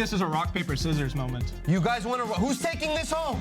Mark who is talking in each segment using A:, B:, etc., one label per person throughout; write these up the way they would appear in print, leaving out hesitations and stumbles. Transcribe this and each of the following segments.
A: this is a rock, paper, scissors moment.
B: You guys want to... Who's taking this home?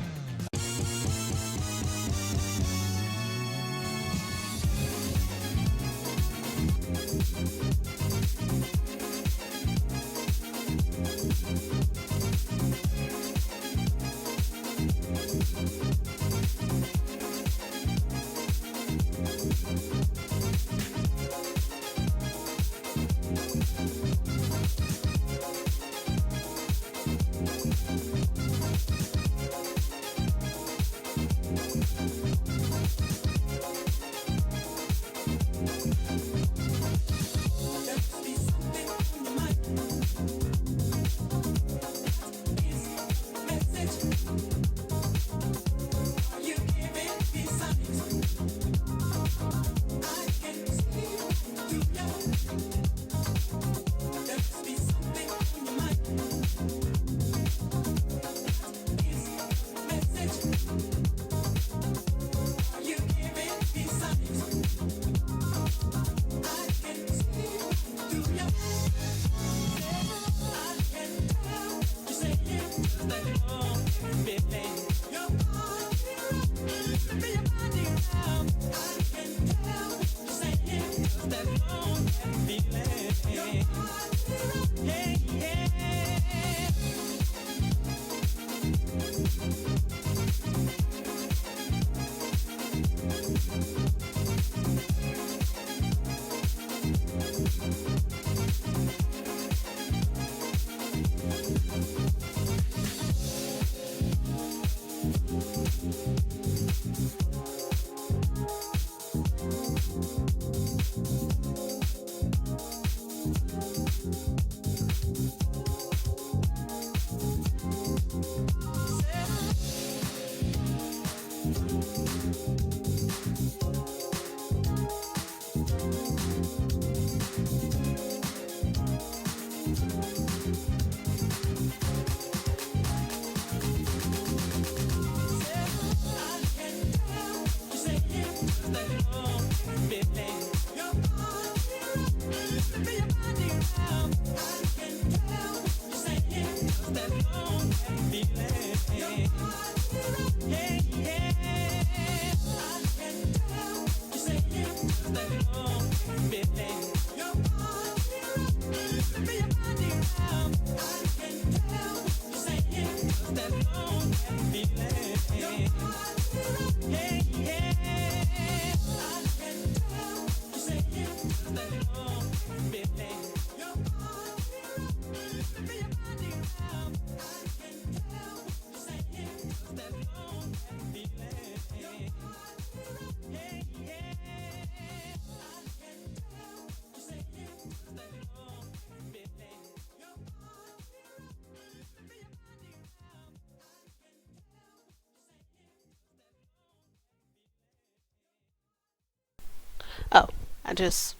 C: Oh, I just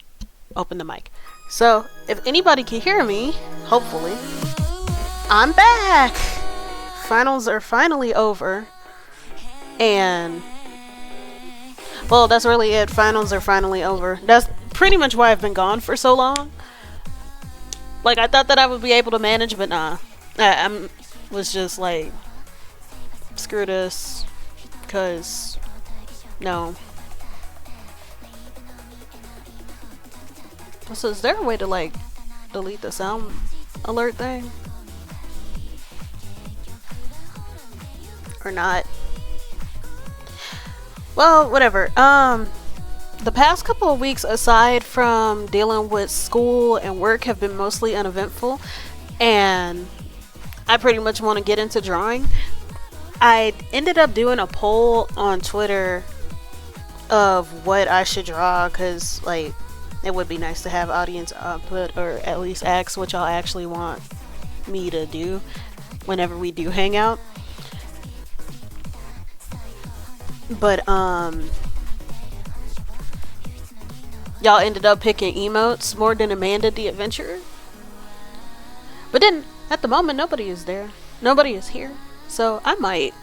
C: opened the mic. So, if anybody can hear me, hopefully, I'm back! Finals are finally over. And, well, that's really it. Finals are finally over. That's pretty much why I've been gone for so long. Like, I thought that I would be able to manage, but nah. I was just like, screw this. Because, no. So is there a way to like delete the sound alert thing? Or not? Well, whatever. The past couple of weeks, aside from dealing with school and work, have been mostly uneventful, and I pretty much want to get into drawing. I ended up doing a poll on Twitter of what I should draw, because like it would be nice to have audience output, or at least ask what y'all actually want me to do whenever we do hang out. But y'all ended up picking emotes more than Amanda the Adventurer. But then at the moment nobody is there. Nobody is here. So I might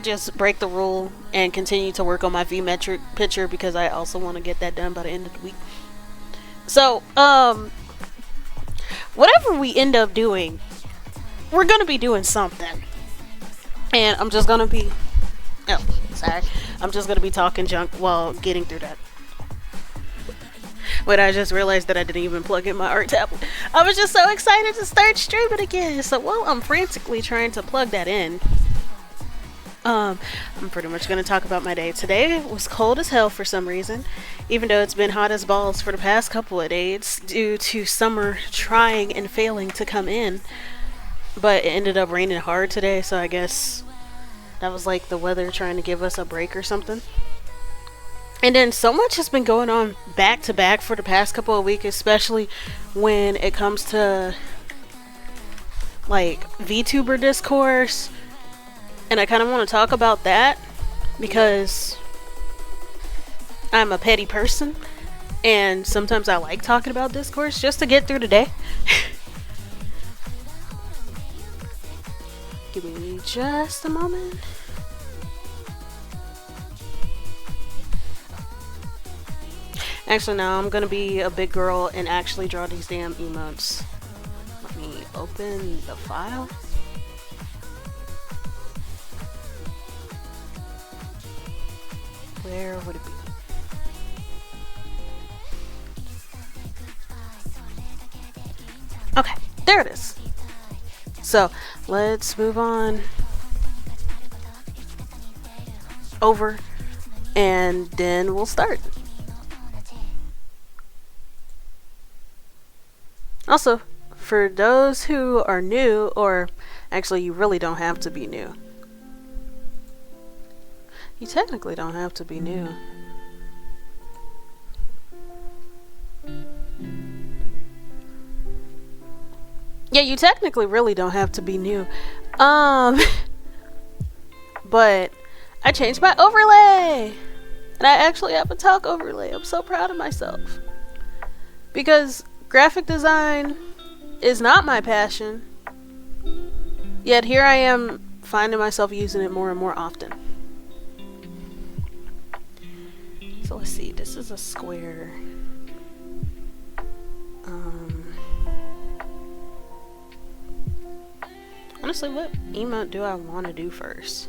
C: just break the rule and continue to work on my V-metric picture, because I also want to get that done by the end of the week. So, whatever we end up doing, we're gonna be doing something. And I'm just gonna be I'm just gonna be talking junk while getting through that. Wait, I just realized that I didn't even plug in my art tablet. I was just so excited to start streaming again. So while I'm frantically trying to plug that in, I'm pretty much going to talk about my day. Today was cold as hell for some reason, even though it's been hot as balls for the past couple of days due to summer trying and failing to come in. But it ended up raining hard today, so I guess that was like the weather trying to give us a break or something. And then so much has been going on back to back for the past couple of weeks, especially when it comes to like VTuber discourse. And I kind of want to talk about that because I'm a petty person and sometimes I like talking about discourse just to get through the day. Give me just a moment. Actually, now I'm gonna be a big girl and actually draw these damn emotes. Let me open the file. Where would it be? Okay, there it is. So, let's move on over and then we'll start. Also, for those who are new, or actually you really don't have to be new. You technically don't have to be new. Yeah, you technically really don't have to be new. But I changed my overlay. And I actually have a talk overlay. I'm so proud of myself. Because graphic design is not my passion. Yet here I am finding myself using it more and more often. So let's see, this is a square. Honestly, what emote do I want to do first?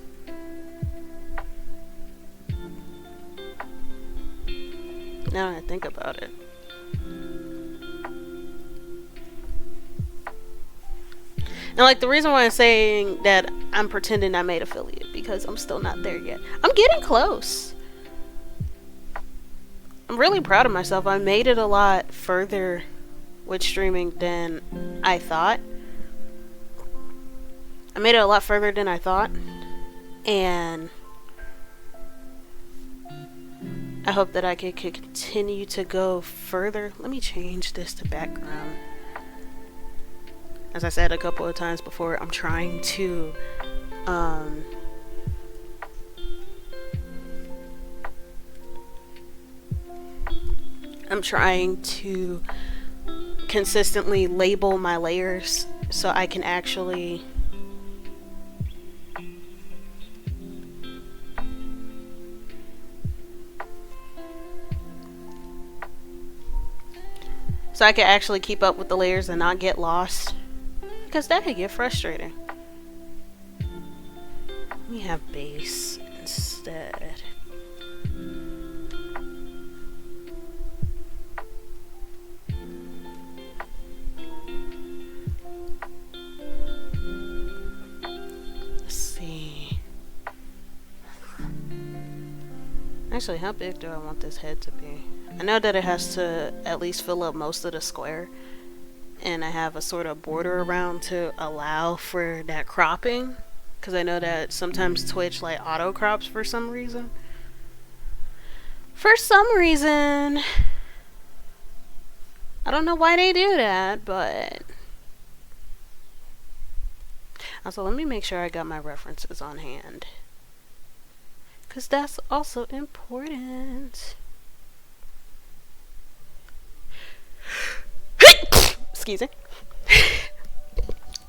C: Now that I think about it. And like the reason why I'm saying that I'm pretending I made affiliate because I'm still not there yet. I'm getting close. I'm really proud of myself. I made it a lot further with streaming than I thought. I made it a lot further than I thought. And I hope that I could continue to go further. Let me change this to background. As I said a couple of times before, I'm trying to consistently label my layers so I can actually keep up with the layers and not get lost. Because that could get frustrating. Let me have base instead. Let's see. Actually, how big do I want this head to be? I know that it has to at least fill up most of the square. And I have a sort of border around to allow for that cropping. Because I know that sometimes Twitch like auto crops for some reason. For some reason. I don't know why they do that, but... Also, let me make sure I got my references on hand. Because that's also important. Excuse me.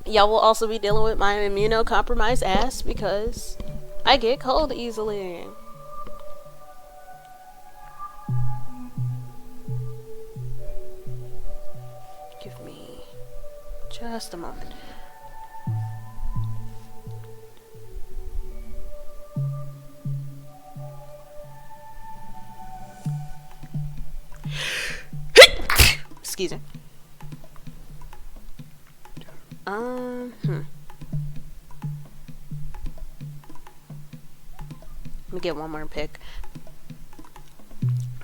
C: Y'all will also be dealing with my immunocompromised ass because I get cold easily. Give me just a moment. Excuse me. Let me get one more pick.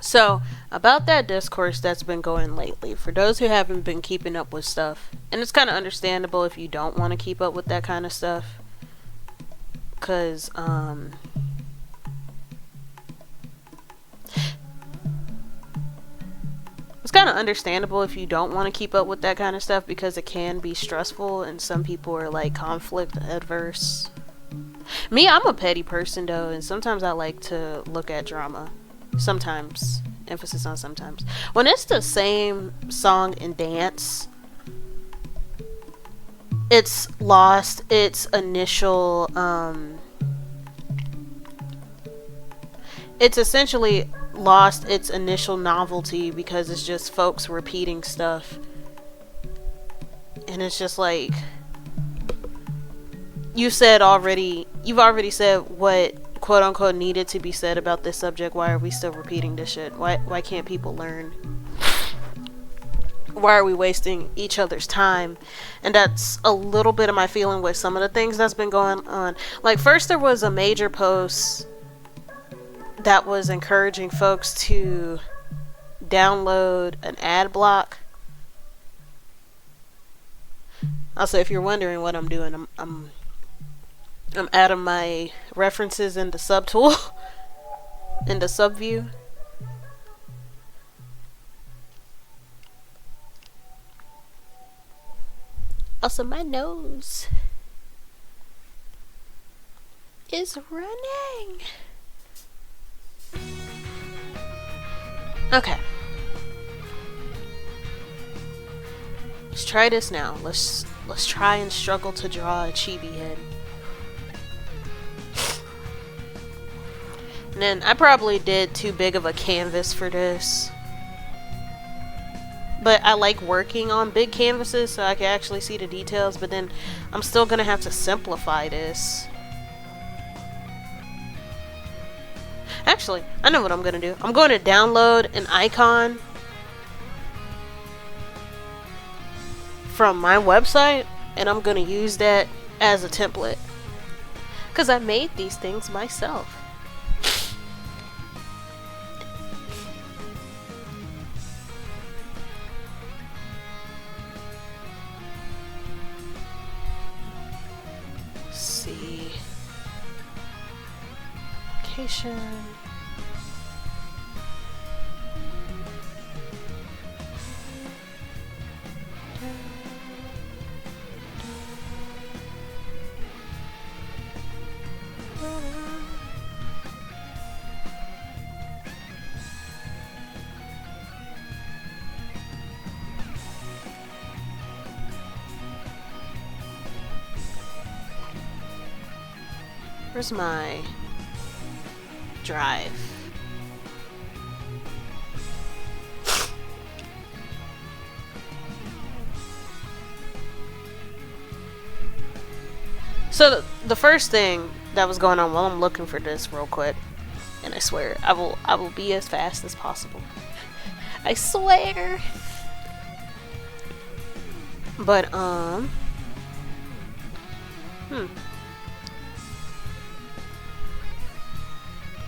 C: So, about that discourse that's been going lately, for those who haven't been keeping up with stuff, and it's kind of understandable if you don't want to keep up with that kind of stuff, because, it's kind of understandable if you don't want to keep up with that kind of stuff, because it can be stressful, and some people are, like, conflict adverse. Me, I'm a petty person, though, and sometimes I like to look at drama. Sometimes. Emphasis on sometimes. When it's the same song and dance, it's lost its initial, it's essentially lost its initial novelty because it's just folks repeating stuff. And it's just like, you've already said what quote unquote needed to be said about this subject. Why are we still repeating this shit? Why can't people learn? Why are we wasting each other's time? And that's a little bit of my feeling with some of the things that's been going on. Like, first there was a major post that was encouraging folks to download an ad block. Also, if you're wondering what I'm doing, I'm adding my references in the subtool, in the sub view. Also, my nose is running. Okay. Let's try this now. Let's try and struggle to draw a chibi head. And then I probably did too big of a canvas for this. But I like working on big canvases so I can actually see the details, but then I'm still gonna have to simplify this. Actually, I know what I'm gonna do. I'm going to download an icon from my website, and I'm gonna use that as a template. Because I made these things myself. See. Location. Where's my drive? So the first thing that was going on while I'm looking for this real quick, and I swear I will be as fast as possible. I swear. But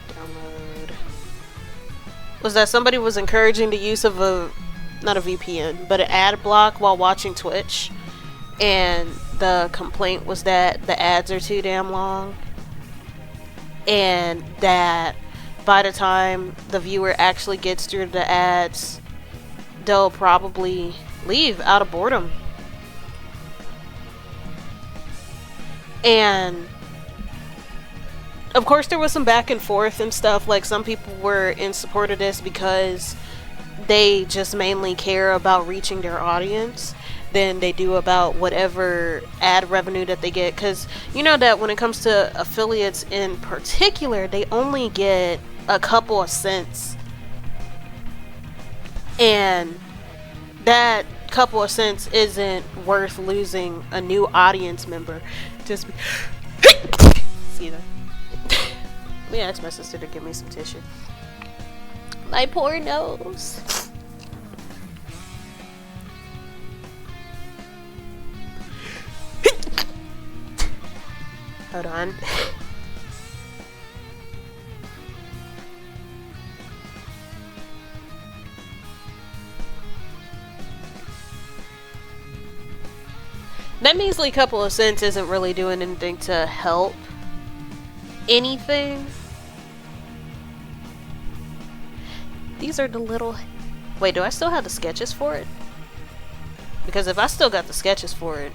C: download. Was that somebody was encouraging the use of not a VPN, but an ad block while watching Twitch, and the complaint was that the ads are too damn long, and that by the time the viewer actually gets through the ads, they'll probably leave out of boredom. And of course there was some back and forth and stuff. Like, some people were in support of this because they just mainly care about reaching their audience than they do about whatever ad revenue that they get. Because you know that when it comes to affiliates in particular, they only get a couple of cents, and that couple of cents isn't worth losing a new audience member just see that. Let me ask my sister to give me some tissue. My poor nose. Hold on. That measly couple of cents isn't really doing anything to help anything. These are the little... Wait, do I still have the sketches for it? Because if I still got the sketches for it...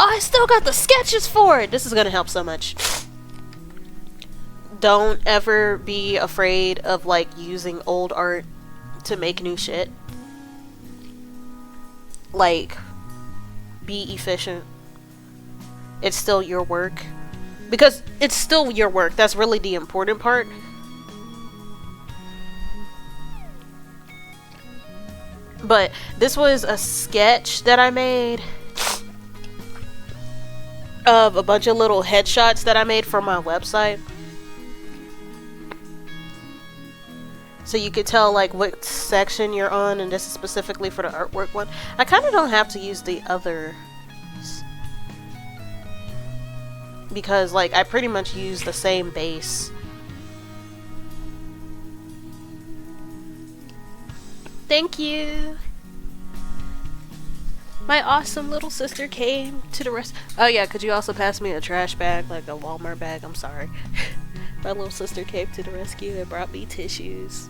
C: Oh, I still got the sketches for it! This is gonna help so much. Don't ever be afraid of, like, using old art to make new shit. Like, be efficient. It's still your work. Because it's still your work. That's really the important part. But this was a sketch that I made of a bunch of little headshots that I made for my website. So you could tell like what section you're on, and this is specifically for the artwork one. I kind of don't have to use the others because like I pretty much use the same base. Thank you. My awesome little sister came to the rest. Oh yeah, could you also pass me a trash bag, like a Walmart bag? I'm sorry. My little sister came to the rescue and brought me tissues.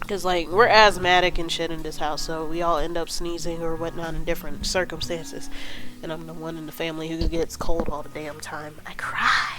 C: Because, like, we're asthmatic and shit in this house, so we all end up sneezing or whatnot in different circumstances. And I'm the one in the family who gets cold all the damn time. I cry.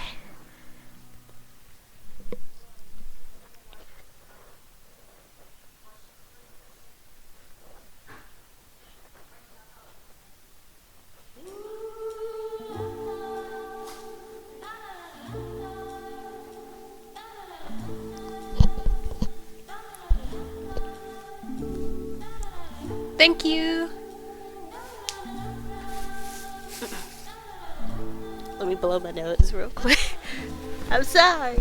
C: Thank you. Let me blow my nose real quick. I'm sorry.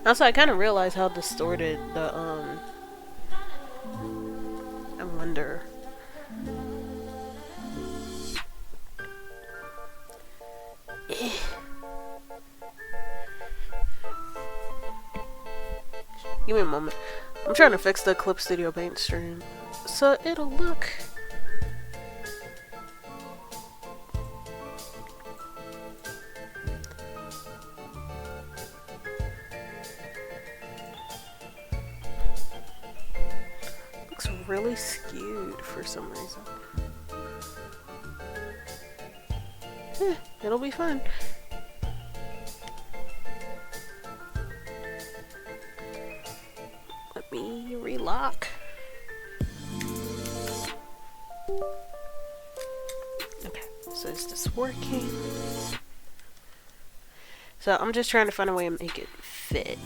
C: Also, I kind of realized how distorted the I wonder. Give me a moment. I'm trying to fix the Clip Studio Paint stream so it'll look looks really skewed for some reason. It'll be fun. Let me relock. Okay, so is this working? So I'm just trying to find a way to make it fit.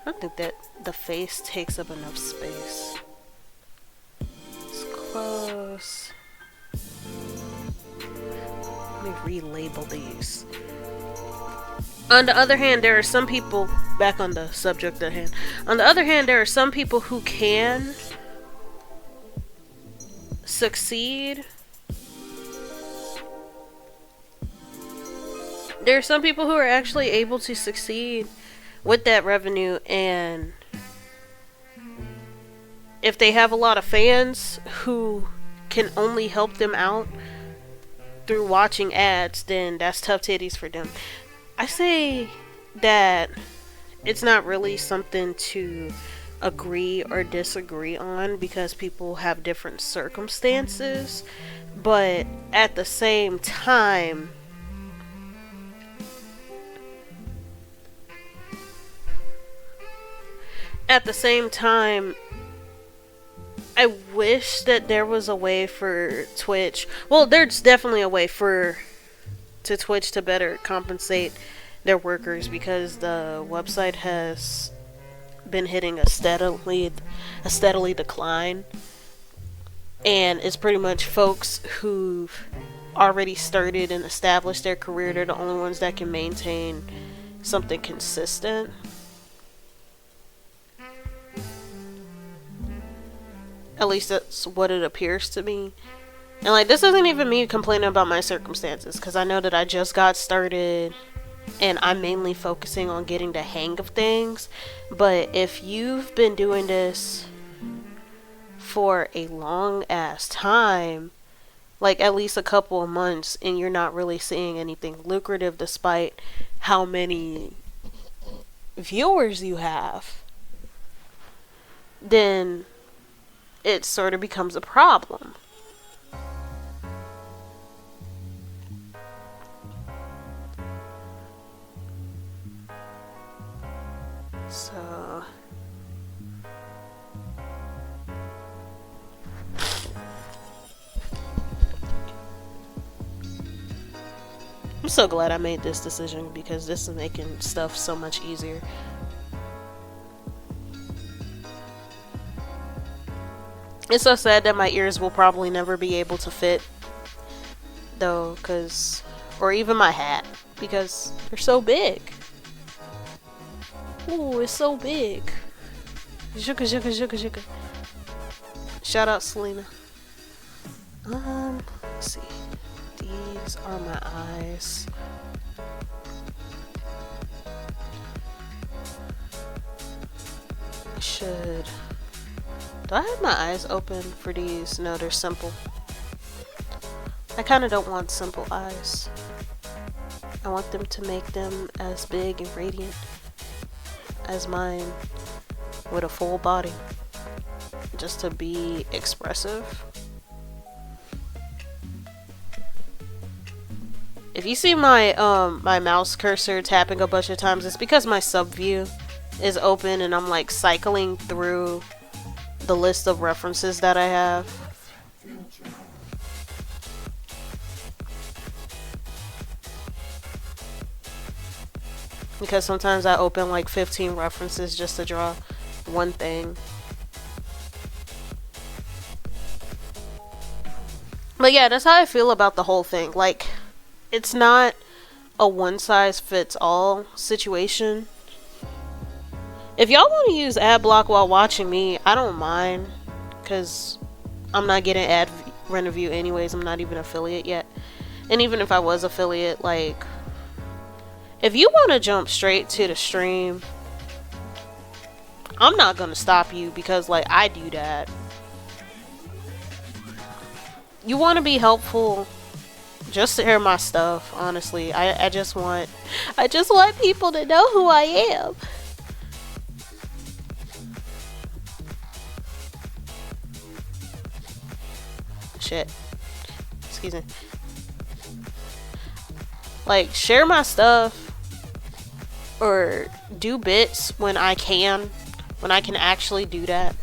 C: I don't think that the face takes up enough space. It's close. Let me relabel these. On the other hand, there are some people, back on the subject at hand, on the other hand, there are some people who can succeed. There are some people who are actually able to succeed with that revenue, and if they have a lot of fans who can only help them out through watching ads, then that's tough titties for them. I say that it's not really something to agree or disagree on because people have different circumstances, but at the same time, I wish that there was a way for Twitch. Well, there's definitely a way for Twitch to better compensate their workers because the website has been hitting a steadily decline, and it's pretty much folks who've already started and established their career, they're the only ones that can maintain something consistent. At least that's what it appears to me. And like, this isn't even me complaining about my circumstances, because I know that I just got started and I'm mainly focusing on getting the hang of things. But if you've been doing this for a long ass time, like at least a couple of months, and you're not really seeing anything lucrative despite how many viewers you have, then it sort of becomes a problem. So I'm so glad I made this decision, because this is making stuff so much easier. It's so sad that my ears will probably never be able to fit, though, or even my hat, because they're so big. Ooh, it's so big. Zhuka, zhuka, zhuka, zhuka. Shout out Selena. Let's see. These are my eyes. Do I have my eyes open for these? No, they're simple. I kind of don't want simple eyes. I want them to make them as big and radiant as mine, with a full body, just to be expressive. If you see my my mouse cursor tapping a bunch of times, it's because my sub view is open and I'm like cycling through the list of references that I have. Because sometimes I open like 15 references just to draw one thing. But yeah, that's how I feel about the whole thing. Like, it's not a one-size-fits-all situation. If y'all want to use ad block while watching me, I don't mind, because I'm not getting ad review anyways. I'm not even affiliate yet. And even if I was affiliate, like, if you want to jump straight to the stream, I'm not going to stop you, because like I do that. You want to be helpful, just to hear my stuff, honestly. I just want people to know who I am. Shit. Excuse me. Like, share my stuff or do bits when I can actually do that.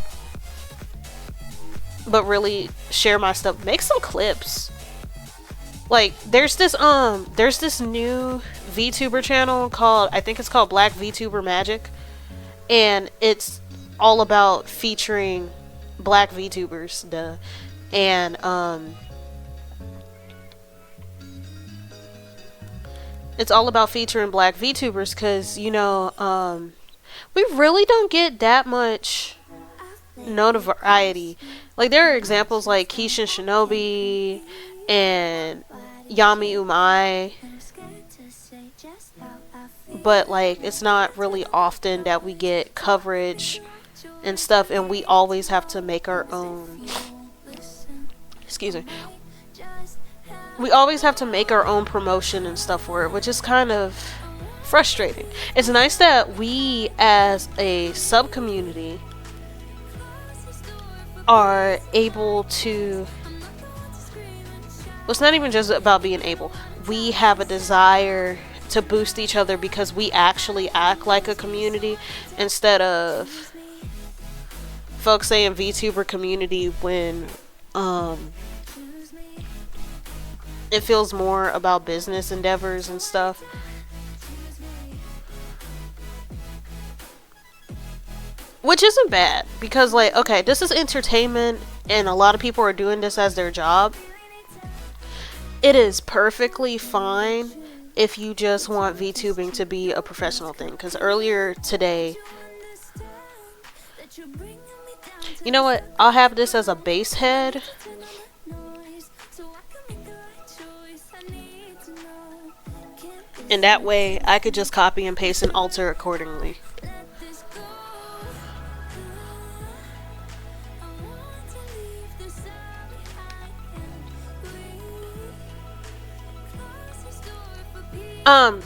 C: But really share my stuff. Make some clips. Like, there's this new VTuber channel called, I think it's called Black VTuber Magic, and it's all about featuring black VTubers, duh. And it's all about featuring black VTubers, because you know, we really don't get that much notoriety. Like, there are examples like Keisha Shinobi and Yami Umai, but like, it's not really often that we get coverage and stuff, and we always have to make our own, excuse me, we always have to make our own promotion and stuff for it, which is kind of frustrating. It's nice that we as a sub community are able to, well, it's not even just about being able, we have a desire to boost each other, because we actually act like a community instead of folks saying VTuber community when it feels more about business endeavors and stuff. Which isn't bad, because like, okay, this is entertainment and a lot of people are doing this as their job. it is perfectly fine if you just want VTubing to be a professional thing. Because earlier today, you know what? I'll have this as a base head. And that way I could just copy and paste and alter accordingly.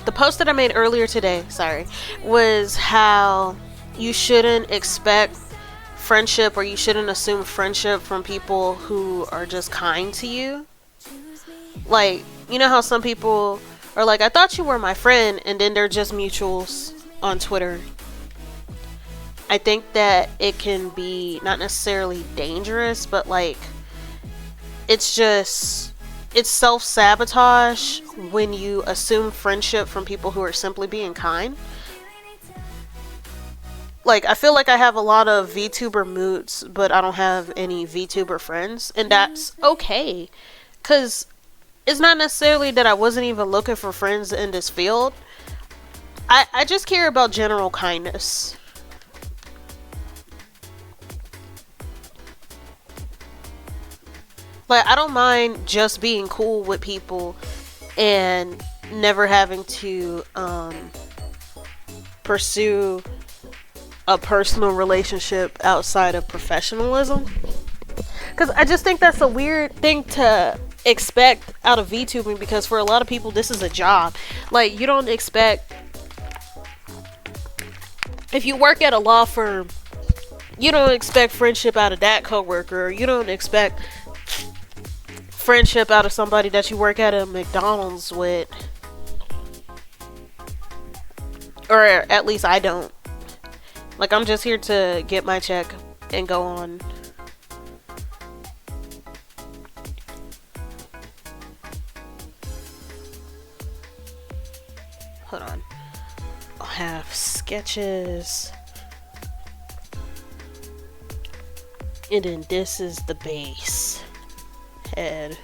C: The post that I made earlier today, was how you shouldn't expect friendship, or you shouldn't assume friendship from people who are just kind to you. Like, you know how some people are like, I thought you were my friend, and then they're just mutuals on Twitter. I think that it can be not necessarily dangerous, but like, it's self-sabotage when you assume friendship from people who are simply being kind. Like, I feel like I have a lot of VTuber moods, but I don't have any VTuber friends, and that's okay. Because it's not necessarily that I wasn't even looking for friends in this field. I just care about general kindness. Like, I don't mind just being cool with people and never having to pursue a personal relationship outside of professionalism. Because I just think that's a weird thing to expect out of VTubing, because for a lot of people this is a job. Like, you don't expect, if you work at a law firm, you don't expect friendship out of that coworker. You don't expect friendship out of somebody that you work at a McDonald's with. Or at least I don't. Like, I'm just here to get my check and go on. Hold on. I'll have sketches. And then this is the base head.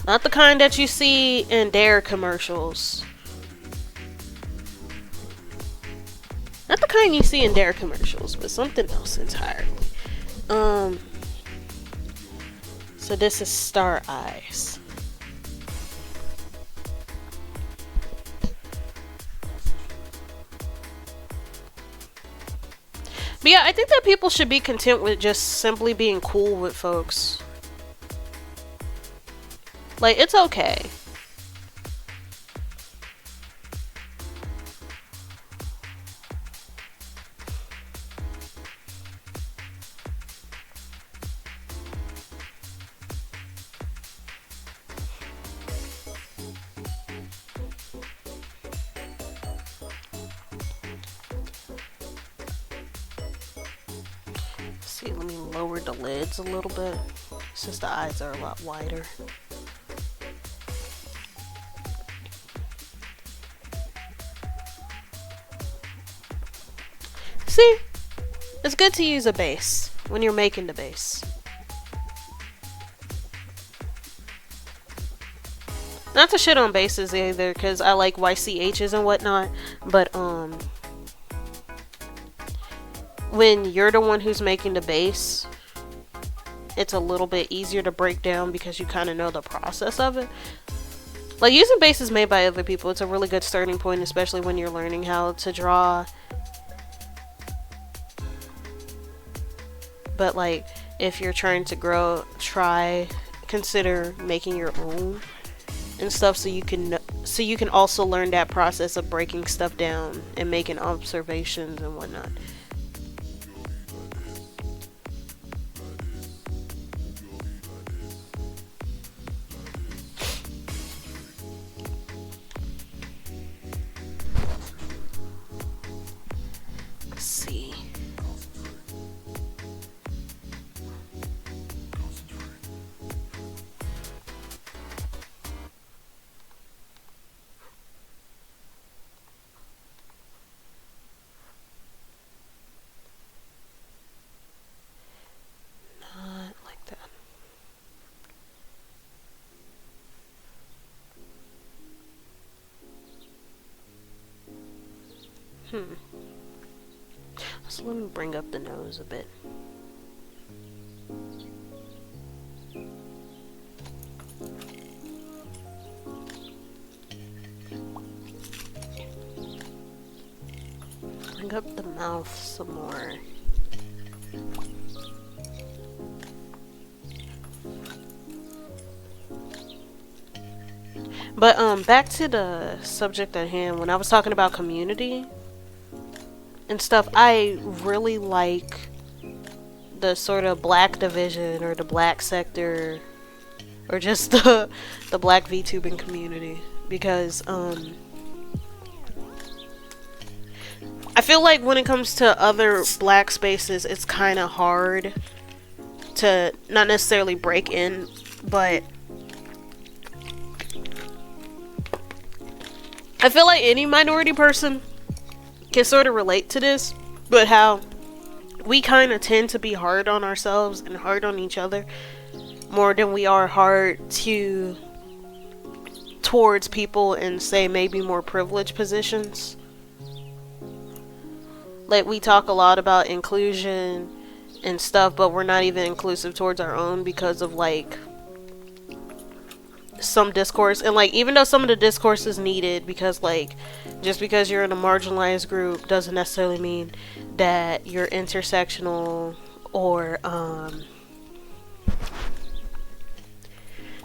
C: Not the kind that you see in Dare commercials. Not the kind you see in Dare commercials, but something else entirely. So this is Star Eyes. But yeah, I think that people should be content with just simply being cool with folks. Like, it's okay. See, let me lower the lids a little bit, since the eyes are a lot wider. See? It's good to use a base when you're making the base. Not to shit on bases either, because I like YCHs and whatnot, but when you're the one who's making the base, it's a little bit easier to break down because you kind of know the process of it. Like, using bases made by other people, it's a really good starting point, especially when you're learning how to draw. But like, if you're trying to grow, consider making your own and stuff, so you can also learn that process of breaking stuff down and making observations and whatnot. Let's see. So let me bring up the nose a bit. Bring up the mouth some more. But back to the subject at hand. When I was talking about community and stuff, I really like the sort of black division or the black sector or just the black VTubing community, because I feel like when it comes to other black spaces, it's kind of hard to not necessarily break in, but I feel like any minority person can sort of relate to this, but how we kind of tend to be hard on ourselves and hard on each other more than we are hard towards people in, say, maybe more privileged positions. Like, we talk a lot about inclusion and stuff, but we're not even inclusive towards our own because of, like, some discourse. And, like, even though some of the discourse is needed, because, like, just because you're in a marginalized group doesn't necessarily mean that you're intersectional, or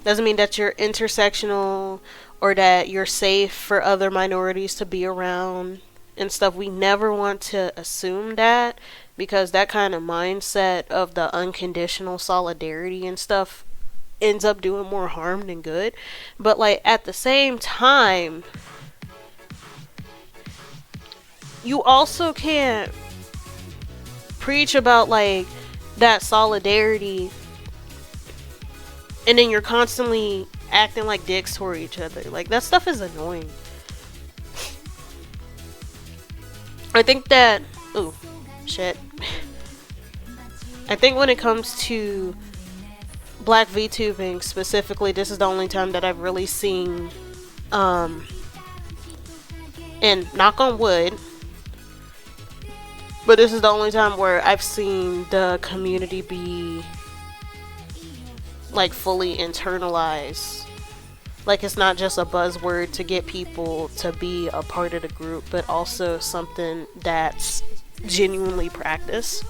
C: doesn't mean that you're intersectional or that you're safe for other minorities to be around and stuff. We never want to assume that, because that kind of mindset of the unconditional solidarity and stuff ends up doing more harm than good. But, like, at the same time, you also can't preach about, like, that solidarity and then you're constantly acting like dicks toward each other. Like, that stuff is annoying. I think that, ooh, shit. I think when it comes to black VTubing specifically, this is the only time that I've really seen, and knock on wood, but this is the only time where I've seen the community be, like, fully internalized. Like, it's not just a buzzword to get people to be a part of the group, but also something that's genuinely practiced.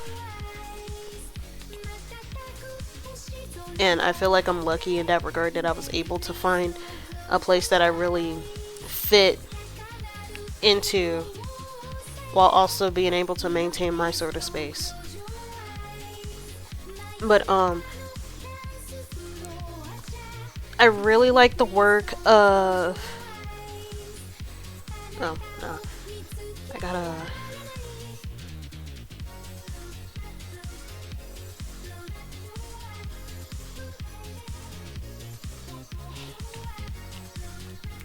C: And I feel like I'm lucky in that regard, that I was able to find a place that I really fit into while also being able to maintain my sort of space. But I really like the work of, oh no, I gotta,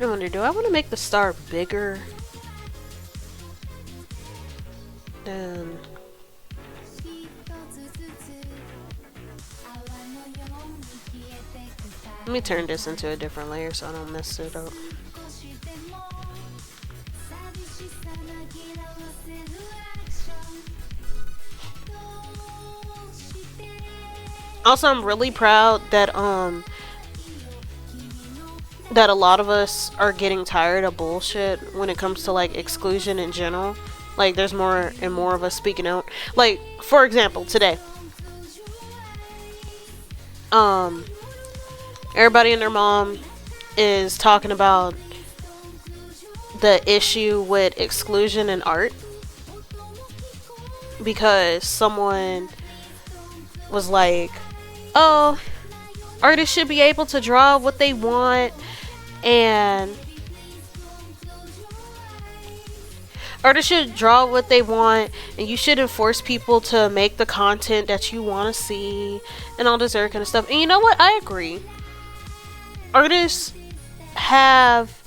C: I wonder, do I want to make the star bigger than, let me turn this into a different layer so I don't mess it up. Also, I'm really proud that that a lot of us are getting tired of bullshit when it comes to, like, exclusion in general. Like, there's more and more of us speaking out. Like, for example, today, everybody and their mom is talking about the issue with exclusion in art, because someone was like, oh, artists should be able to draw what they want, and artists should draw what they want, and you shouldn't force people to make the content that you want to see, and all this other kind of stuff. And you know what? I agree. Artists have,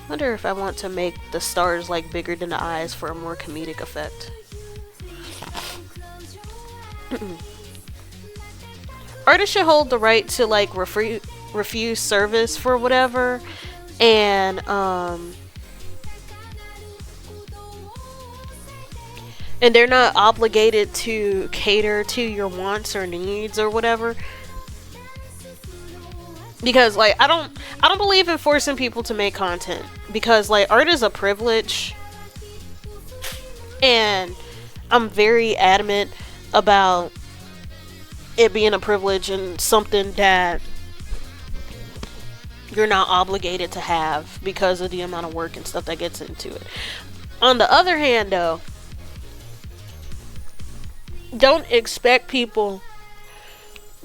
C: I wonder if I want to make the stars, like, bigger than the eyes for a more comedic effect. Artists should hold the right to, like, refuse service for whatever, and and they're not obligated to cater to your wants or needs or whatever. Because like I don't believe in forcing people to make content, because like art is a privilege, and I'm very adamant about it being a privilege and something that you're not obligated to have because of the amount of work and stuff that gets into it. On the other hand, though, don't expect people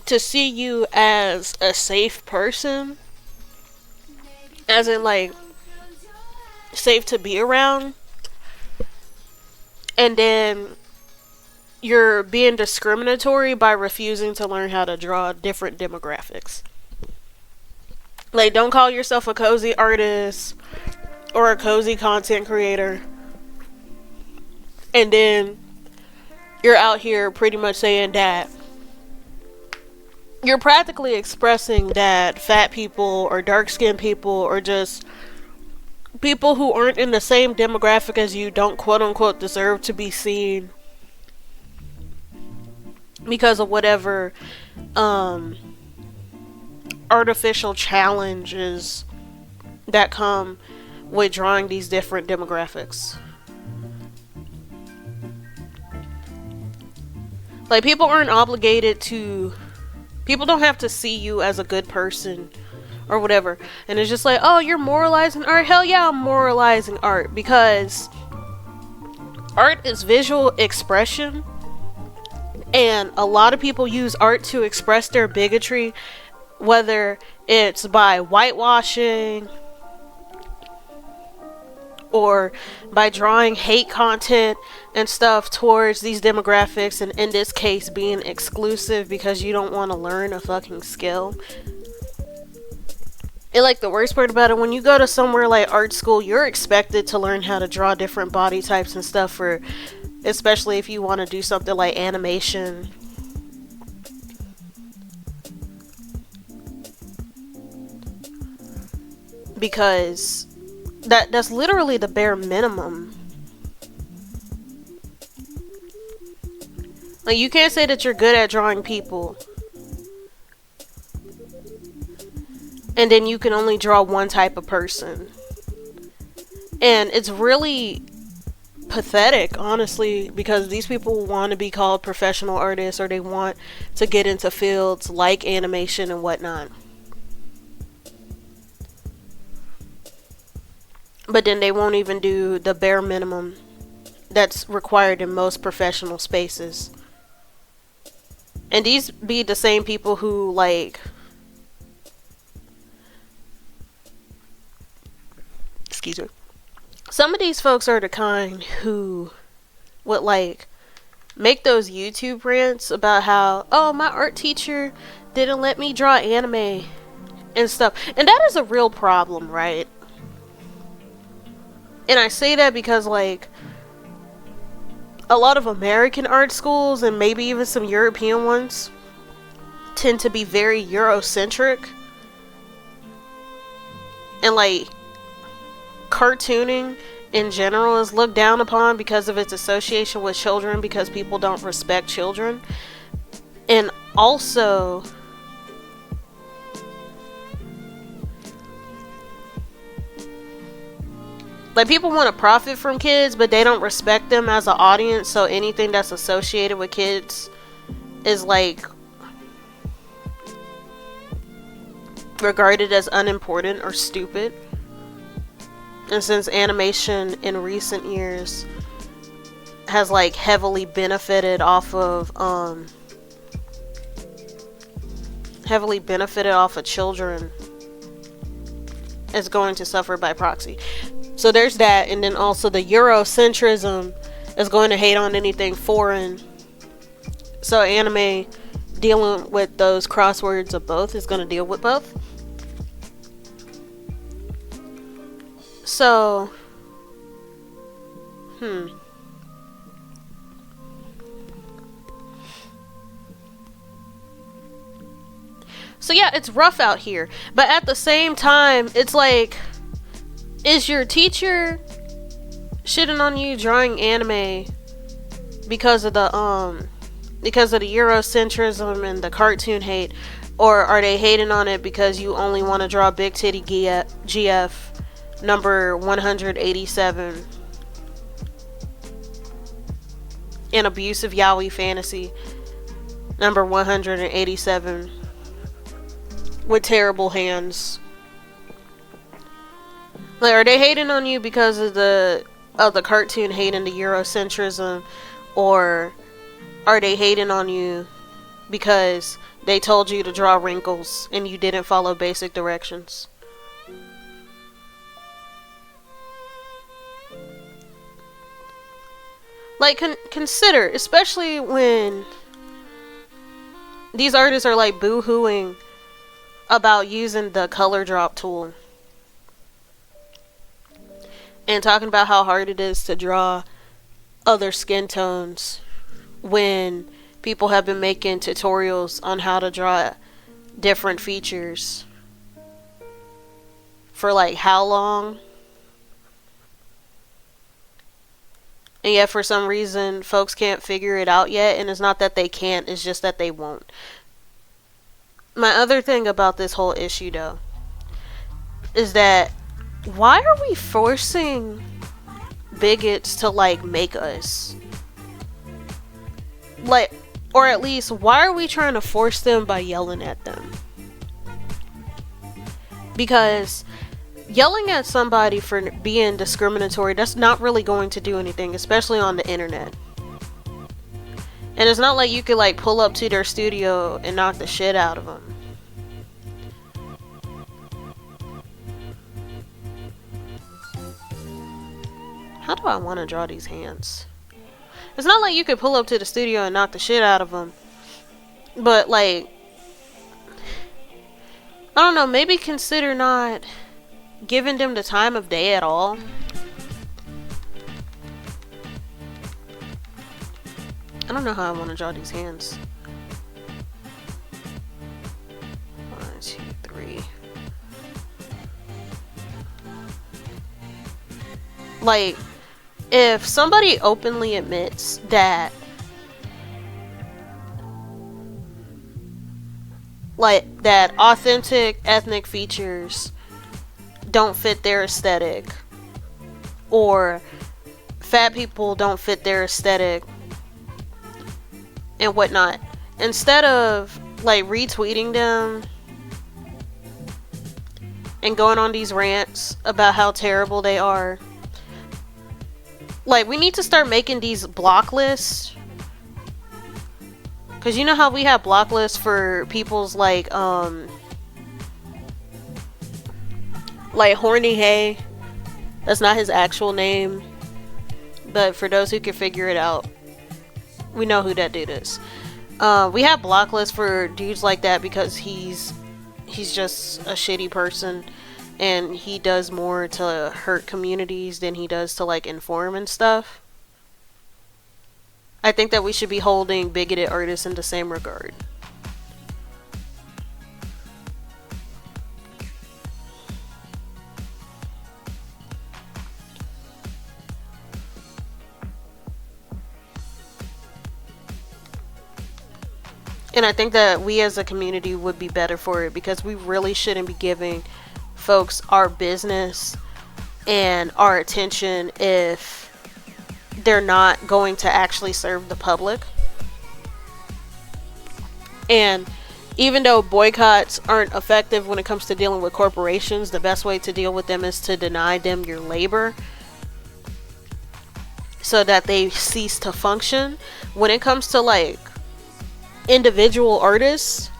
C: to see you as a safe person, as in like safe to be around, and then you're being discriminatory by refusing to learn how to draw different demographics. Like, don't call yourself a cozy artist or a cozy content creator, and then you're out here pretty much saying that you're practically expressing that fat people or dark-skinned people or just people who aren't in the same demographic as you don't quote-unquote deserve to be seen because of whatever artificial challenges that come with drawing these different demographics. Like, people aren't obligated to... People don't have to see you as a good person or whatever. And it's just like, oh, you're moralizing art? Hell yeah, I'm moralizing art. Because art is visual expression. And a lot of people use art to express their bigotry. Whether it's by whitewashing or by drawing hate content and stuff towards these demographics, and in this case being exclusive because you don't want to learn a fucking skill. And like the worst part about it, when you go to somewhere like art school, you're expected to learn how to draw different body types and stuff, for especially if you want to do something like animation. Because that's literally the bare minimum. Like, you can't say that you're good at drawing people and then you can only draw one type of person. And it's really pathetic, honestly, because these people want to be called professional artists, or they want to get into fields like animation and whatnot. But then they won't even do the bare minimum that's required in most professional spaces. And these be the same people who, like, excuse me. Some of these folks are the kind who would, like, make those YouTube rants about how, oh, my art teacher didn't let me draw anime and stuff. And that is a real problem, right? And I say that because, like, a lot of American art schools, and maybe even some European ones, tend to be very Eurocentric. And, like, cartooning in general is looked down upon because of its association with children, because people don't respect children. And also, like, people want to profit from kids, but they don't respect them as an audience, so anything that's associated with kids is, like, regarded as unimportant or stupid. And since animation in recent years has, like, heavily benefited off of children, it's going to suffer by proxy. So there's that, and then also the Eurocentrism is going to hate on anything foreign. So anime, dealing with those crosswords of both, is going to deal with both. So, So yeah, it's rough out here. But at the same time, it's like, is your teacher shitting on you drawing anime because of the Eurocentrism and the cartoon hate, or are they hating on it because you only want to draw big titty GF number 187 and abusive yaoi fantasy number 187 with terrible hands? Like, are they hating on you because of the cartoon hate and the Eurocentrism, or are they hating on you because they told you to draw wrinkles and you didn't follow basic directions? Like, consider, especially when these artists are like boo-hooing about using the color drop tool and talking about how hard it is to draw other skin tones, when people have been making tutorials on how to draw different features for like how long? And yet for some reason folks can't figure it out yet, and it's not that they can't, it's just that they won't. My other thing about this whole issue though is that, why are we forcing bigots to like make us? Like, or at least, why are we trying to force them by yelling at them? Because yelling at somebody for being discriminatory, that's not really going to do anything, especially on the internet. And it's not like you could like pull up to their studio and knock the shit out of them. How do I want to draw these hands? It's not like you could pull up to the studio and knock the shit out of them. But like, I don't know, maybe consider not giving them the time of day at all. I don't know how I want to draw these hands. 1, 2, 3. Like, if somebody openly admits that authentic ethnic features don't fit their aesthetic, or fat people don't fit their aesthetic and whatnot, instead of like retweeting them and going on these rants about how terrible they are, like, we need to start making these block lists. Cause you know how we have block lists for people's like Horny Hay. That's not his actual name, but for those who can figure it out, we know who that dude is. We have block lists for dudes like that because he's just a shitty person, and he does more to hurt communities than he does to like inform and stuff. I think that we should be holding bigoted artists in the same regard. And I think that we as a community would be better for it, because we really shouldn't be giving folks our business and our attention if they're not going to actually serve the public. And even though boycotts aren't effective when it comes to dealing with corporations, the best way to deal with them is to deny them your labor so that they cease to function. When it comes to like individual artists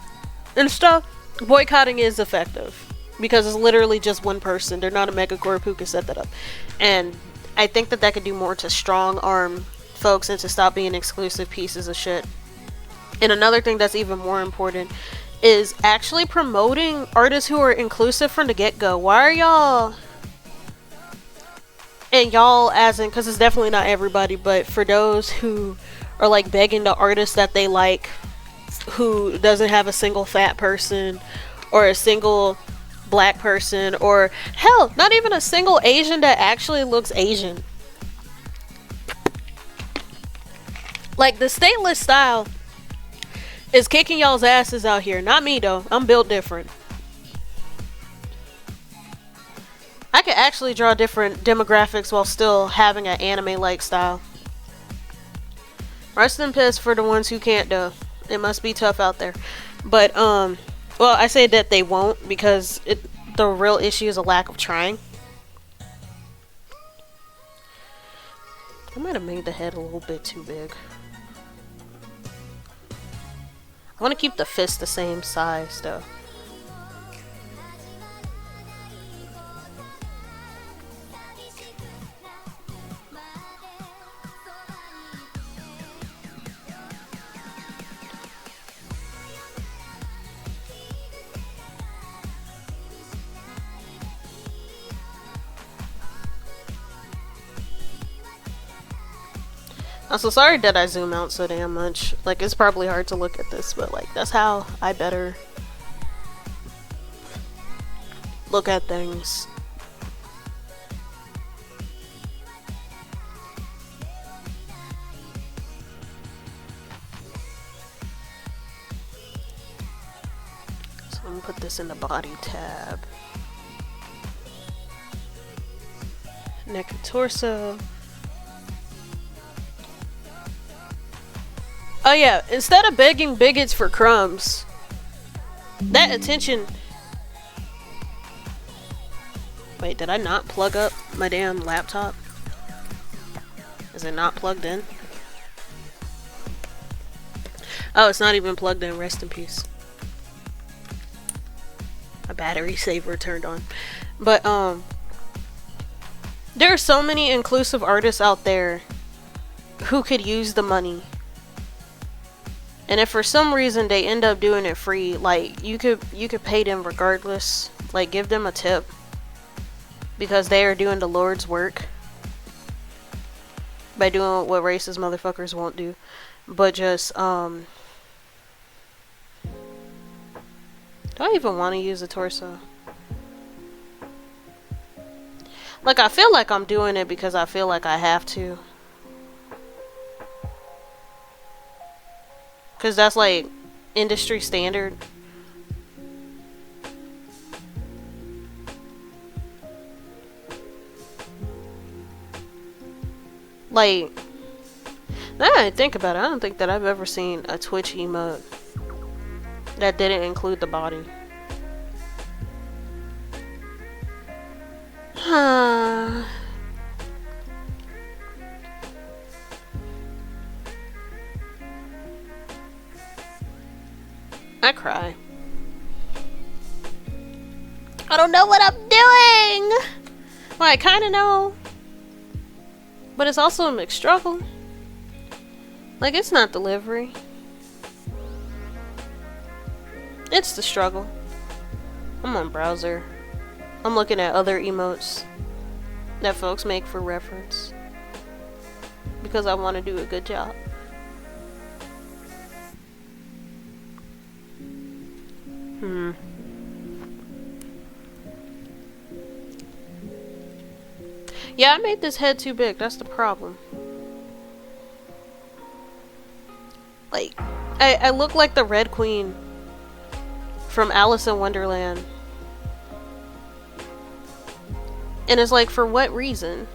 C: and stuff, boycotting is effective because it's literally just one person. They're not a megacorp who can set that up. And I think that that could do more to strong arm folks and to stop being exclusive pieces of shit. And another thing that's even more important is actually promoting artists who are inclusive from the get-go. Why are y'all, and y'all as in, because it's definitely not everybody, but for those who are like begging the artists that they like who doesn't have a single fat person or a single black person, or hell, not even a single Asian that actually looks Asian. Like, the stateless style is kicking y'all's asses out here. Not me, though. I'm built different. I could actually draw different demographics while still having an anime-like style. Rest in peace for the ones who can't, though. It must be tough out there. But, well, I say that they won't because the real issue is a lack of trying. I might have made the head a little bit too big. I want to keep the fist the same size, though. I'm so sorry that I zoom out so damn much. Like, it's probably hard to look at this, but like, that's how I better look at things. So I'm gonna put this in the body tab. Neck and torso. Oh yeah, instead of begging bigots for crumbs, that attention... Wait, did I not plug up my damn laptop? Is it not plugged in? Oh, it's not even plugged in. Rest in peace. A battery saver turned on. But, there are so many inclusive artists out there who could use the money. And if for some reason they end up doing it free, like, you could pay them regardless. Like, give them a tip. Because they are doing the Lord's work. By doing what racist motherfuckers won't do. But just, do I even want to use a torso? Like, I feel like I'm doing it because I feel like I have to. Because that's like industry standard. Like, now that I think about it, I don't think that I've ever seen a Twitch emote that didn't include the body. I cry. I don't know what I'm doing! Well, I kind of know. But it's also a mixed struggle. Like, it's not delivery. It's the struggle. I'm on browser. I'm looking at other emotes that folks make for reference. Because I want to do a good job. Yeah, I made this head too big. That's the problem. Like, I look like the Red Queen from Alice in Wonderland. And it's like, for what reason?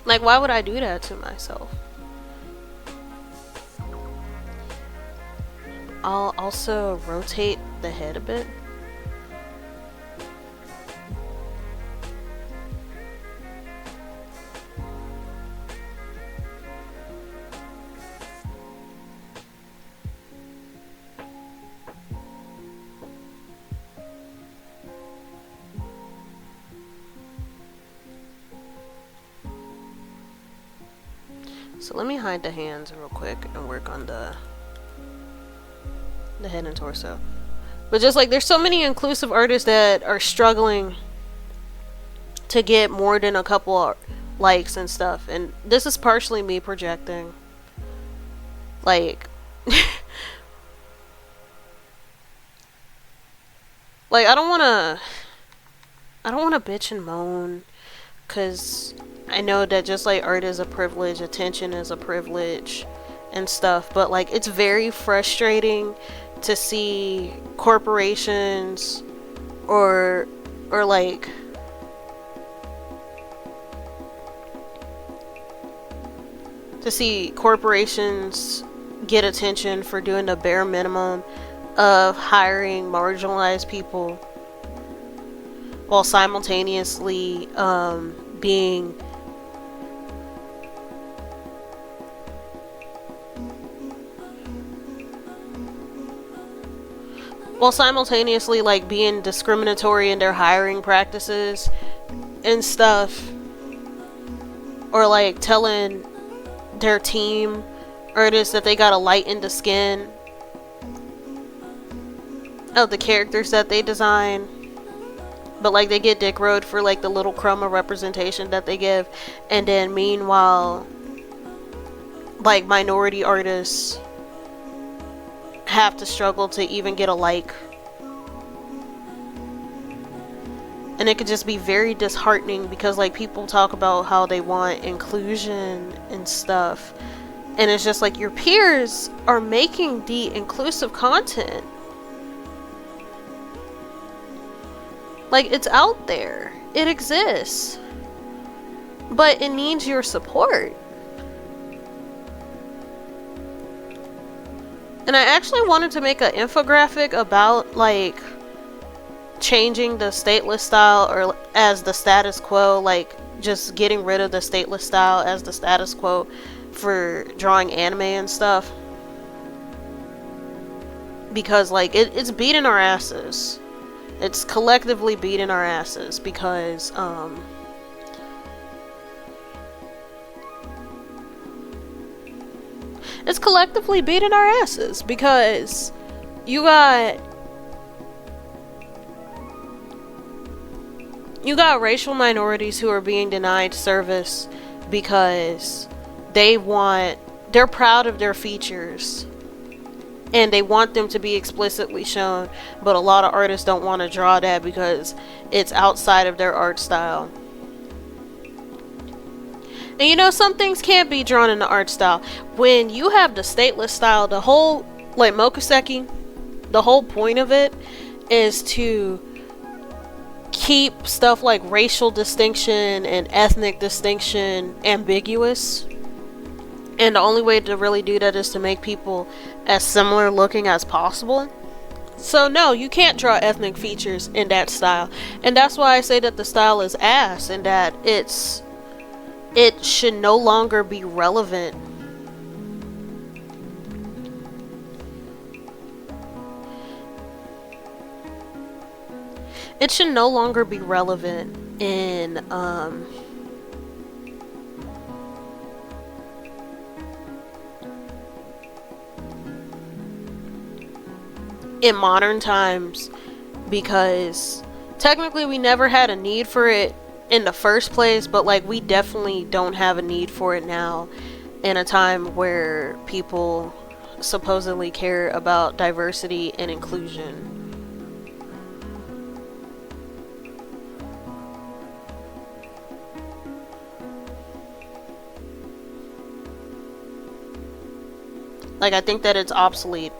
C: Like, why would I do that to myself? I'll also rotate the head a bit. So let me hide the hands real quick and work on the head and torso. But just like, there's so many inclusive artists that are struggling to get more than a couple likes and stuff. And this is partially me projecting. Like, like I don't wanna bitch and moan because I know that just like art is a privilege, attention is a privilege and stuff, but like it's very frustrating to see corporations or like to see corporations get attention for doing the bare minimum of hiring marginalized people while simultaneously being like being discriminatory in their hiring practices and stuff, or like telling their team artists that they gotta lighten the skin of the characters that they design, but like they get dick road for like the little crumb of representation that they give, and then meanwhile like minority artists have to struggle to even get a like. And it could just be very disheartening because like people talk about how they want inclusion and stuff, and it's just like your peers are making the inclusive content. Like, it's out there, it exists, but it needs your support. And I actually wanted to make an infographic about like changing the stateless style, or as the status quo, like just getting rid of the stateless style as the status quo for drawing anime and stuff, because like it's beating our asses. It's collectively beating our asses because it's collectively beating our asses because you got racial minorities who are being denied service because they're proud of their features and they want them to be explicitly shown, but a lot of artists don't want to draw that because it's outside of their art style. And you know, some things can't be drawn in the art style. When you have the stateless style, the whole, like Mokuseki, the whole point of it is to keep stuff like racial distinction and ethnic distinction ambiguous. And the only way to really do that is to make people as similar looking as possible. So no, you can't draw ethnic features in that style. And that's why I say that the style is ass, and that it should no longer be relevant. It should no longer be relevant in modern times, because technically we never had a need for it in the first place, but like we definitely don't have a need for it now in a time where people supposedly care about diversity and inclusion. Like, I think that it's obsolete.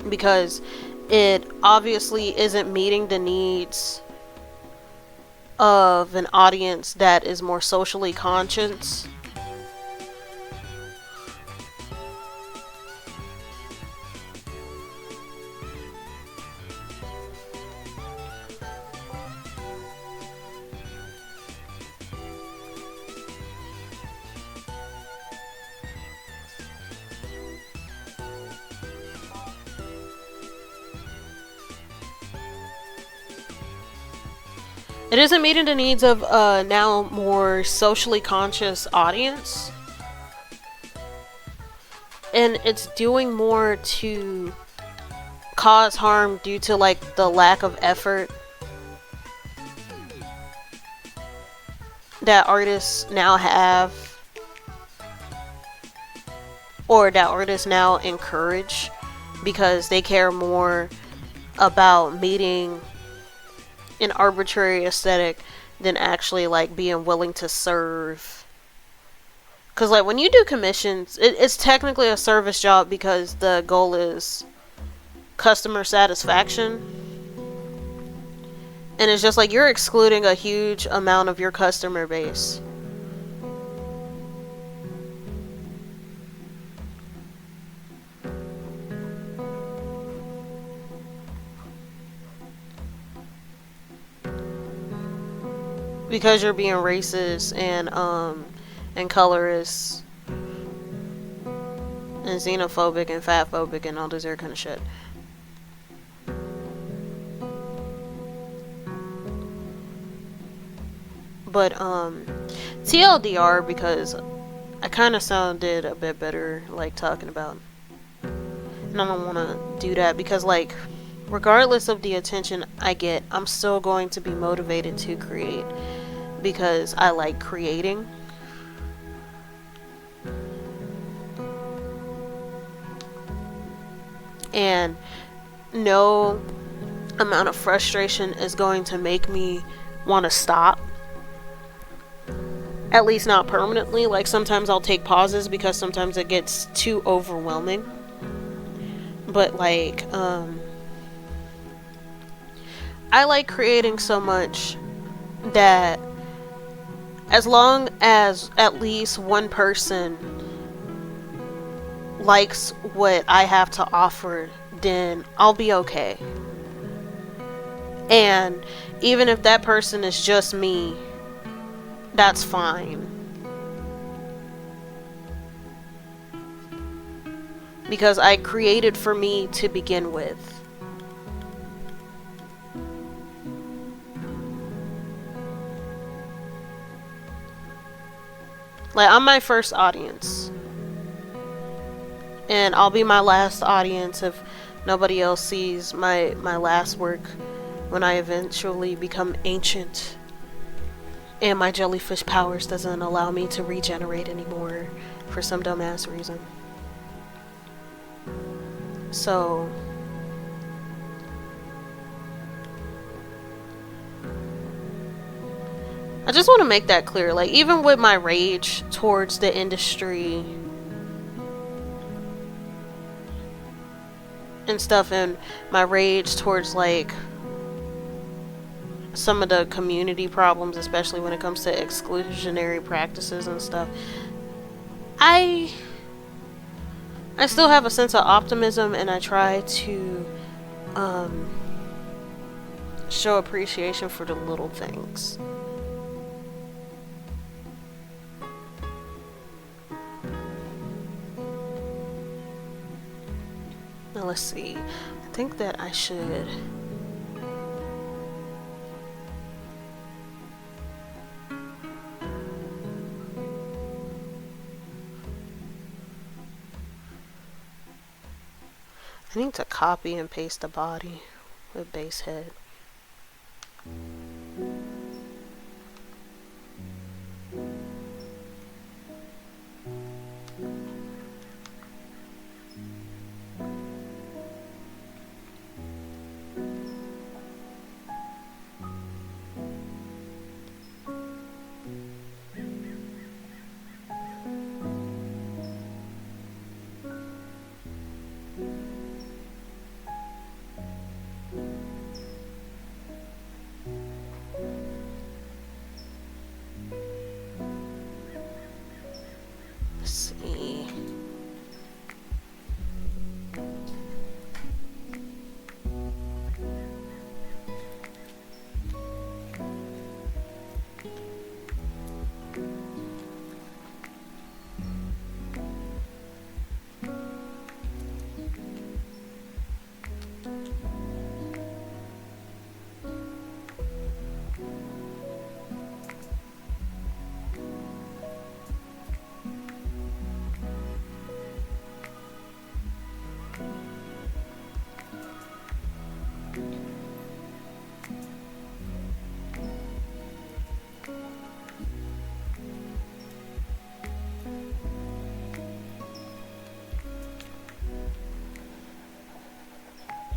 C: Because it obviously isn't meeting the needs of an audience that is more socially conscious. It isn't meeting the needs of a now more socially conscious audience. And it's doing more to cause harm due to like the lack of effort that artists now have, or that artists now encourage, because they care more about meeting an arbitrary aesthetic than actually like being willing to serve. Because like when you do commissions, it's technically a service job because the goal is customer satisfaction. And it's just like you're excluding a huge amount of your customer base. Because you're being racist and colorist and xenophobic and fatphobic and all this other kind of shit. But TLDR, because I kind of sounded a bit better like talking about, and I don't want to do that because like regardless of the attention I get, I'm still going to be motivated to create because I like creating. And no amount of frustration is going to make me want to stop. At least not permanently. Like sometimes I'll take pauses because sometimes it gets too overwhelming. But like, I like creating so much that as long as at least one person likes what I have to offer, then I'll be okay. And even if that person is just me, that's fine. Because I created for me to begin with. Like, I'm my first audience. And I'll be my last audience if nobody else sees my last work when I eventually become ancient and my jellyfish powers doesn't allow me to regenerate anymore for some dumbass reason. So I just want to make that clear. Like, even with my rage towards the industry and stuff, and my rage towards like some of the community problems, especially when it comes to exclusionary practices and stuff, I still have a sense of optimism, and I try to show appreciation for the little things. Now let's see. I think that I should I need to copy and paste the body with base head.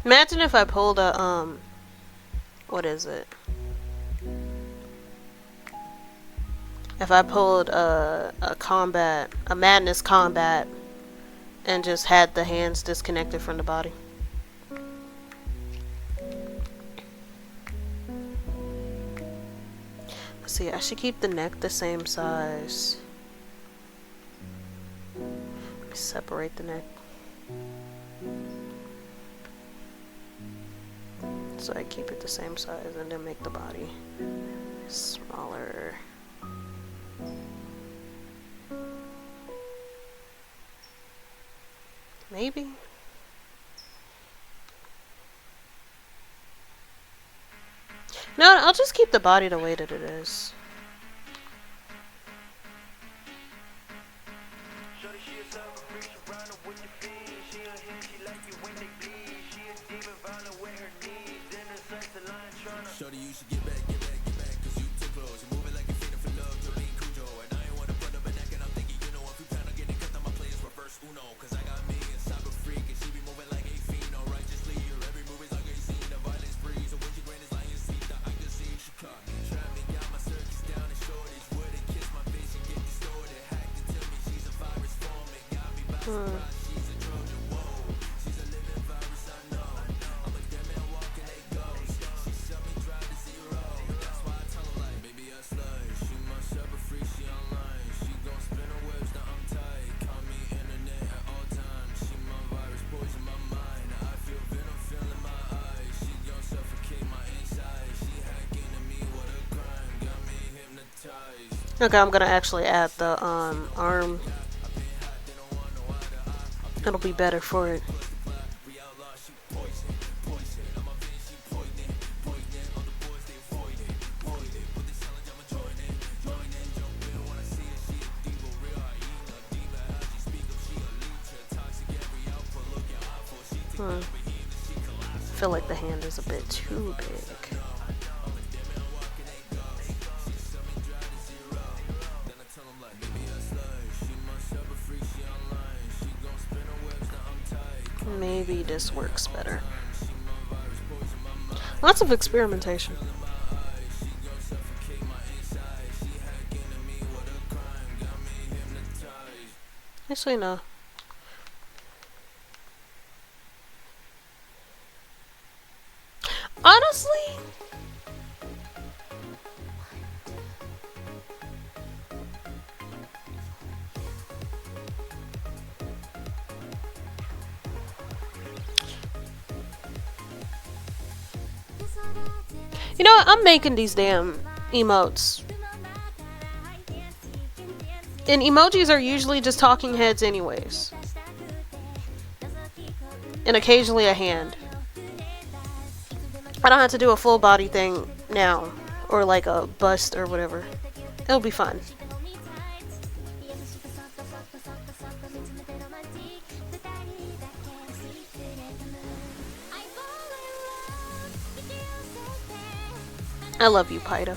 C: Imagine if I pulled a, what is it? If I pulled a madness combat, and just had the hands disconnected from the body. Let's see, I should keep the neck the same size. Let me separate the neck. So I keep it the same size and then make the body smaller. Maybe. No, I'll just keep the body the way that it is. Okay, I'm gonna actually add the arm. It'll be better for it. I feel like the hand is a bit too big. Maybe this works better. Lots of experimentation. Actually, no. Honestly, you know what? I'm making these damn emotes. And emojis are usually just talking heads anyways. And occasionally a hand. I don't have to do a full body thing now. Or like a bust or whatever. It'll be fun. I love you, Paida.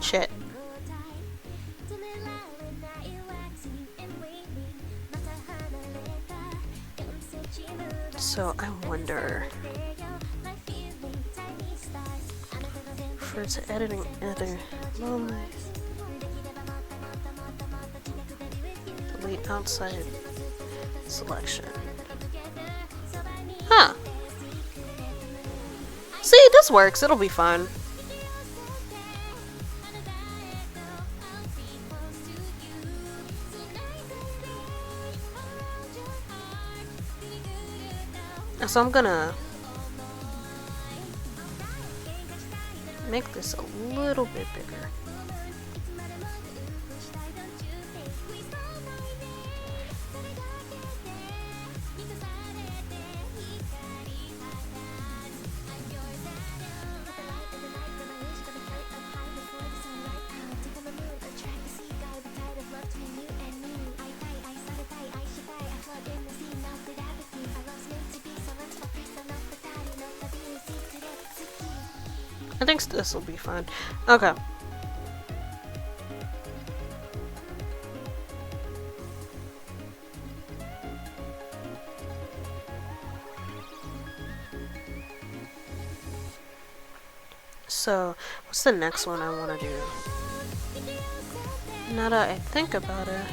C: Shit. So I wonder for to editing other moments. Delete outside selection. Huh. See, this works. It'll be fun. So I'm gonna make this a little bit bigger. I think this will be fun. Okay. So, what's the next one I want to do? Now that I think about it.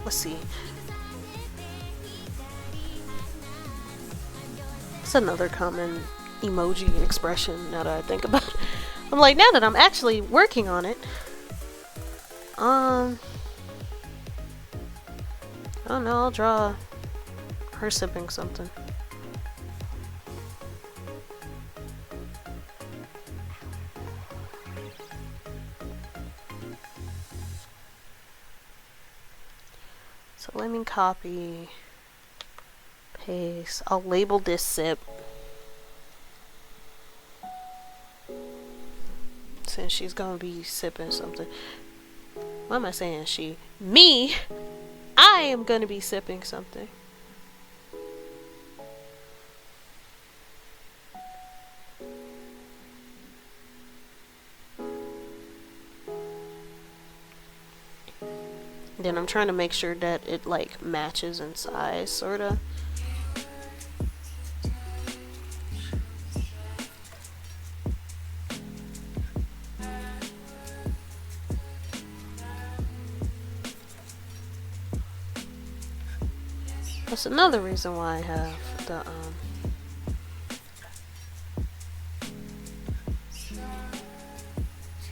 C: Let's see. It's another common emoji expression now that I think about it. I'm like, now that I'm actually working on it. I don't know, I'll draw her sipping something. So let me copy, paste. I'll label this sip. Since she's gonna be sipping something. What am I saying? She. Me! I am gonna be sipping something. Then I'm trying to make sure that it like matches in size, sorta. That's another reason why I have the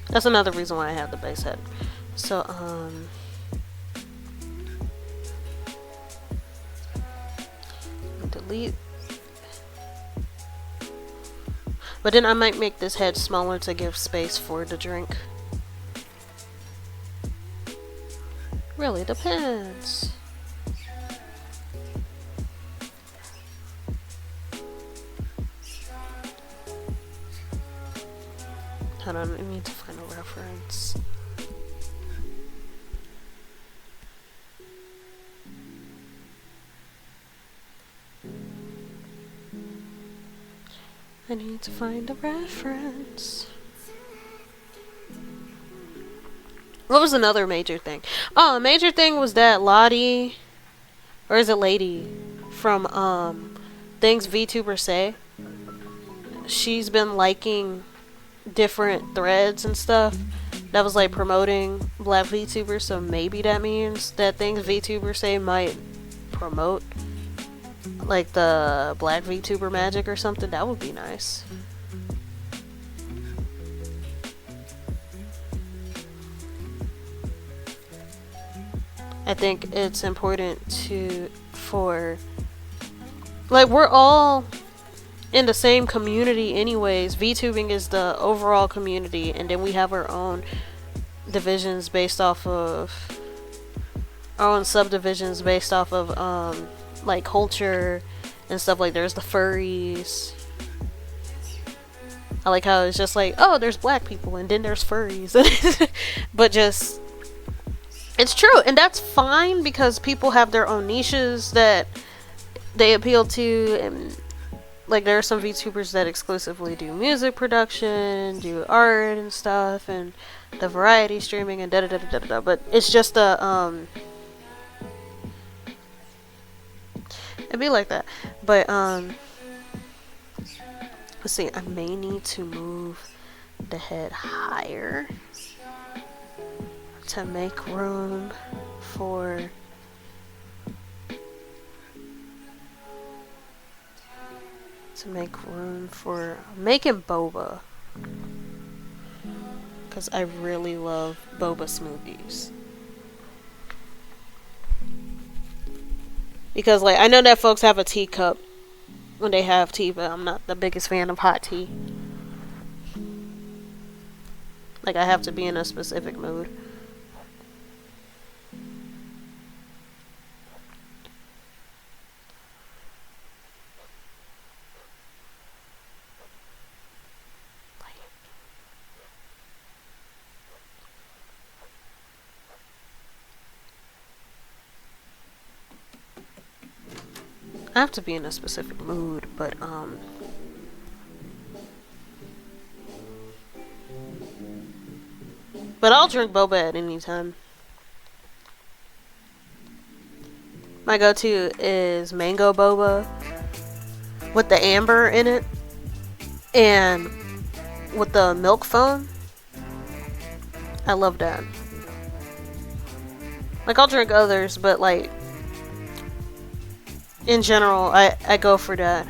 C: That's another reason why I have the base head. So delete. But then I might make this head smaller to give space for the drink. Really depends. Hold on, I need to find a reference. I need to find a reference. What was another major thing? Oh, a major thing was that Lottie, or is it Lady, from Things VTubers Say. She's been liking different threads and stuff that was like promoting black VTubers, so maybe that means that Things VTubers Say might promote like the black VTuber magic or something. That would be nice. I think it's important for like, we're all in the same community anyways. VTubing is the overall community, and then we have our own divisions based off of our own subdivisions based off of like culture and stuff. Like, there's the furries. I like how it's just like, oh, there's black people and then there's furries. But just, it's true, and that's fine because people have their own niches that they appeal to. And like, there are some VTubers that exclusively do music production, do art and stuff, and the variety streaming and da da da da da da. But it's just a it'd be like that. But let's see. I may need to move the head higher to make room for making boba, because I really love boba smoothies. Because like, I know that folks have a teacup when they have tea, but I'm not the biggest fan of hot tea. Like, I have to be in a specific mood. I have to be in a specific mood, but I'll drink boba at any time. My go-to is mango boba with the amber in it and with the milk foam. I love that. Like, I'll drink others, but like in general, I go for that.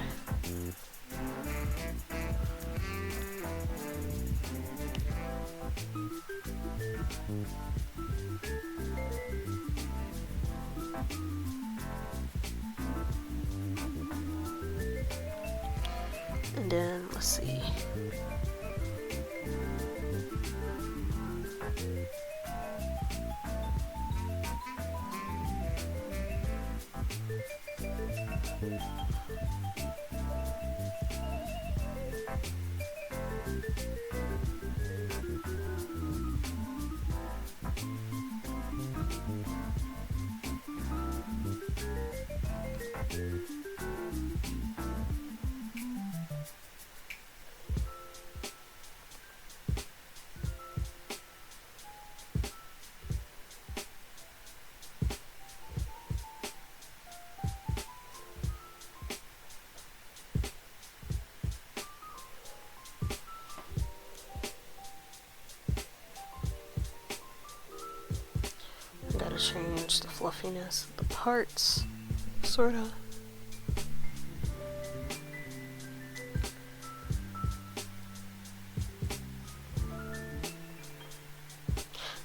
C: And then, let's see. Gotta change the fluffiness of the parts, sorta.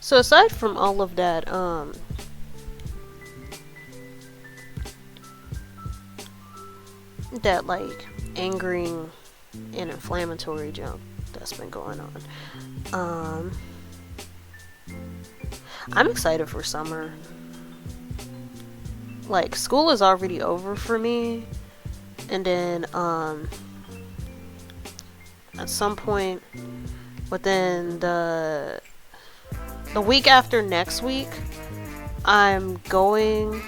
C: So aside from all of that, that like angering and inflammatory junk that's been going on, I'm excited for summer. Like, school is already over for me, and then at some point within the week after next week, I'm going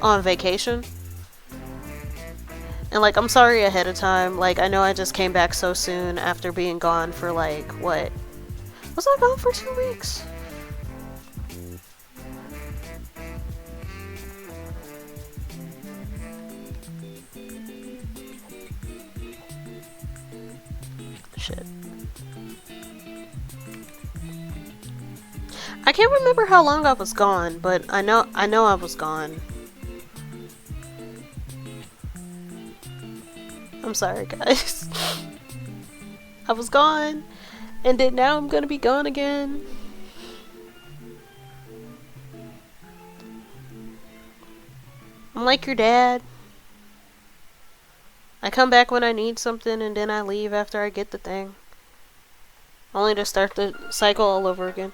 C: on vacation. And like, I'm sorry ahead of time. Like, I know I just came back so soon after being gone for like, what? Was I gone for 2 weeks? Shit. I can't remember how long I was gone, but I know I was gone. I'm sorry, guys. I was gone, and then now I'm gonna be gone again. I'm like your dad. I come back when I need something, and then I leave after I get the thing. Only to start the cycle all over again.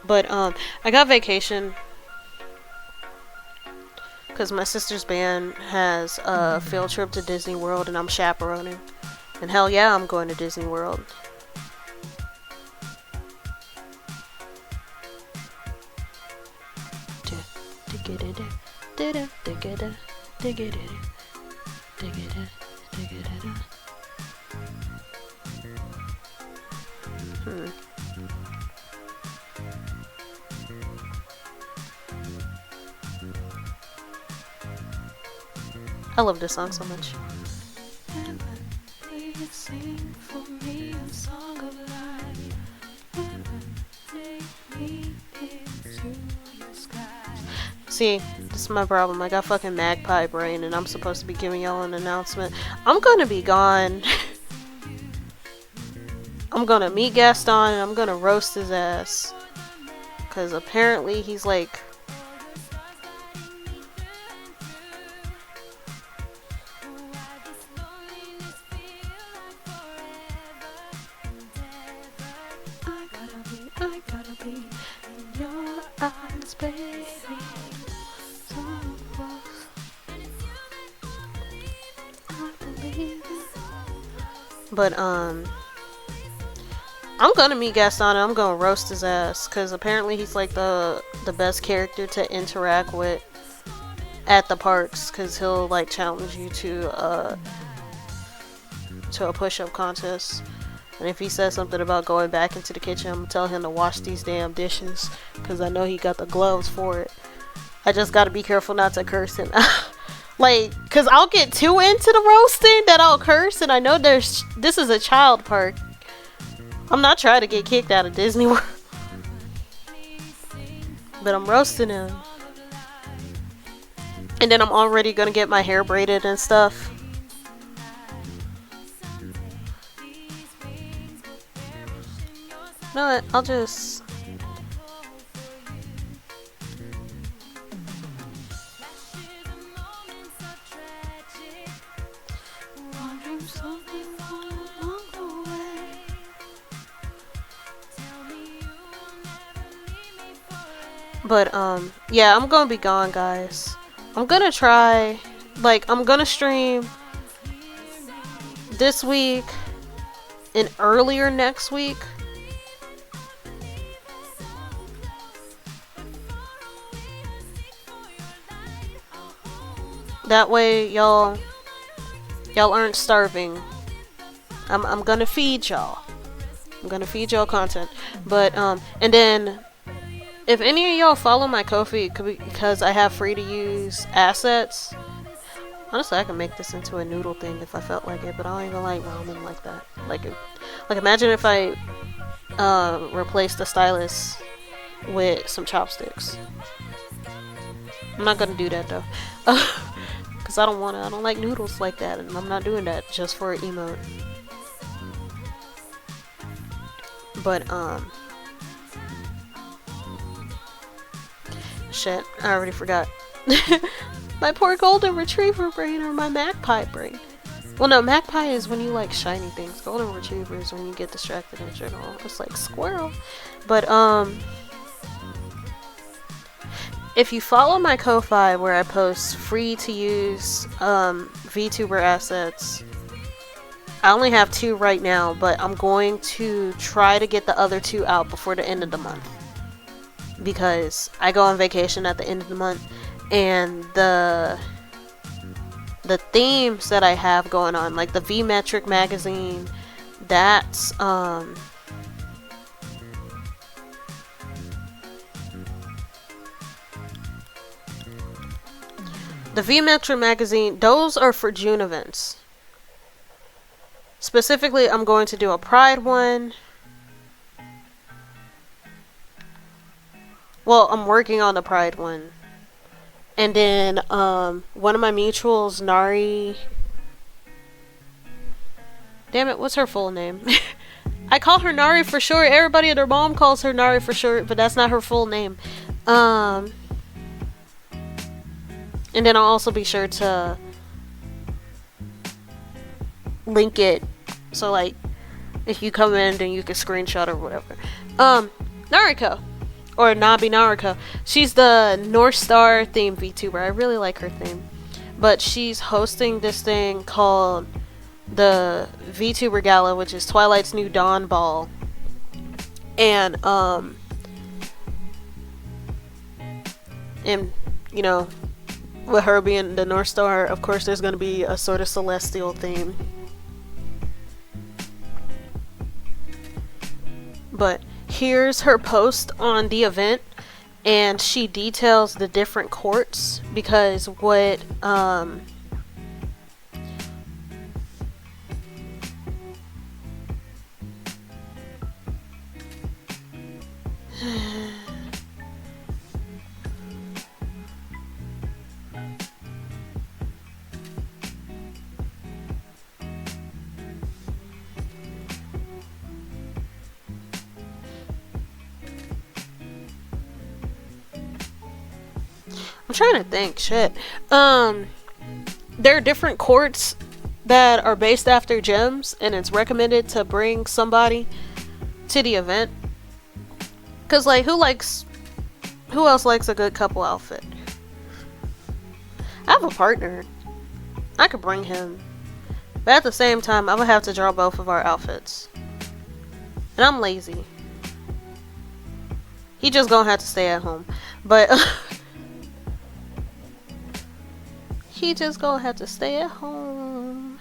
C: But, I got vacation because my sister's band has a field trip to Disney World, and I'm chaperoning. And hell yeah, I'm going to Disney World. I love this song so much. See, this is my problem. I got fucking magpie brain, and I'm supposed to be giving y'all an announcement. I'm gonna be gone. I'm gonna meet Gaston, and I'm gonna roast his ass. Because apparently he's like... I gotta be in your eyes, baby. So close. I believe it. But, I'm gonna meet Gaston and I'm gonna roast his ass. Because apparently he's like the best character to interact with. at the parks, because he'll like challenge you to a push-up contest. And if he says something about going back into the kitchen, I'm gonna tell him to wash these damn dishes, because I know he got the gloves for it. I just gotta be careful not to curse him. Like, because I'll get too into the roasting that I'll curse, and I know this is a child park. I'm not trying to get kicked out of Disney World. But I'm roasting him. And then I'm already gonna get my hair braided and stuff. You know what? I'll just... But, yeah, I'm gonna be gone, guys. I'm gonna try, like, I'm gonna stream this week and earlier next week. That way, y'all aren't starving. I'm gonna feed y'all. I'm gonna feed y'all content. But, and then... if any of y'all follow my Ko-fi, because I have free to use assets, honestly, I can make this into a noodle thing if I felt like it, but I don't even like ramen like that. Like imagine if I replaced the stylus with some chopsticks. I'm not gonna do that though, because I don't like noodles like that, and I'm not doing that just for an emote. But shit, I already forgot. My poor golden retriever brain, or my magpie brain. Well, no, magpie is when you like shiny things. Golden retriever is when you get distracted in general. It's like squirrel. But, if you follow my Ko-fi where I post free to use VTuber assets, I only have 2 right now, but I'm going to try to get the other 2 out before the end of the month. Because I go on vacation at the end of the month, and the themes that I have going on, like the V-Metric magazine, that's the V-Metric magazine, those are for June events. Specifically, I'm going to do a Pride one. Well, I'm working on the Pride one. And then, one of my mutuals, Nari... Damn it, what's her full name? I call her Nari for short. Everybody and their mom calls her Nari for short, but that's not her full name. And then I'll also be sure to link it. So, like, if you come in, then you can screenshot or whatever. Nariko. Or Nabi Nariko. She's the North Star theme VTuber. I really like her theme. But she's hosting this thing called the VTuber Gala, which is Twilight's New Dawn Ball. And, you know, with her being the North Star, of course there's going to be a sort of celestial theme. But here's her post on the event, and she details the different courts, because what I'm trying to think. Shit. There are different courts that are based after gems, and it's recommended to bring somebody to the event. Cause like, who else likes a good couple outfit? I have a partner. I could bring him. But at the same time, I would have to draw both of our outfits. And I'm lazy. He just gonna have to stay at home. But he just gonna have to stay at home.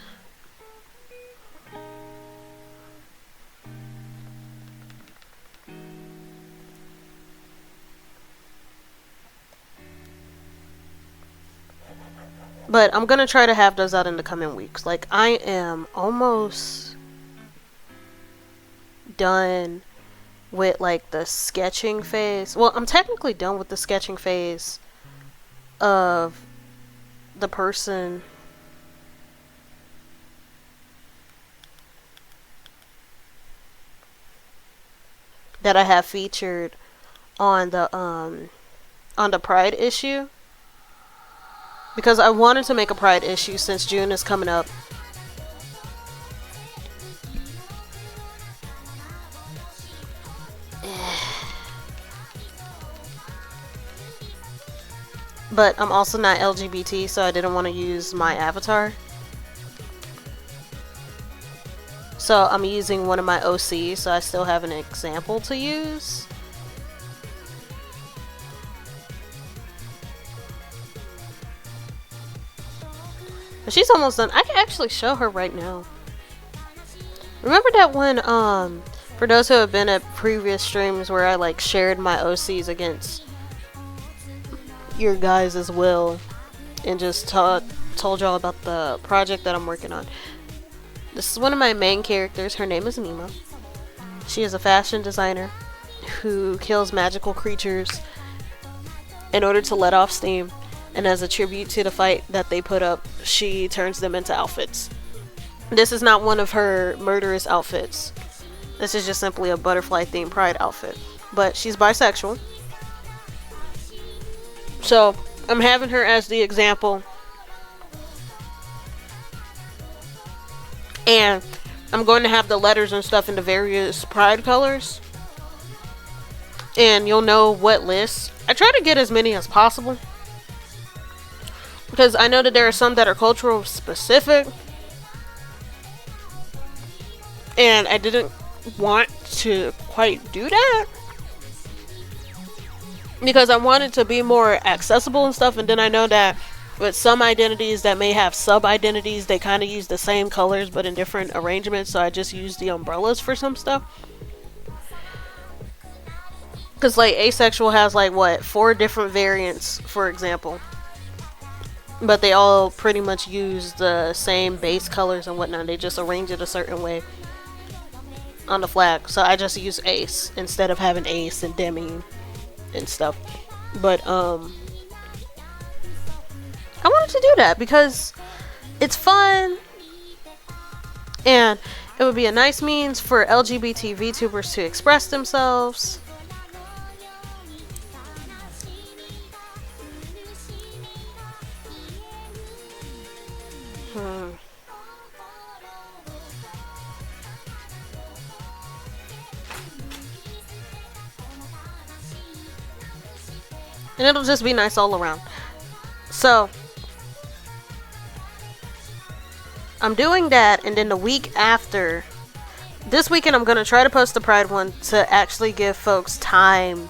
C: But I'm gonna try to have those out in the coming weeks. Like, I am almost done with like the sketching phase. Well, I'm technically done with the sketching phase of the person that I have featured on the Pride issue, because I wanted to make a Pride issue since June is coming up. But I'm also not LGBT, so I didn't want to use my avatar. So I'm using one of my OCs, so I still have an example to use. But she's almost done. I can actually show her right now. Remember that one, for those who have been at previous streams where I like shared my OCs against your guys as well, and just told y'all about the project that I'm working on. This is one of my main characters. Her name is Nemo. She is a fashion designer who kills magical creatures in order to let off steam, and as a tribute to the fight that they put up, she turns them into outfits. This is not one of her murderous outfits. This is just simply a butterfly themed Pride outfit. But she's bisexual. So I'm having her as the example. And I'm going to have the letters and stuff in the various Pride colors. And you'll know what lists. I try to get as many as possible, because I know that there are some that are cultural specific. And I didn't want to quite do that, because I wanted to be more accessible and stuff. And then I know that with some identities that may have sub-identities, they kind of use the same colors but in different arrangements. So I just use the umbrellas for some stuff. Because like asexual has like what, 4 different variants, for example. But they all pretty much use the same base colors and whatnot. They just arrange it a certain way on the flag. So I just use ace instead of having ace and demi and stuff. But I wanted to do that because it's fun, and it would be a nice means for LGBT VTubers to express themselves. And it'll just be nice all around. So I'm doing that, and then the week after, this weekend I'm going to try to post the Pride one to actually give folks time,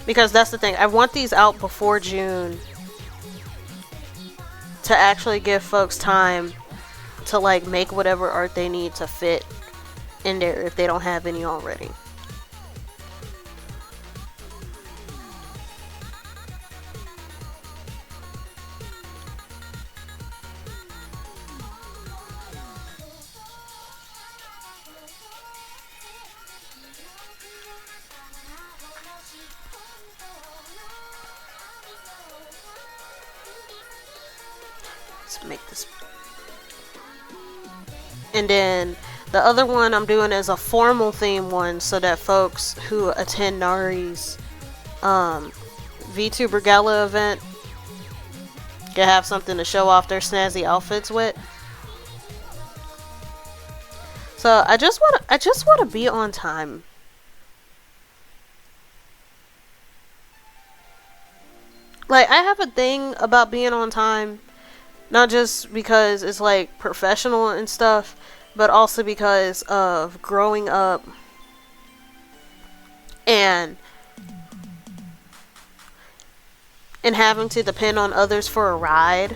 C: because that's the thing, I want these out before June to actually give folks time to like make whatever art they need to fit in there if they don't have any already. Let's make this. And then the other one I'm doing is a formal theme one, so that folks who attend Nari's VTuber Gala event can have something to show off their snazzy outfits with. So I just want to be on time. Like, I have a thing about being on time, not just because it's like professional and stuff, but also because of growing up and having to depend on others for a ride.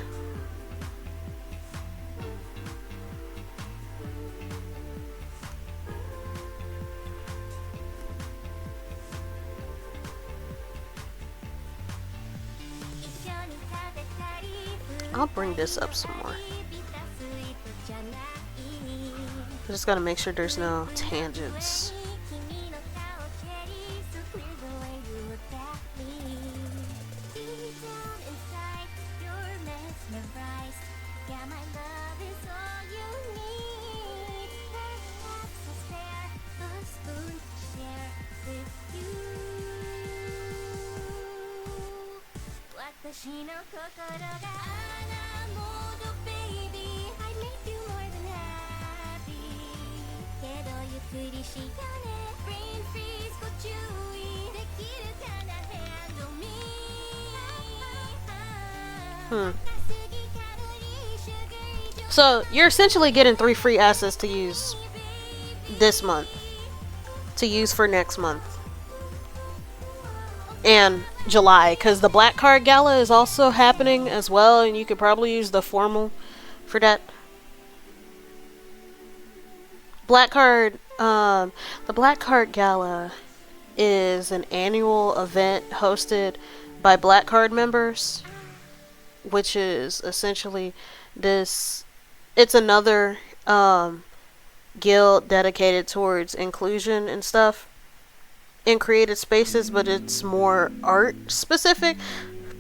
C: I'll bring this up some more. I just gotta make sure there's no tangents. So you're essentially getting 3 free assets to use this month, to use for next month and July, because the Black Card Gala is also happening as well, and you could probably use the formal for that. The Black Card Gala is an annual event hosted by Black Card members, which is essentially this. It's another guild dedicated towards inclusion and stuff in creative spaces, but it's more art specific.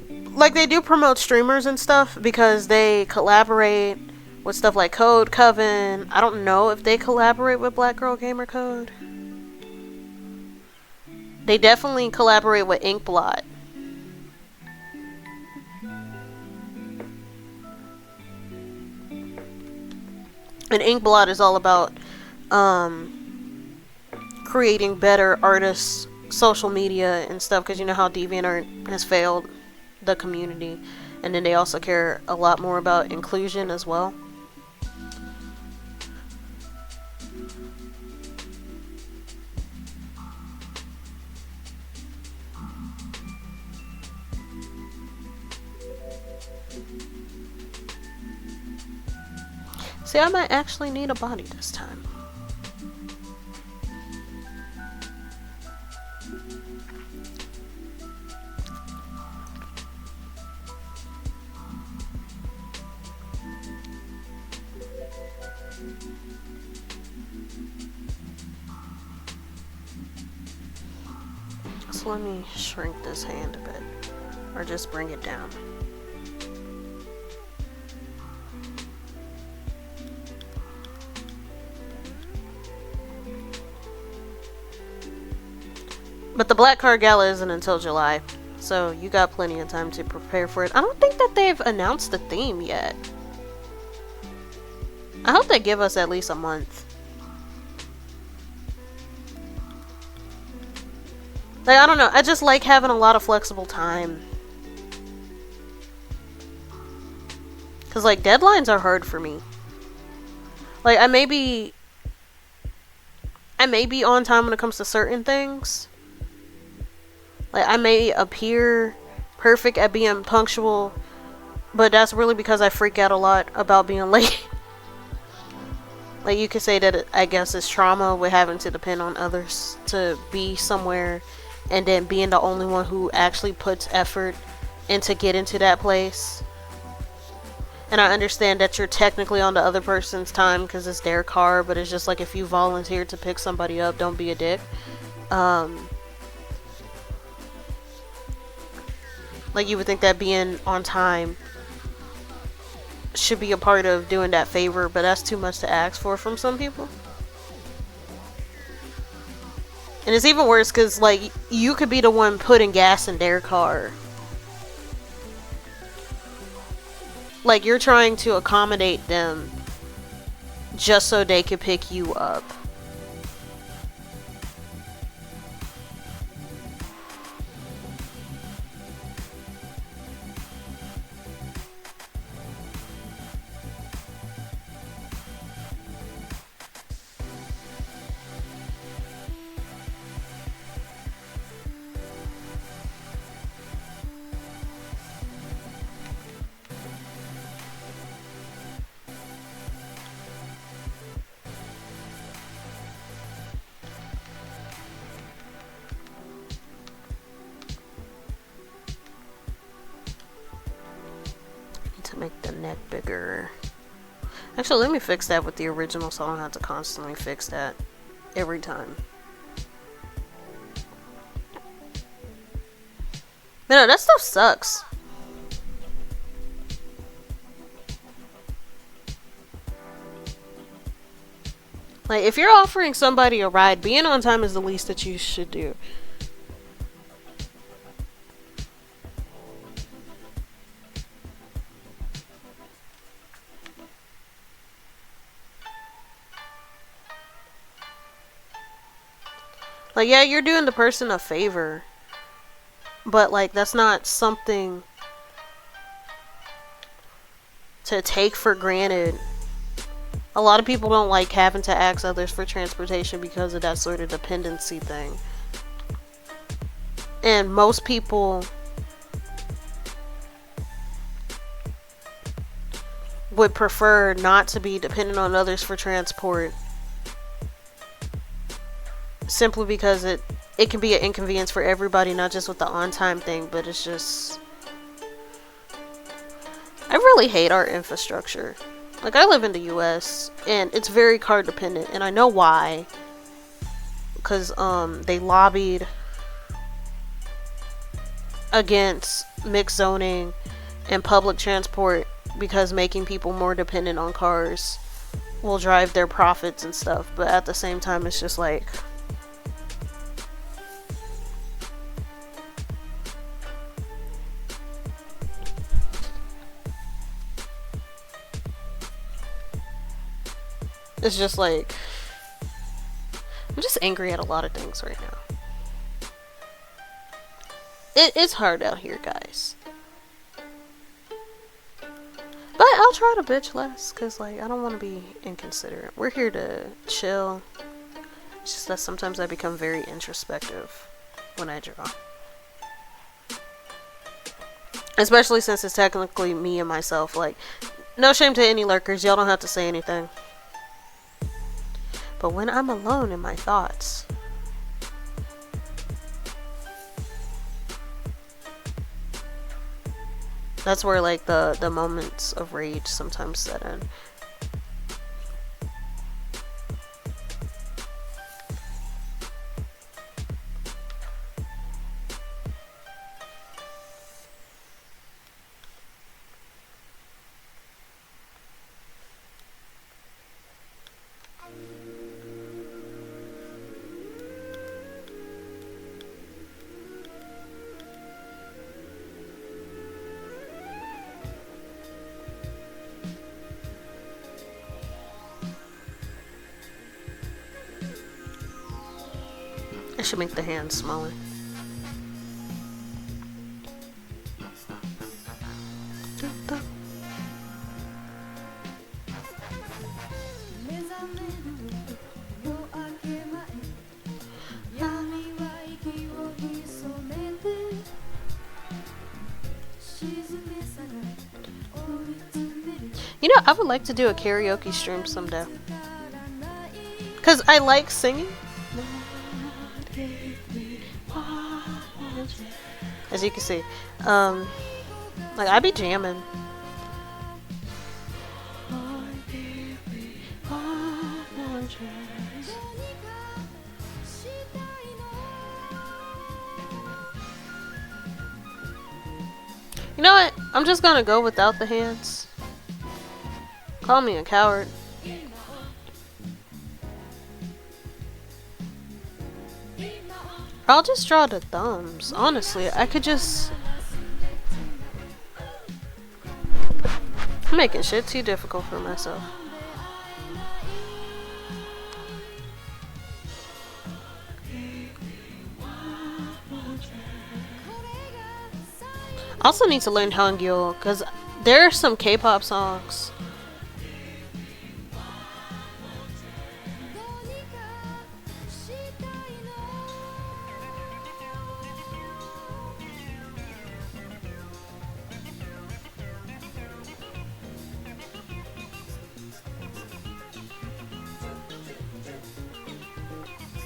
C: Like, they do promote streamers and stuff because they collaborate with stuff like Code Coven. I don't know if they collaborate with Black Girl Gamer Code. They definitely collaborate with Inkblot. And Inkblot is all about creating better artists' social media and stuff, because you know how DeviantArt has failed the community. And then they also care a lot more about inclusion as well. See, I might actually need a body this time. So let me shrink this hand a bit, or just bring it down. But the Black Card Gala isn't until July, so you got plenty of time to prepare for it. I don't think that they've announced the theme yet. I hope they give us at least a month. Like, I don't know, I just like having a lot of flexible time. Because, like, deadlines are hard for me. Like, I may be on time when it comes to certain things. Like, I may appear perfect at being punctual, but that's really because I freak out a lot about being late. Like, you could say that I guess it's trauma with having to depend on others to be somewhere, and then being the only one who actually puts effort into get into that place. And I understand that you're technically on the other person's time because it's their car, but it's just like, if you volunteer to pick somebody up, don't be a dick. Like, you would think that being on time should be a part of doing that favor, but that's too much to ask for from some people. And it's even worse because, like, you could be the one putting gas in their car. Like, you're trying to accommodate them just so they could pick you up. to make the neck bigger. Actually, let me fix that with the original so I don't have to constantly fix that every time. But no, that stuff sucks. Like, if you're offering somebody a ride, being on time is the least that you should do. Like, yeah, you're doing the person a favor. But, like, that's not something to take for granted. A lot of people don't like having to ask others for transportation because of that sort of dependency thing. And most people would prefer not to be dependent on others for transport. Simply because it can be an inconvenience for everybody, not just with the on-time thing, but it's just... I really hate our infrastructure. Like, I live in the US, and it's very car dependent, and I know why. Because, they lobbied against mixed zoning and public transport because making people more dependent on cars will drive their profits and stuff. But at the same time, it's just like... It's just like, I'm just angry at a lot of things right now. It's hard out here, guys. But I'll try to bitch less, because, like, I don't want to be inconsiderate. We're here to chill. It's just that sometimes I become very introspective when I draw. Especially since it's technically me and myself. Like, no shame to any lurkers. Y'all don't have to say anything. But when I'm alone in my thoughts, that's where, like, the moments of rage sometimes set in. I should make the hands smaller. You know, I would like to do a karaoke stream someday. Because I like singing. As you can see, like, I be jamming. You know what? I'm just gonna go without the hands. Call me a coward. I'll just draw the thumbs. Honestly, I could just... I'm making shit too difficult for myself. I also need to learn Hangul, because there are some K-pop songs.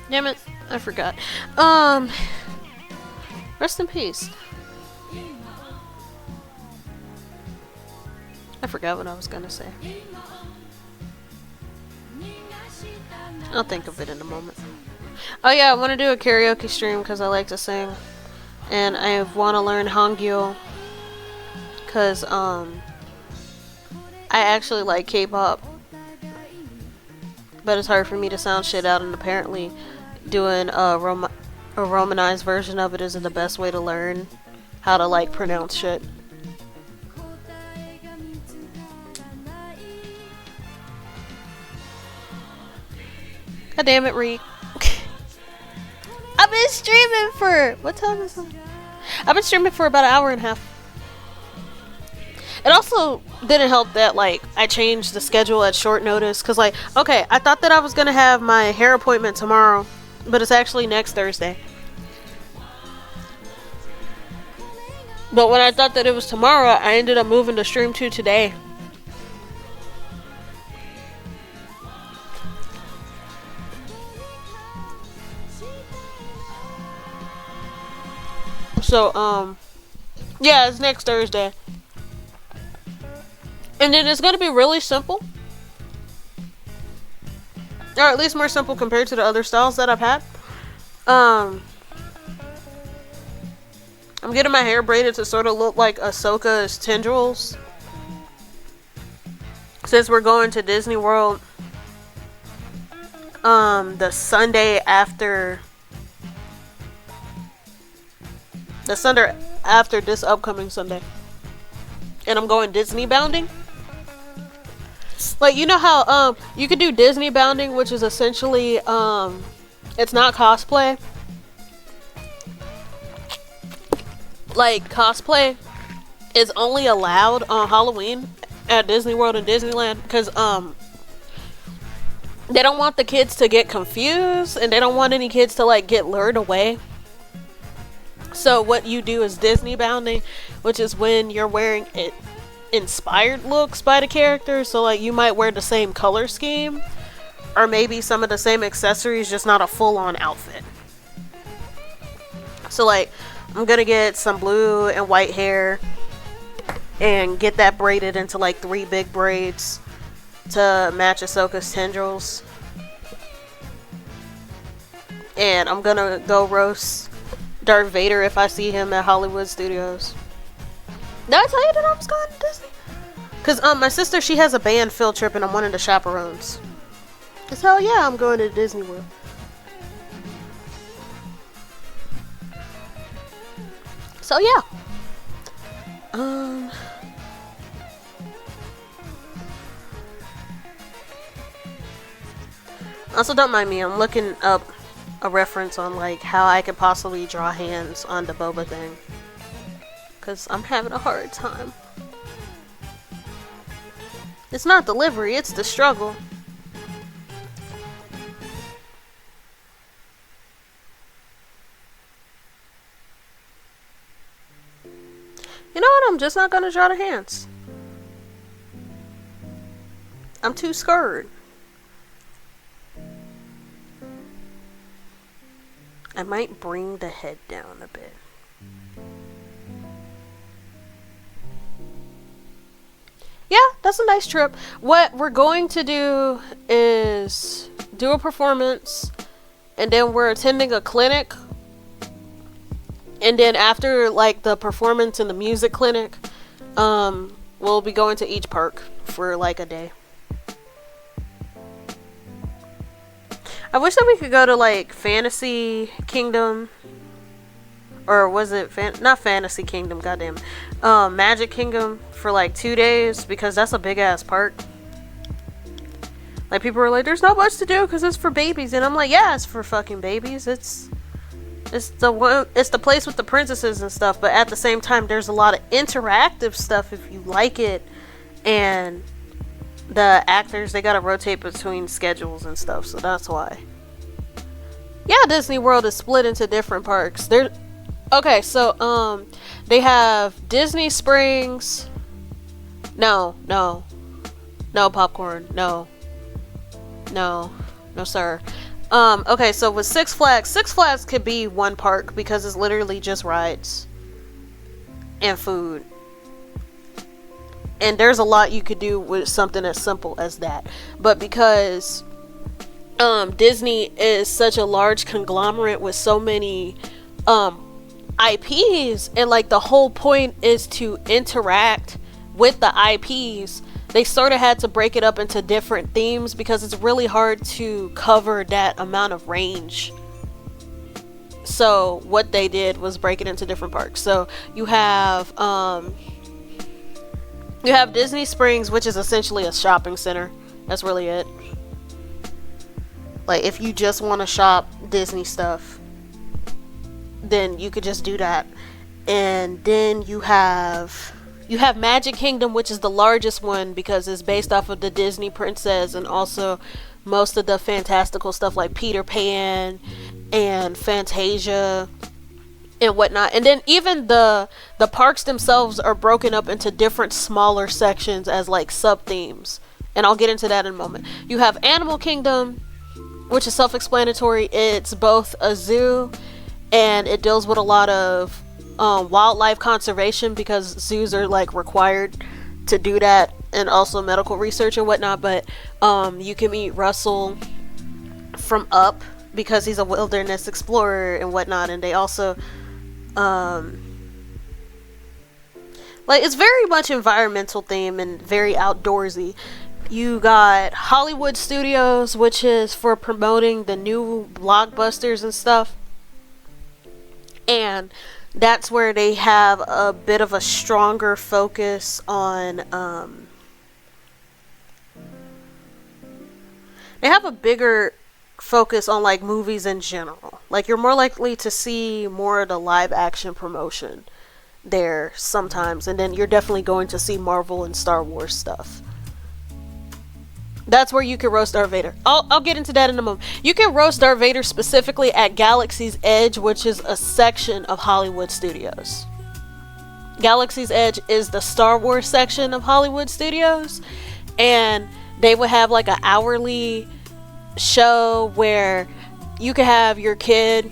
C: Damn it, I forgot. Rest in peace. I forgot what I was gonna say. I'll think of it in a moment. Oh yeah, I want to do a karaoke stream because I like to sing. And I want to learn Hangul. Because, I actually like K-pop. But it's hard for me to sound shit out, and apparently doing a romanized version of it isn't the best way to learn how to, like, pronounce shit. God damn it, Reek. I've been streaming for... What time is it? I've been streaming for about an hour and a half. It also didn't help that, like, I changed the schedule at short notice. Because, like, okay, I thought that I was going to have my hair appointment tomorrow. But it's actually next Thursday. But when I thought that it was tomorrow, I ended up moving the stream to today. So, yeah, it's next Thursday. And then it's gonna be really simple. Or at least more simple compared to the other styles that I've had. I'm getting my hair braided to sort of look like Ahsoka's tendrils. Since we're going to Disney World, the Sunday after this upcoming Sunday. And I'm going Disney bounding. Like, you know how you could do Disney bounding, which is essentially it's not cosplay. Like, cosplay is only allowed on Halloween at Disney World and Disneyland because they don't want the kids to get confused, and they don't want any kids to, like, get lured away. So what you do is Disney bounding, which is when you're wearing it inspired looks by the characters. So, like, you might wear the same color scheme or maybe some of the same accessories, just not a full-on outfit. So, like, I'm gonna get some blue and white hair and get that braided into, like, 3 big braids to match Ahsoka's tendrils. And I'm gonna go roast Darth Vader if I see him at Hollywood Studios. Did I tell you that I was going to Disney? Because my sister, she has a band field trip and I'm one of the chaperones. Because hell yeah, I'm going to Disney World. So yeah. Also, don't mind me, I'm looking up a reference on, like, how I could possibly draw hands on the boba thing. Because I'm having a hard time. It's not delivery, it's the struggle. You know what? I'm just not gonna draw the hands. I'm too scared. I might bring the head down a bit. Yeah, that's a nice trip. What we're going to do is do a performance, and then we're attending a clinic. And then after, like, the performance and the music clinic, we'll be going to each park for, like, a day. I wish that we could go to, like, Fantasy Kingdom, or was it not Fantasy Kingdom, goddamn, Magic Kingdom for, like, 2 days, because that's a big ass park. Like, people are like, there's not much to do because it's for babies, and I'm like, yeah, it's for fucking babies. It's the place with the princesses and stuff, but at the same time, there's a lot of interactive stuff if you like it, and the actors, they gotta rotate between schedules and stuff, so that's why. Yeah, Disney World is split into different parks. Okay, so they have Disney Springs. No popcorn. No sir. Okay, so with Six Flags could be one park because it's literally just rides and food. And there's a lot you could do with something as simple as that. But because Disney is such a large conglomerate with so many IPs, and like the whole point is to interact with the IPs, they sort of had to break it up into different themes because it's really hard to cover that amount of range. So what they did was break it into different parks. So you have Disney Springs, which is essentially a shopping center. That's really it. Like, if you just want to shop Disney stuff, then you could just do that. And then you have Magic Kingdom, which is the largest one because it's based off of the Disney princess, and also most of the fantastical stuff like Peter Pan and Fantasia and whatnot. And then even the parks themselves are broken up into different smaller sections as like sub themes, and I'll get into that in a moment. You have Animal Kingdom, which is self-explanatory. It's both a zoo and it deals with a lot of wildlife conservation because zoos are like required to do that, and also medical research and whatnot. But you can meet Russell from Up because he's a wilderness explorer and whatnot. And they also like, it's very much environmental theme and very outdoorsy. You got Hollywood Studios, which is for promoting the new blockbusters and stuff. And that's where they have a bit of a stronger focus on, they have a bigger focus on like movies in general. Like, you're more likely to see more of the live action promotion there sometimes. And then you're definitely going to see Marvel and Star Wars stuff. That's where you can roast Darth Vader. I'll get into that in a moment. You can roast Darth Vader specifically at Galaxy's Edge, which is a section of Hollywood Studios. Galaxy's Edge is the Star Wars section of Hollywood Studios, and they would have like an hourly show where you could have your kid,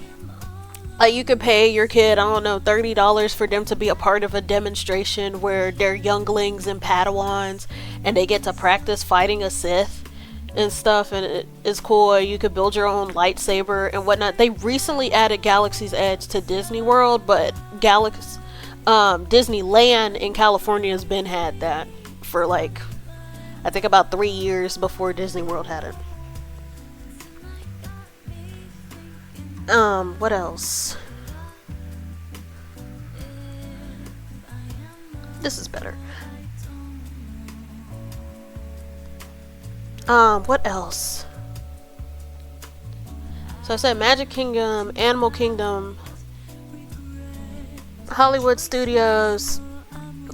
C: like, you could pay your kid, I don't know, $30 for them to be a part of a demonstration where they're younglings and Padawans, and they get to practice fighting a Sith and stuff, and it's cool. You could build your own lightsaber and whatnot. They recently added Galaxy's Edge to Disney World, but Disneyland in California has been had that for like, I think about 3 years before Disney World had it. What else? This is better. What else? So I said Magic Kingdom, Animal Kingdom, Hollywood Studios,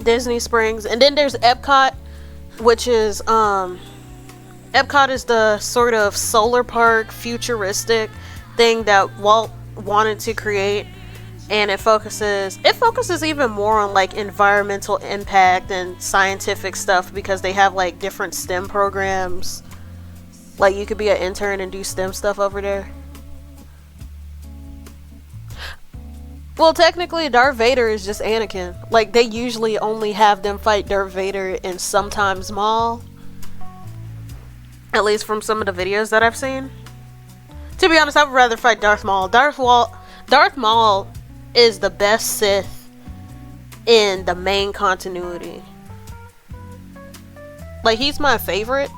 C: Disney Springs, and then there's Epcot, which is, Epcot is the sort of solar park, futuristic thing that Walt wanted to create, and it focuses even more on like environmental impact and scientific stuff because they have like different STEM programs. Like, you could be an intern and do STEM stuff over there. Well, technically Darth Vader is just Anakin. Like, they usually only have them fight Darth Vader in sometimes Maul, at least from some of the videos that I've seen. To be honest, I would rather fight Darth Maul. Darth Maul is the best Sith in the main continuity. Like, he's my favorite.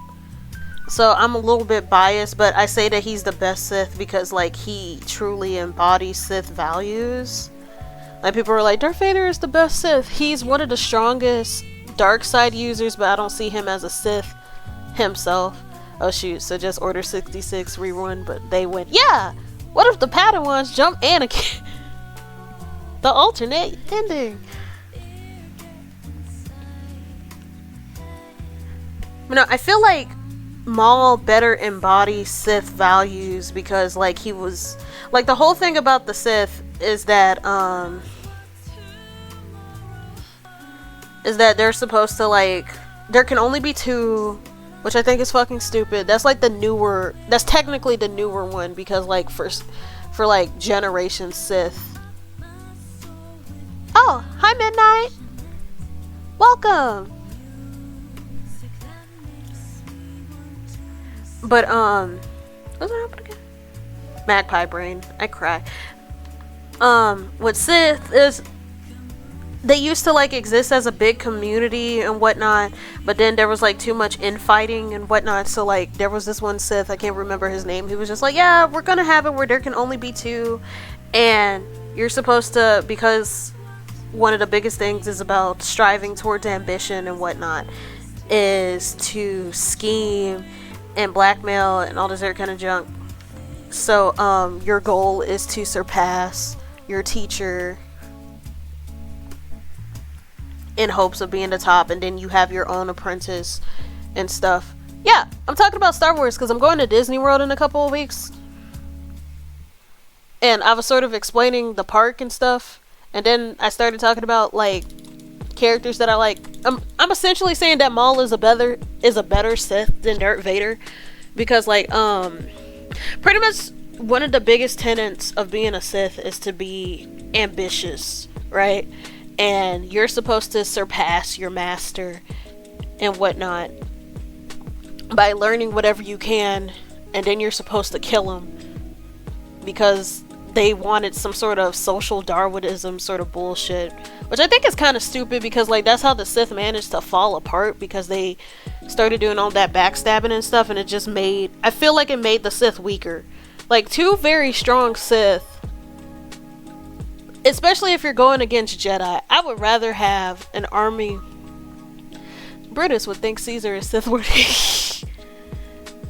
C: So I'm a little bit biased, but I say that he's the best Sith because, like, he truly embodies Sith values. Like, people are like, Darth Vader is the best Sith. He's one of the strongest dark side users, but I don't see him as a Sith himself. Oh shoot, so just Order 66 rerun, but they went, yeah! What if the Padawans jump Anakin? The alternate ending. You know, I feel like Maul better embodies Sith values because, like, he was, like, the whole thing about the Sith is that they're supposed to, like, there can only be two, which I think is fucking stupid. That's like that's technically the newer one because, like, for like Generation Sith. Oh, hi Midnight. Welcome. But what's that happened again? Magpie brain. I cry. With Sith is they used to like exist as a big community and whatnot, but then there was like too much infighting and whatnot. So like there was this one Sith, I can't remember his name. He was just like, yeah, we're gonna have it where there can only be two, and you're supposed to, because one of the biggest things is about striving towards ambition and whatnot, is to scheme and blackmail and all this other kind of junk. So your goal is to surpass your teacher in hopes of being the top, and then you have your own apprentice and stuff. Yeah, I'm talking about Star Wars because I'm going to Disney World in a couple of weeks, and I was sort of explaining the park and stuff, and then I started talking about like characters that I like. I'm essentially saying that Maul is a better Sith than Darth Vader, because like pretty much one of the biggest tenets of being a Sith is to be ambitious, right? And you're supposed to surpass your master and whatnot by learning whatever you can, and then you're supposed to kill them because they wanted some sort of social Darwinism sort of bullshit, which I think is kind of stupid, because like that's how the Sith managed to fall apart, because they started doing all that backstabbing and stuff, and it just made, I feel like it made the Sith weaker. Like two very strong Sith, especially if you're going against Jedi. I would rather have an army. Brutus would think Caesar is Sith worthy.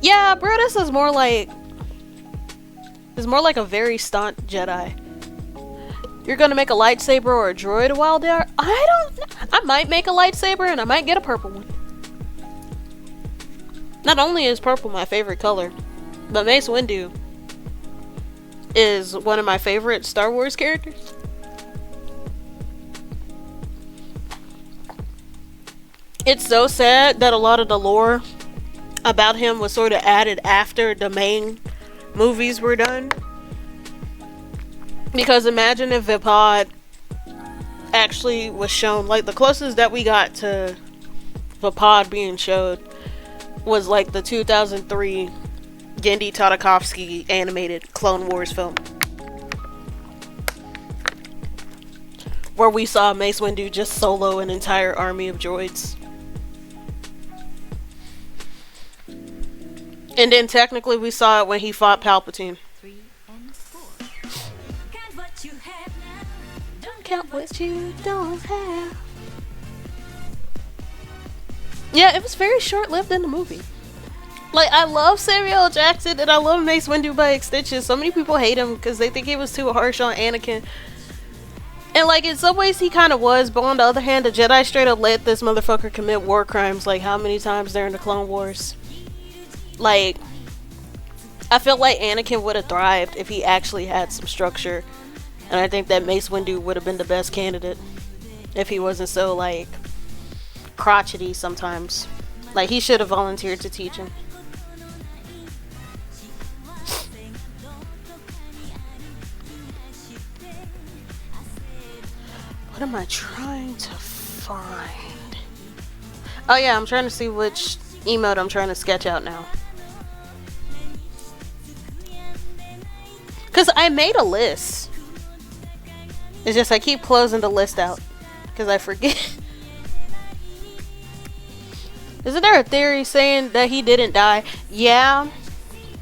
C: Yeah, Brutus is more like a very staunch Jedi. You're gonna make a lightsaber or a droid while there? I might make a lightsaber and I might get a purple one. Not only is purple my favorite color, but Mace Windu is one of my favorite Star Wars characters. It's so sad that a lot of the lore about him was sort of added after the main movies were done. Because imagine if Vipod actually was shown, like the closest that we got to Vipod being showed was like the 2003 Genndy Tartakovsky animated Clone Wars film, where we saw Mace Windu just solo an entire army of droids. And then technically we saw it when he fought Palpatine. Don't count what you don't have. Yeah, it was very short-lived in the movie. Like, I love Samuel L. Jackson and I love Mace Windu by extension. So many people hate him because they think he was too harsh on Anakin. And like, in some ways he kind of was, but on the other hand, the Jedi straight up let this motherfucker commit war crimes like how many times during the Clone Wars. Like, I feel like Anakin would have thrived if he actually had some structure. And I think that Mace Windu would have been the best candidate if he wasn't so, like, crotchety sometimes. Like, he should have volunteered to teach him. What am I trying to find? Oh yeah, I'm trying to see which emote I'm trying to sketch out now. Because I made a list. It's just I keep closing the list out because I forget. Isn't there a theory saying that he didn't die? Yeah.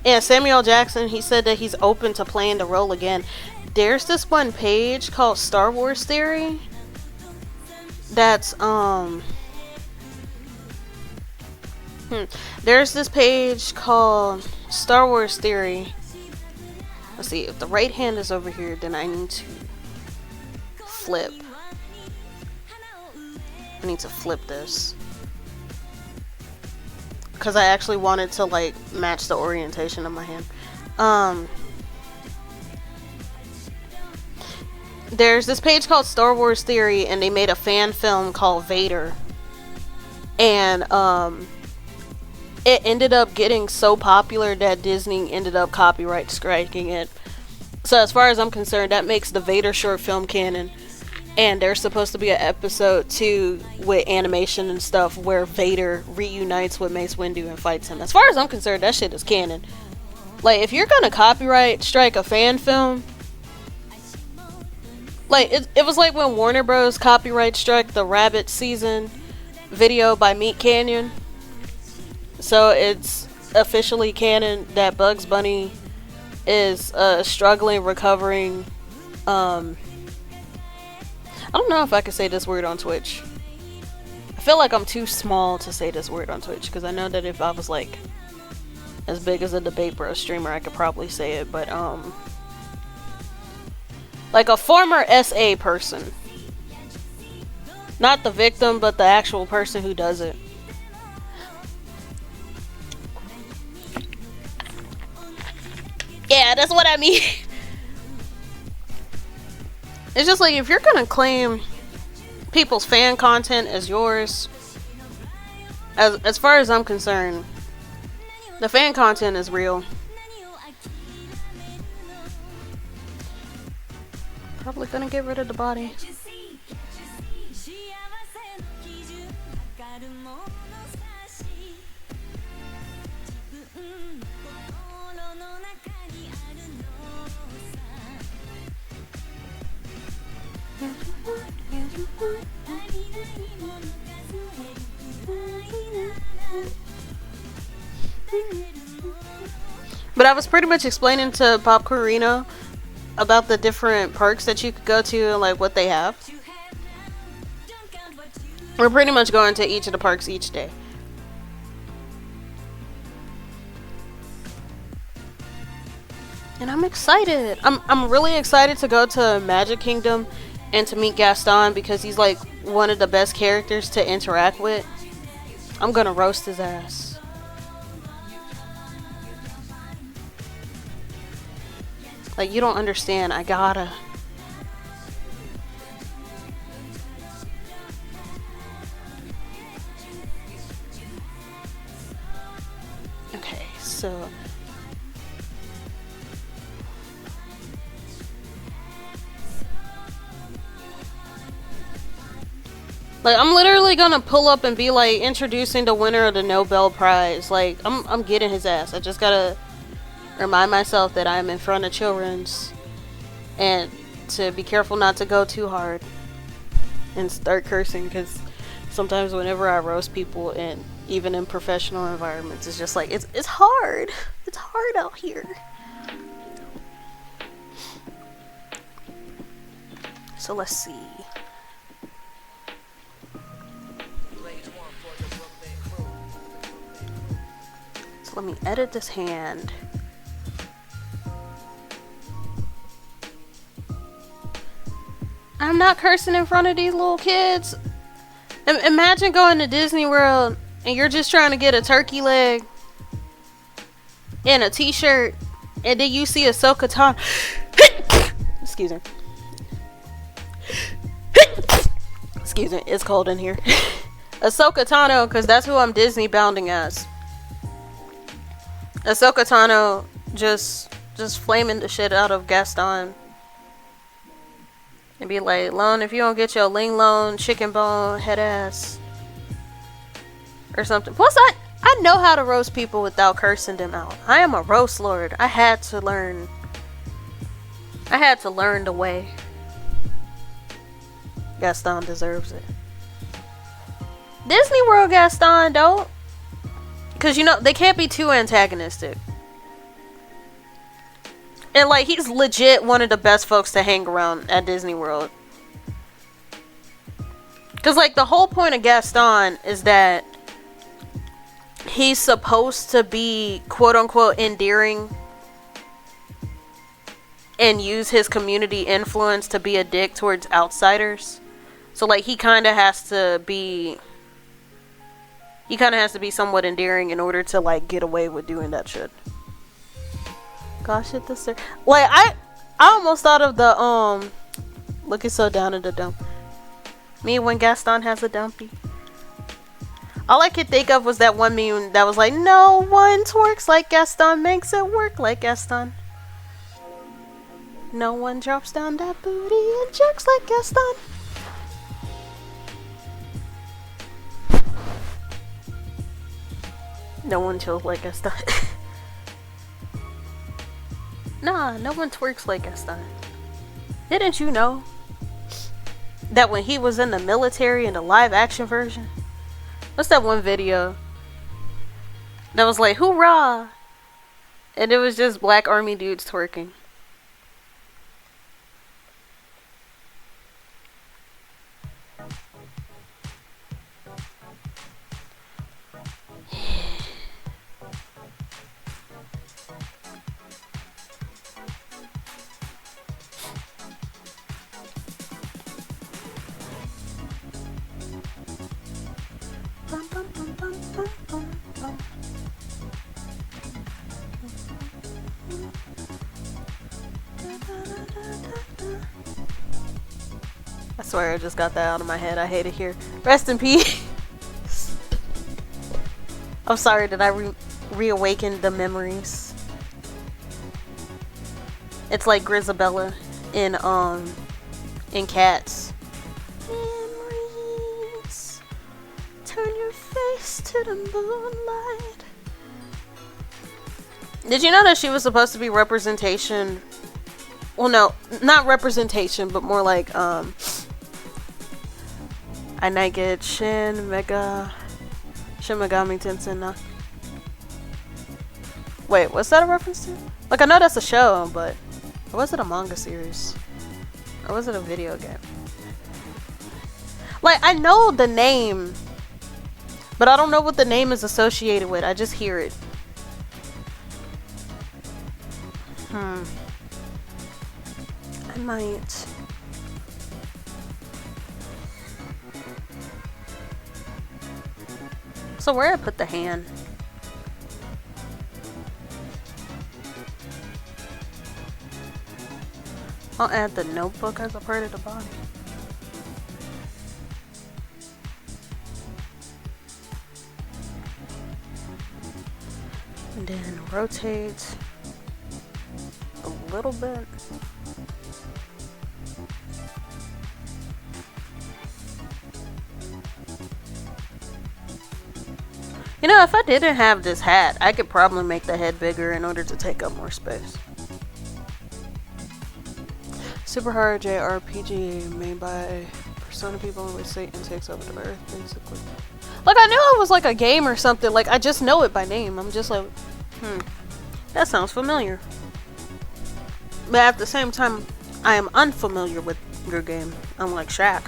C: And Samuel L. Jackson, he said that he's open to playing the role again. There's this one page called Star Wars Theory. That's There's this page called Star Wars Theory. Let's see, if the right hand is over here, then I need to flip. I need to flip this. Because I actually wanted to, like, match the orientation of my hand. There's this page called Star Wars Theory, and they made a fan film called Vader. And, it ended up getting so popular that Disney ended up copyright striking it. So as far as I'm concerned, that makes the Vader short film canon. And there's supposed to be an episode 2 with animation and stuff where Vader reunites with Mace Windu and fights him. As far as I'm concerned, that shit is canon. Like, if you're gonna copyright strike a fan film, like, it was like when Warner Bros. Copyright struck the Rabbit season video by Meat Canyon. So it's officially canon that Bugs Bunny is struggling, recovering, I don't know if I can say this word on Twitch. I feel like I'm too small to say this word on Twitch, because I know that if I was like as big as a Debate Bro streamer, I could probably say it, but like a former SA person. Not the victim, but the actual person who does it. Yeah, that's what I mean. It's just like, if you're gonna claim people's fan content as yours, as far as I'm concerned, the fan content is real. Probably gonna get rid of the body. But I was pretty much explaining to Popcorino about the different parks that you could go to and like what they have. We're pretty much going to each of the parks each day. And I'm excited. I'm really excited to go to Magic Kingdom and to meet Gaston, because he's like one of the best characters to interact with. I'm gonna roast his ass. Like, you don't understand. I gotta. Okay, so like, I'm literally gonna pull up and be like introducing the winner of the Nobel Prize. Like, I'm getting his ass. I just gotta remind myself that I'm in front of children's and to be careful not to go too hard and start cursing, because sometimes whenever I roast people, and even in professional environments, it's just like, it's hard. It's hard out here. So let's see. So let me edit this hand. I'm not cursing in front of these little kids. Imagine going to Disney World and you're just trying to get a turkey leg and a t-shirt, and then you see Ahsoka Tano. Excuse me. Excuse me, it's cold in here. Ahsoka Tano, because that's who I'm Disney bounding as. Ahsoka Tano just flaming the shit out of Gaston. And be like, Lone, if you don't get your Ling Lone chicken bone head ass or something. Plus, I know how to roast people without cursing them out. I am a roast lord. I had to learn the way. Gaston deserves it. Disney World Gaston don't. Because, you know, they can't be too antagonistic. And, like, he's legit one of the best folks to hang around at Disney World. Because, like, the whole point of Gaston is that he's supposed to be, quote-unquote, endearing and use his community influence to be a dick towards outsiders. So, like, he kind of has to be somewhat endearing in order to, like, get away with doing that shit. Gosh, it this like, I almost thought of the looking so down in the dump. Me when Gaston has a dumpy. All I could think of was that one meme that was like, no one twerks like Gaston, makes it work like Gaston. No one drops down that booty and jerks like Gaston. No one chills like Gaston. Nah, no one twerks like Gaston. Didn't you know that when he was in the military in the live action version? What's that one video that was like, hoorah! And it was just black army dudes twerking. I swear I just got that out of my head. I hate it here. Rest in peace. I'm sorry that I reawakened the memories. It's like Grisabella in Cats. Memories, turn your face to the moonlight. Did you know that she was supposed to be representation? Well, no, not representation, but more like Ainaget Shin Megami Tensei. Wait, what's that a reference to? Like, I know that's a show, but or was it a manga series? Or was it a video game? Like, I know the name, but I don't know what the name is associated with. I just hear it. I might. So where I put the hand? I'll add the notebook as a part of the body. And then rotate a little bit. You know, if I didn't have this hat, I could probably make the head bigger in order to take up more space. Super hard JRPG made by Persona people in which Satan takes over the earth, basically. Like, I knew it was like a game or something. Like, I just know it by name. I'm just like, that sounds familiar. But at the same time, I am unfamiliar with your game. Unlike Shaq.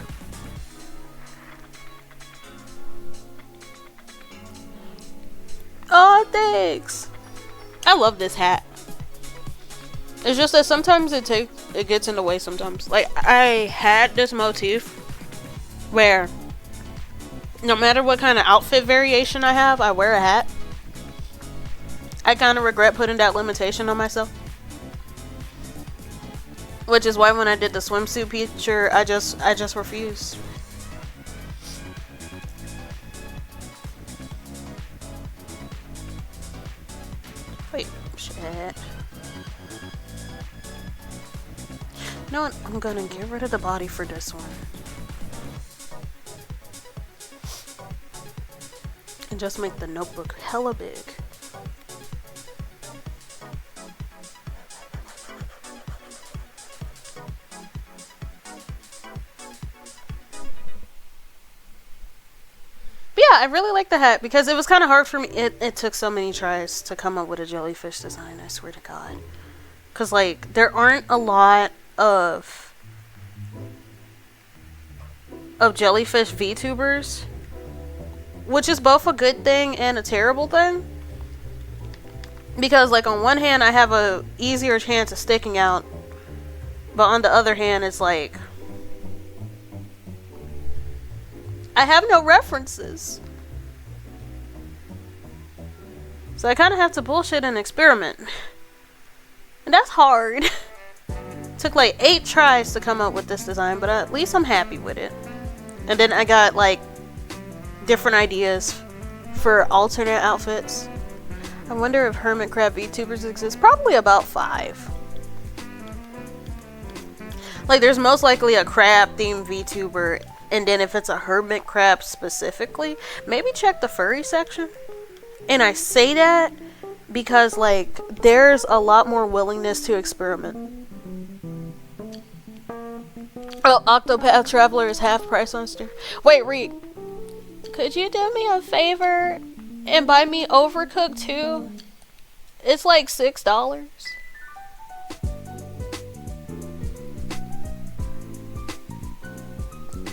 C: Oh, thanks. I love this hat. It's just that sometimes it gets in the way sometimes. Like, I had this motif where no matter what kind of outfit variation I have, I wear a hat. I kind of regret putting that limitation on myself. Which is why when I did the swimsuit picture, I just refused. Wait, shit. You know what? I'm gonna get rid of the body for this one. And just make the notebook hella big. Yeah, I really like the hat because it was kind of hard for me. It took so many tries to come up with a jellyfish design, I swear to God. Because, like, there aren't a lot of jellyfish VTubers, which is both a good thing and a terrible thing. Because, like, on one hand, I have a easier chance of sticking out, but on the other hand, it's like I have no references. So I kind of have to bullshit and experiment. And that's hard. Took like 8 tries to come up with this design, but at least I'm happy with it. And then I got like different ideas for alternate outfits. I wonder if hermit crab VTubers exist. Probably about 5. Like, there's most likely a crab themed VTuber. And then if it's a hermit crab specifically, maybe check the furry section. And I say that because, like, there's a lot more willingness to experiment. Oh, Octopath Traveler is half price on Steam. Wait, Reek, could you do me a favor and buy me Overcooked 2? It's like $6.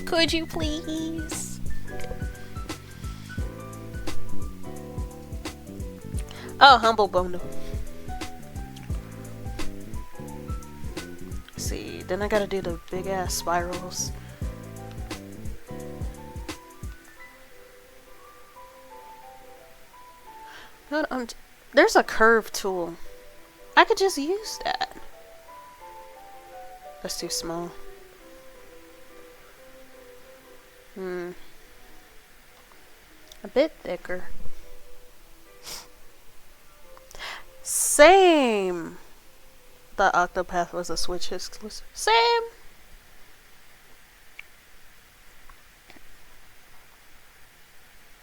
C: Could you please? Oh, Humble Bundle. Let's see, then I gotta do the big ass spirals. There's a curve tool. I could just use that. That's too small. A bit thicker. Same. Thought Octopath was a Switch exclusive. Same.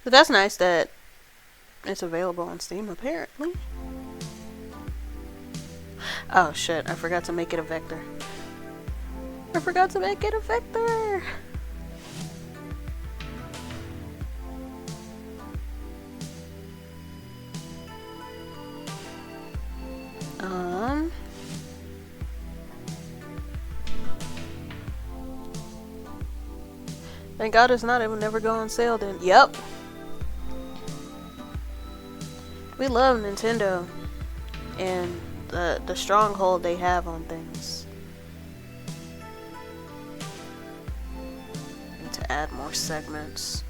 C: But that's nice that it's available on Steam, apparently. Oh shit, I forgot to make it a vector. I forgot to make it a vector. Thank God it's not. It would never go on sale then. Yep. We love Nintendo and the stronghold they have on things. Need to add more segments.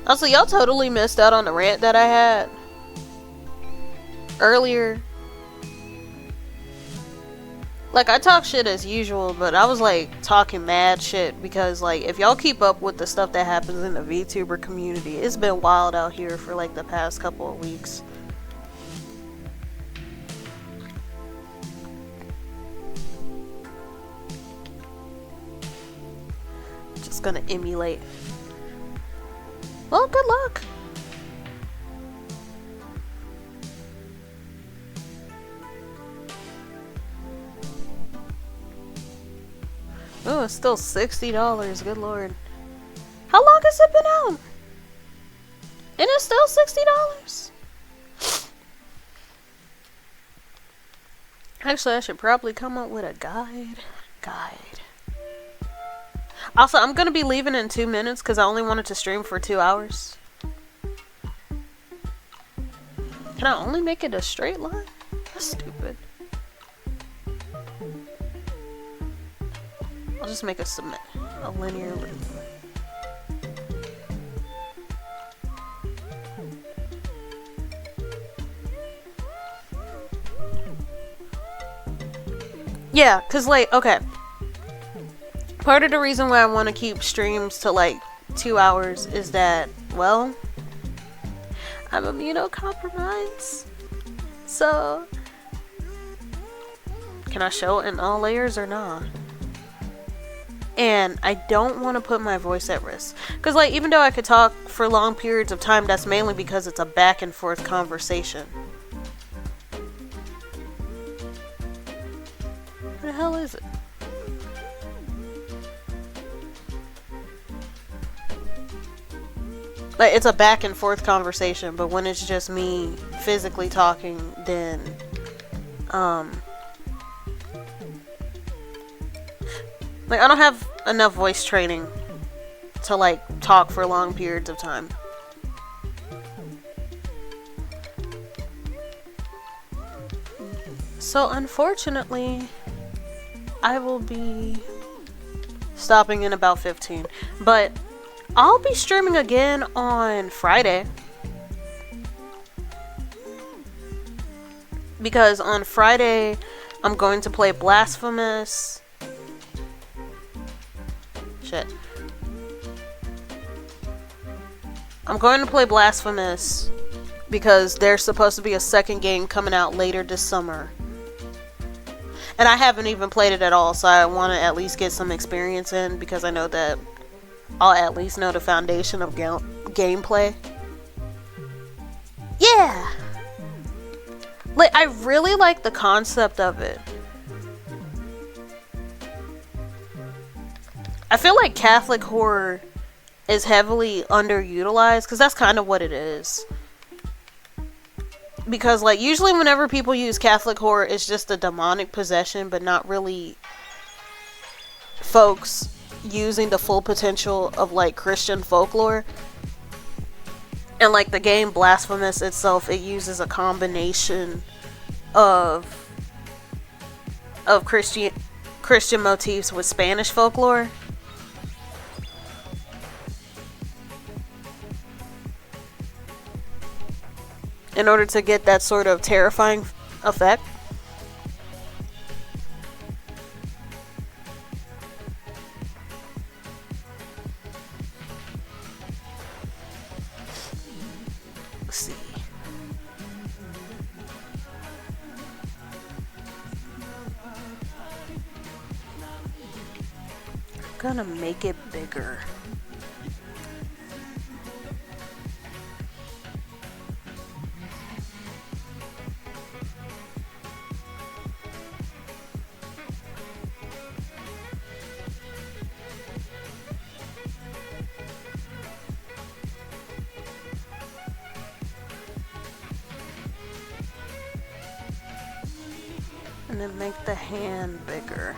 C: Also, y'all totally missed out on the rant that I had earlier. Like, I talk shit as usual, but I was like talking mad shit because, like, if y'all keep up with the stuff that happens in the VTuber community, it's been wild out here for like the past couple of weeks. Just gonna emulate. Well, good luck. Oh, it's still $60. Good lord. How long has it been out? And it's still $60? Actually, I should probably come up with a guide. Also, I'm gonna be leaving in 2 minutes because I only wanted to stream for 2 hours. Can I only make it a straight line? That's stupid. I'll just make a linear loop. Yeah, cause like, okay. Part of the reason why I want to keep streams to like 2 hours is that, well, I'm immunocompromised. So, can I show it in all layers or not? And I don't want to put my voice at risk. Because, like, even though I could talk for long periods of time, that's mainly because it's a back and forth conversation. Where the hell is it? Like, it's a back and forth conversation, but when it's just me physically talking, then, like, I don't have enough voice training to, like, talk for long periods of time. So, unfortunately, I will be stopping in about 15. But I'll be streaming again on Friday. Because on Friday, I'm going to play Blasphemous. Shit. I'm going to play Blasphemous because there's supposed to be a second game coming out later this summer. And I haven't even played it at all, so I want to at least get some experience in, because I know that I'll at least know the foundation of gameplay. Yeah! Like, I really like the concept of it. I feel like Catholic horror is heavily underutilized, because that's kind of what it is. Because, like, usually whenever people use Catholic horror, it's just a demonic possession, but not really folks using the full potential of, like, Christian folklore. And, like, the game Blasphemous itself, it uses a combination of Christian motifs with Spanish folklore. In order to get that sort of terrifying effect. Let's see. I'm gonna make it bigger. And then make the hand bigger.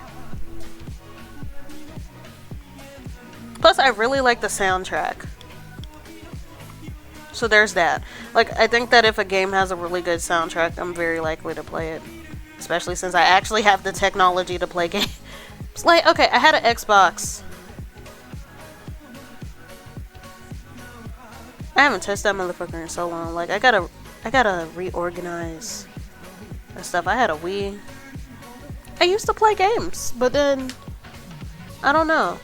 C: Plus, I really like the soundtrack. So there's that. Like, I think that if a game has a really good soundtrack, I'm very likely to play it. Especially since I actually have the technology to play games. Like, okay, I had an Xbox. I haven't touched that motherfucker in so long. Like, I gotta reorganize that stuff. I had a Wii. I used to play games, but then, I don't know.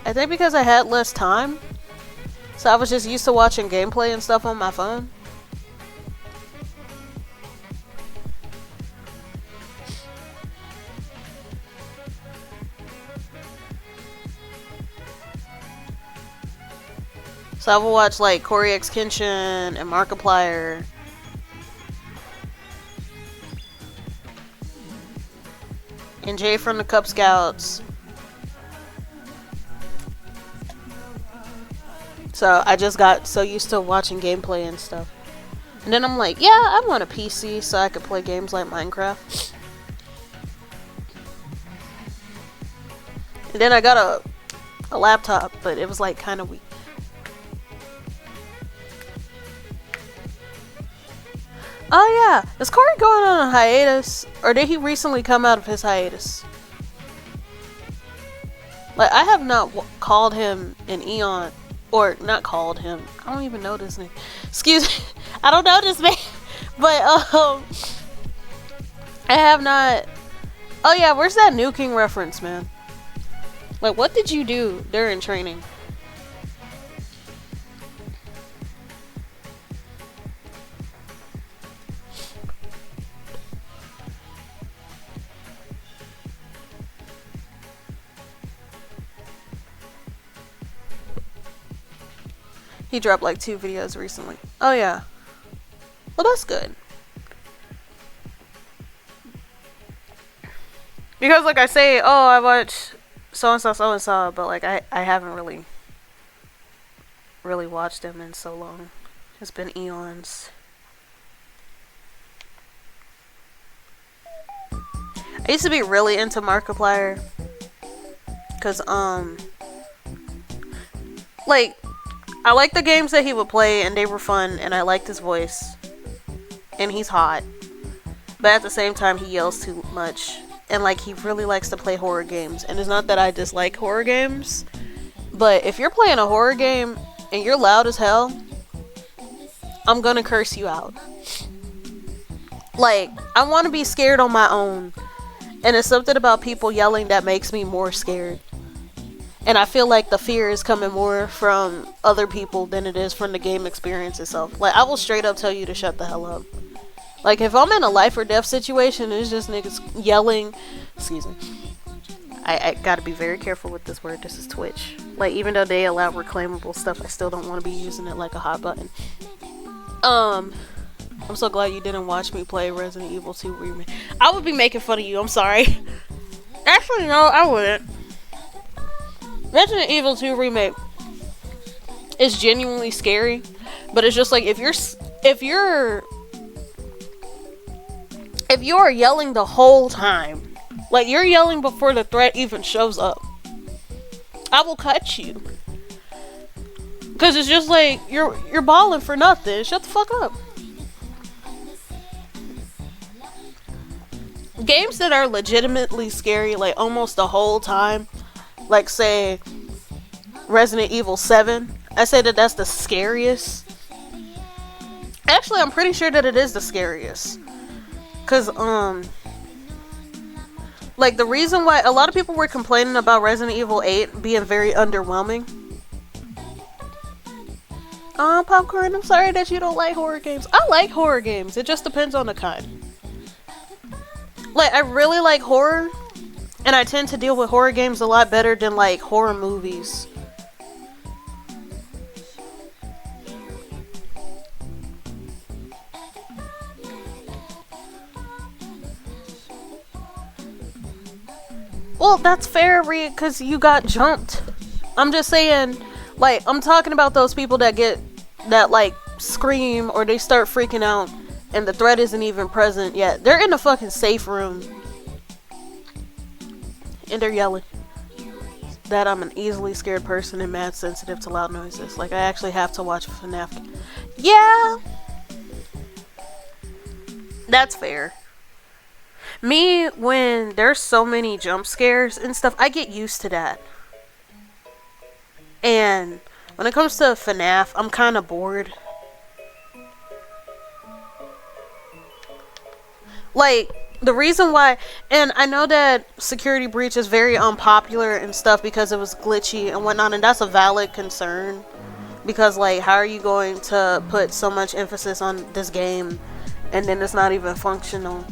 C: I think because I had less time, so I was just used to watching gameplay and stuff on my phone. So I would watch like Cory X Kenshin and Markiplier. And Jay from the Cub Scouts. So I just got so used to watching gameplay and stuff. And then I'm like, yeah, I want a PC so I could play games like Minecraft. And then I got a laptop, but it was like kind of weak. Oh yeah, is Cory going on a hiatus? Or did he recently come out of his hiatus? Like, I have not called him an eon. Or, not called him. I don't even know this name. Excuse me. I don't know this man. But, I have not... Oh yeah, where's that nuking reference, man? Like, what did you do during training? He dropped like 2 videos recently. Oh yeah. Well, that's good. Because like I say, oh, I watch so-and-so, but like I haven't really watched him in so long. It's been eons. I used to be really into Markiplier. Cause like I liked the games that he would play, and they were fun, and I liked his voice. And he's hot. But at the same time, he yells too much. And, like, he really likes to play horror games. And it's not that I dislike horror games. But if you're playing a horror game, and you're loud as hell, I'm gonna curse you out. Like, I want to be scared on my own. And it's something about people yelling that makes me more scared. And I feel like the fear is coming more from other people than it is from the game experience itself. Like, I will straight up tell you to shut the hell up. Like, if I'm in a life or death situation, it's just niggas yelling. Excuse me. I gotta be very careful with this word. This is Twitch. Like, even though they allow reclaimable stuff, I still don't want to be using it like a hot button. I'm so glad you didn't watch me play Resident Evil 2 Remake. I would be making fun of you. I'm sorry. Actually, no, I wouldn't. Resident Evil 2 Remake is genuinely scary, but it's just like if you're yelling the whole time, like you're yelling before the threat even shows up, I will cut you. Cause it's just like you're bawling for nothing. Shut the fuck up. Games that are legitimately scary, like almost the whole time, like say Resident Evil 7, I say that that's the scariest. Actually, I'm pretty sure that it is the scariest. Cause like the reason why a lot of people were complaining about Resident Evil 8 being very underwhelming. Popcorn, I'm sorry that you don't like horror games. I like horror games. It just depends on the kind. Like, I really like horror, and I tend to deal with horror games a lot better than, like, horror movies. Well, that's fair, Reed, because you got jumped. I'm just saying, like, I'm talking about those people that like, scream or they start freaking out and the threat isn't even present yet. They're in a fucking safe room. And they're yelling. That I'm an easily scared person and mad sensitive to loud noises. Like, I actually have to watch FNAF. Yeah. That's fair. Me, when there's so many jump scares and stuff, I get used to that. And when it comes to FNAF, I'm kind of bored. Like, the reason why, and I know that Security Breach is very unpopular and stuff because it was glitchy and whatnot, and that's a valid concern. Because, like, how are you going to put so much emphasis on this game and then it's not even functional?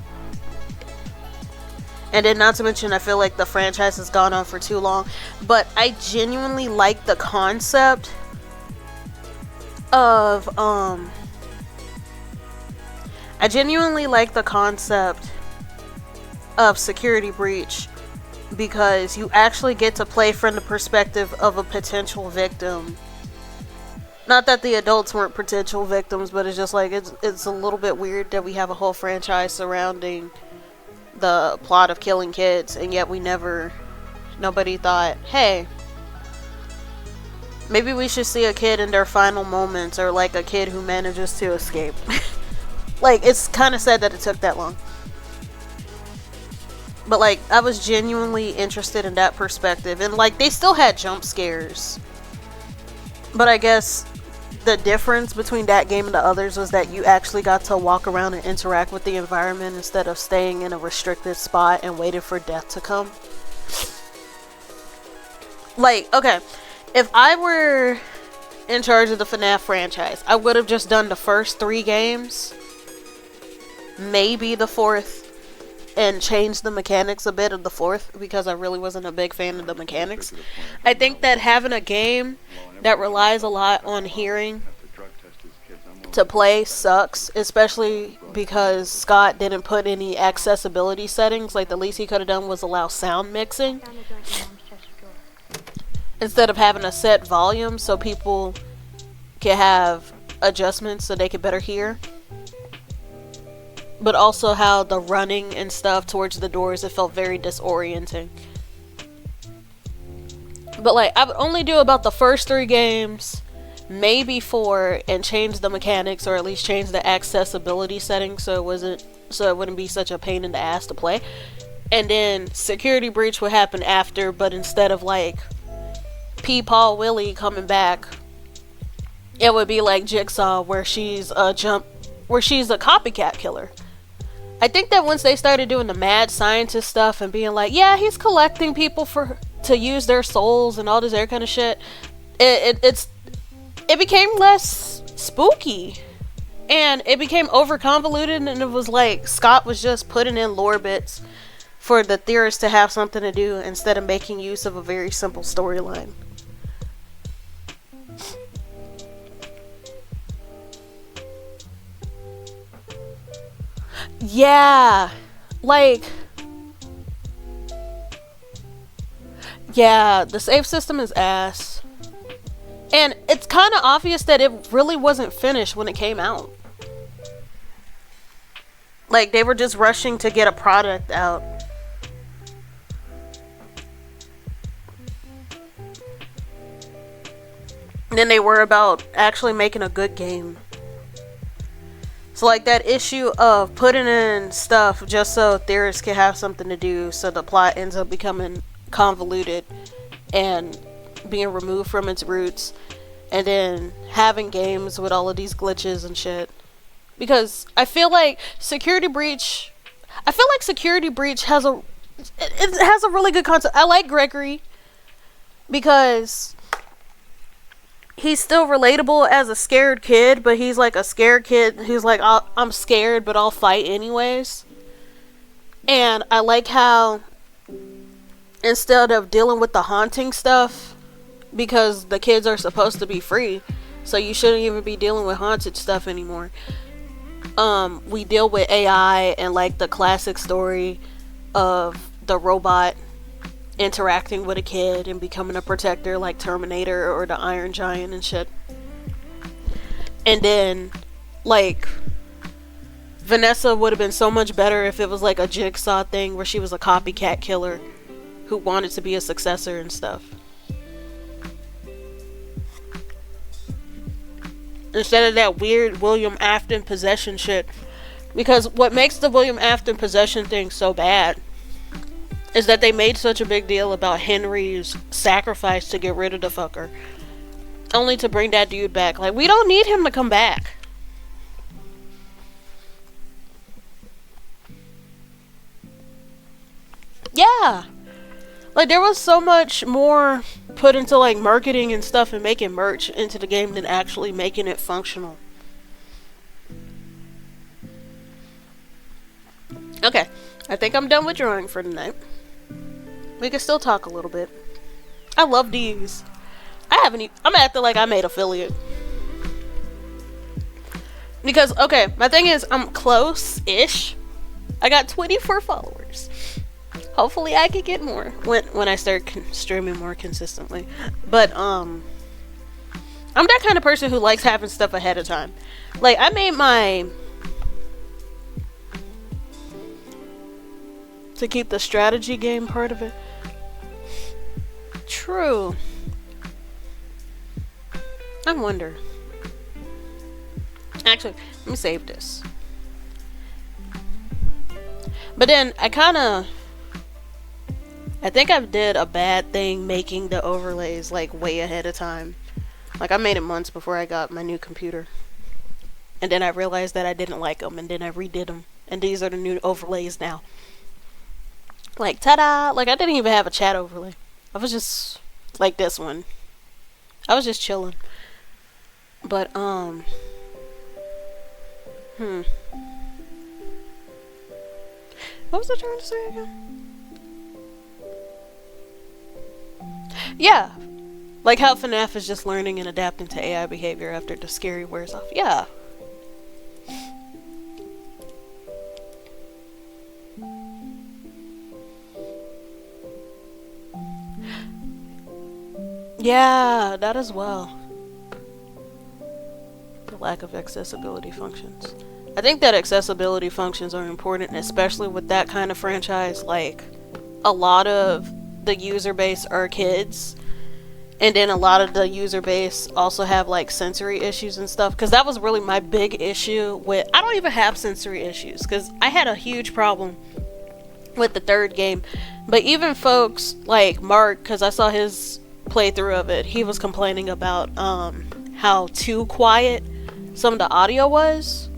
C: And then, not to mention, I feel like the franchise has gone on for too long. But I genuinely like the concept of, I genuinely like the concept of Security Breach because you actually get to play from the perspective of a potential victim. Not that the adults weren't potential victims, but it's just like, it's a little bit weird that we have a whole franchise surrounding the plot of killing kids, and yet nobody thought, hey, maybe we should see a kid in their final moments, or like a kid who manages to escape. Like, it's kind of sad that it took that long. But like, I was genuinely interested in that perspective, and like, they still had jump scares. But I guess the difference between that game and the others was that you actually got to walk around and interact with the environment instead of staying in a restricted spot and waiting for death to come. Like, okay, if I were in charge of the FNAF franchise, I would have just done the first 3 games, maybe the 4th, and changed the mechanics a bit of the 4th, because I really wasn't a big fan of the mechanics. I think that having a game that relies a lot on hearing to play sucks, especially because Scott didn't put any accessibility settings. Like, the least he could have done was allow sound mixing instead of having a set volume so people can have adjustments so they can better hear. But also how the running and stuff towards the doors, it felt very disorienting. But like, I would only do about the first 3 games, maybe 4, and change the mechanics, or at least change the accessibility settings so it wouldn't be such a pain in the ass to play. And then Security Breach would happen after, but instead of like Paul Willie coming back, it would be like Jigsaw, where she's a copycat killer. I think that once they started doing the mad scientist stuff and being like, yeah, he's collecting people for to use their souls and all this other kind of shit, it became less spooky. And it became over convoluted, and it was like Scott was just putting in lore bits for the theorists to have something to do instead of making use of a very simple storyline. Yeah, like, yeah, the save system is ass. And it's kind of obvious that it really wasn't finished when it came out. Like, they were just rushing to get a product out. Than they were about actually making a good game. So, like, that issue of putting in stuff just so theorists can have something to do, so the plot ends up becoming convoluted and being removed from its roots, and then having games with all of these glitches and shit. Because I feel like Security Breach has a really good concept. I like Gregory because he's still relatable as a scared kid, but he's like a scared kid who's like, I'm scared, but I'll fight anyways. And I like how instead of dealing with the haunting stuff, because the kids are supposed to be free, so you shouldn't even be dealing with haunted stuff anymore. We deal with AI and like the classic story of the robot interacting with a kid and becoming a protector like Terminator or the Iron Giant and shit. And then, like, Vanessa would have been so much better if it was like a Jigsaw thing where she was a copycat killer who wanted to be a successor and stuff. Instead of that weird William Afton possession shit. Because what makes the William Afton possession thing so bad is that they made such a big deal about Henry's sacrifice to get rid of the fucker, only to bring that dude back. Like, we don't need him to come back. Yeah. Like, there was so much more put into, like, marketing and stuff and making merch into the game than actually making it functional. Okay. I think I'm done with drawing for tonight. We can still talk a little bit. I love these. I'm acting like I made affiliate. Because, okay, my thing is, I'm close-ish. I got 24 followers. Hopefully I could get more when I start streaming more consistently. But, I'm that kind of person who likes having stuff ahead of time. Like, I made my... to keep the strategy game part of it. True. I wonder. Actually, let me save this. But then, I think I did a bad thing making the overlays, like, way ahead of time. Like, I made it months before I got my new computer. And then I realized that I didn't like them, and then I redid them. And these are the new overlays now. Like, ta-da! Like, I didn't even have a chat overlay. I was just, like this one. I was just chilling. But, What was I trying to say again? Yeah. Like how FNAF is just learning and adapting to AI behavior after the scary wears off. Yeah. Yeah, that as well. The lack of accessibility functions. I think that accessibility functions are important, especially with that kind of franchise. Like, a lot of the user base are kids, and then a lot of the user base also have, like, sensory issues and stuff. Because that was really my big issue with... I don't even have sensory issues, because I had a huge problem with the third game. But even folks like Mark, because I saw his playthrough of it, he was complaining about how too quiet some of the audio was.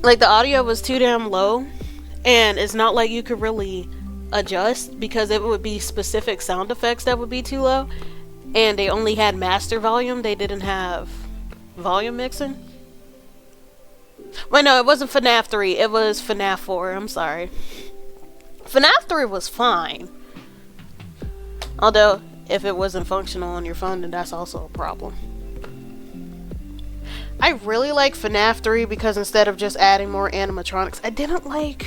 C: Like, the audio was too damn low, and it's not like you could really adjust because it would be specific sound effects that would be too low, and they only had master volume. They didn't have volume mixing. Wait, no, it wasn't FNAF 3. It was FNAF 4. I'm sorry. FNAF 3 was fine. Although, if it wasn't functional on your phone, then that's also a problem. I really like FNAF 3 because instead of just adding more animatronics, I didn't like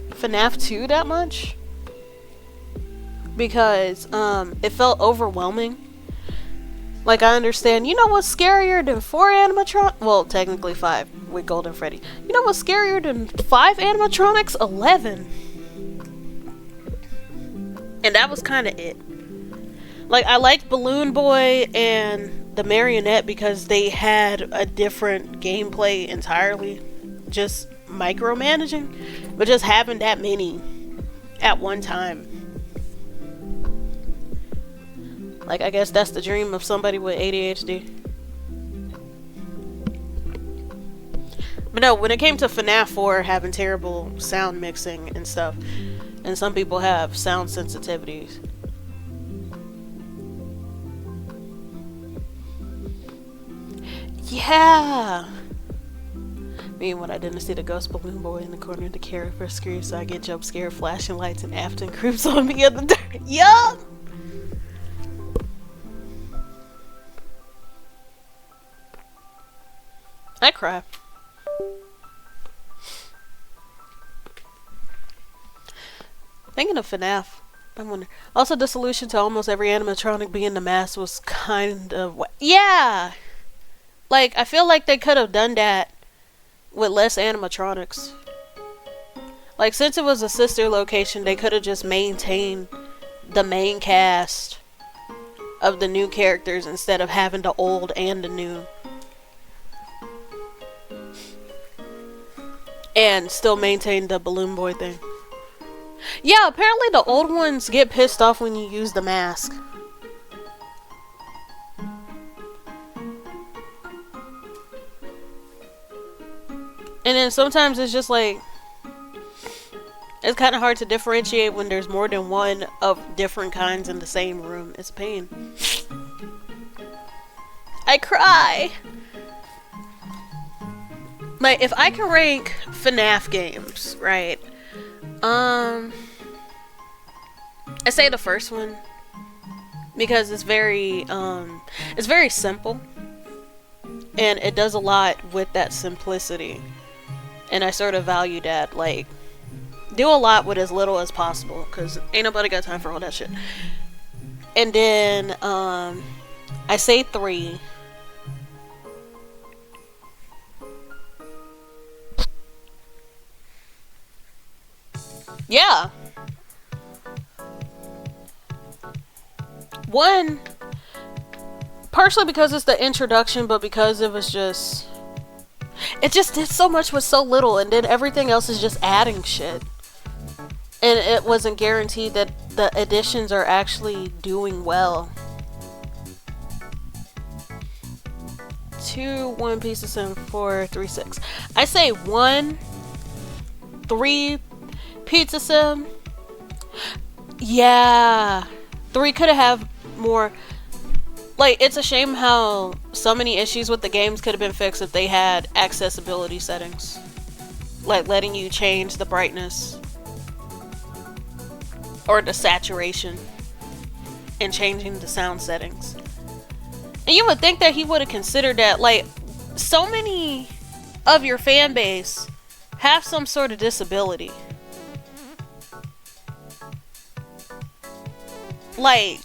C: FNAF 2 that much. Because it felt overwhelming. Like, I understand, you know what's scarier than 4 animatronics? Well, technically 5 with Golden Freddy. You know what's scarier than 5 animatronics? 11. And that was kind of it. Like, I liked Balloon Boy and the Marionette because they had a different gameplay entirely. Just micromanaging. But just having that many at one time. Like, I guess that's the dream of somebody with ADHD. But no, when it came to FNAF 4 having terrible sound mixing and stuff, and some people have sound sensitivities. Yeah! Me when I didn't see the ghost balloon boy in the corner of the character screen, so I get jump scared, flashing lights, and Afton creeps on me in the dark. Yup! I cry. Thinking of FNAF, I wonder. Also, the solution to almost every animatronic being the mask was kind of... Yeah! Like, I feel like they could have done that with less animatronics. Like, since it was a sister location, they could have just maintained the main cast of the new characters instead of having the old and the new. And still maintain the Balloon Boy thing. Yeah, apparently the old ones get pissed off when you use the mask. And then sometimes it's just like... It's kind of hard to differentiate when there's more than one of different kinds in the same room. It's a pain. I cry! Like, if I can rank FNAF games, right? I say the first one because it's very simple, and it does a lot with that simplicity, and I sort of value that. Like, do a lot with as little as possible, because ain't nobody got time for all that shit. And then I say 3. Yeah. 1, partially because it's the introduction, but because it was just... It just did so much with so little, and then everything else is just adding shit. And it wasn't guaranteed that the additions are actually doing well. 2, 1 piece of 7, 4, 3, 6. I say 1, 3... Pizza Sim. Yeah. 3 could have more. Like, it's a shame how so many issues with the games could have been fixed if they had accessibility settings. Like letting you change the brightness or the saturation and changing the sound settings. And you would think that he would have considered that. Like, so many of your fan base have some sort of disability. Like,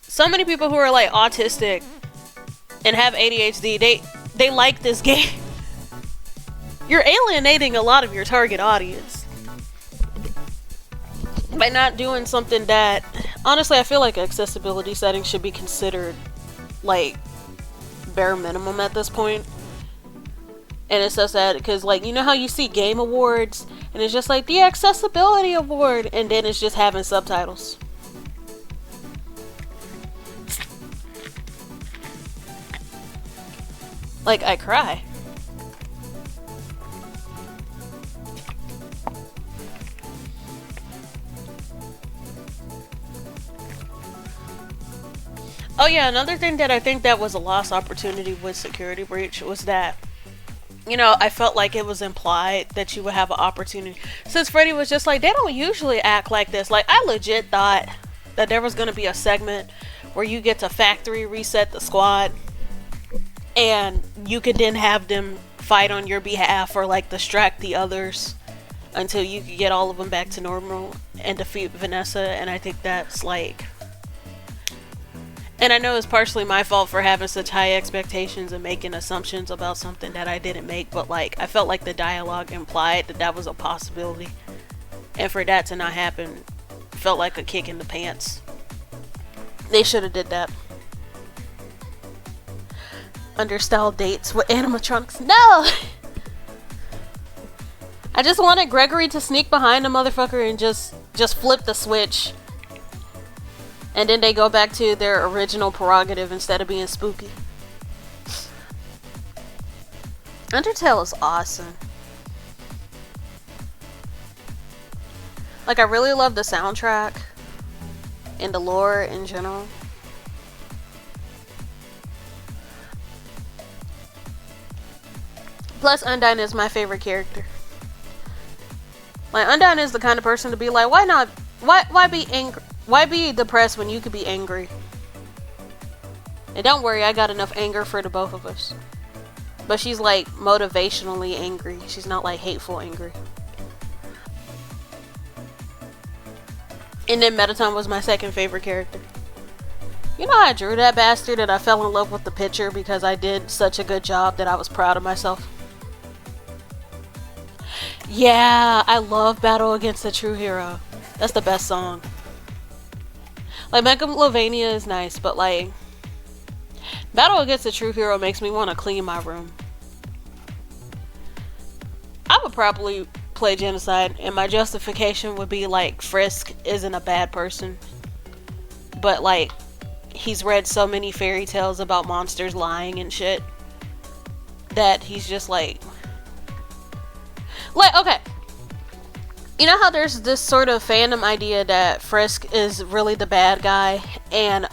C: so many people who are like autistic and have ADHD, they like this game. You're alienating a lot of your target audience by not doing something that, honestly, I feel like accessibility settings should be considered like bare minimum at this point. And it's so sad because, like, you know how you see game awards and it's just like the accessibility award, and then it's just having subtitles. Like, I cry. Oh yeah, another thing that I think that was a lost opportunity with Security Breach was that, you know, I felt like it was implied that you would have an opportunity. Since Freddy was just like, they don't usually act like this. Like, I legit thought that there was going to be a segment where you get to factory reset the squad and you could then have them fight on your behalf or like distract the others until you could get all of them back to normal and defeat Vanessa. And I think that's like, and I know it's partially my fault for having such high expectations and making assumptions about something that I didn't make, but like I felt like the dialogue implied that that was a possibility, and for that to not happen felt like a kick in the pants. They should have did that. Understyle dates with animatronics. No! I just wanted Gregory to sneak behind the motherfucker and just flip the switch. And then they go back to their original prerogative instead of being spooky. Undertale is awesome. Like, I really love the soundtrack and the lore in general. Plus, Undyne is my favorite character. Like, Undyne is the kind of person to be like, why not? Why be angry? Why be depressed when you could be angry? And don't worry, I got enough anger for the both of us. But she's like motivationally angry. She's not like hateful angry. And then Mettaton was my second favorite character. You know how I drew that bastard and I fell in love with the picture because I did such a good job that I was proud of myself? Yeah, I love Battle Against the True Hero. That's the best song. Like, Megalovania is nice, but like, Battle Against the True Hero makes me want to clean my room. I would probably play Genocide, and my justification would be like, Frisk isn't a bad person, but like, he's read so many fairy tales about monsters lying and shit that he's just like, okay. You know how there's this sort of fandom idea that Frisk is really the bad guy, and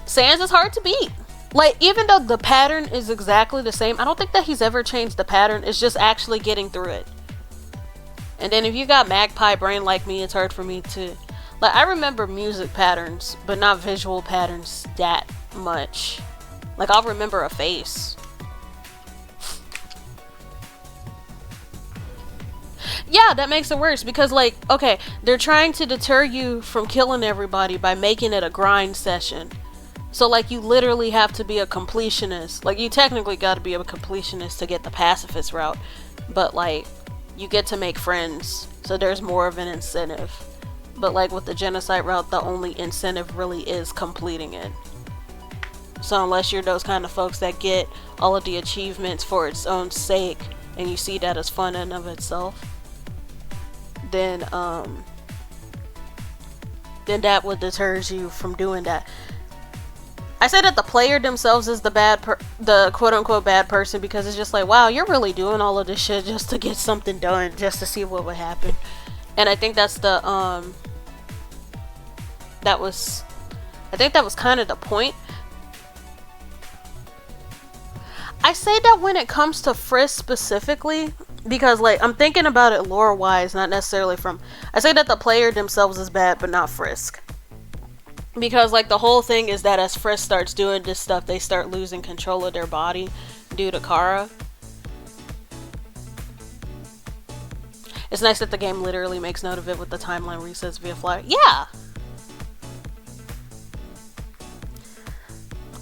C: Sans is hard to beat. Like, even though the pattern is exactly the same, I don't think that he's ever changed the pattern. It's just actually getting through it. And then if you got magpie brain like me, it's hard for me to, like, I remember music patterns, but not visual patterns that much. Like, I'll remember a face. Yeah, that makes it worse because, like, okay, they're trying to deter you from killing everybody by making it a grind session. So, like, you literally have to be a completionist. Like, you technically got to be a completionist to get the pacifist route. But, like, you get to make friends. So there's more of an incentive. But, like, with the genocide route, the only incentive really is completing it. So unless you're those kind of folks that get all of the achievements for its own sake, and you see that as fun in of itself, then that would deters you from doing that. I say that the player themselves is the quote-unquote bad person because it's just like, wow, you're really doing all of this shit just to get something done, just to see what would happen. And I think that's the I think that was kind of the point. I say that when it comes to Frisk specifically, because, like, I'm thinking about it lore-wise, not necessarily from... I say that the player themselves is bad, but not Frisk. Because, like, the whole thing is that as Frisk starts doing this stuff, they start losing control of their body due to Kara. It's nice that the game literally makes note of it with the timeline resets via flag. Yeah!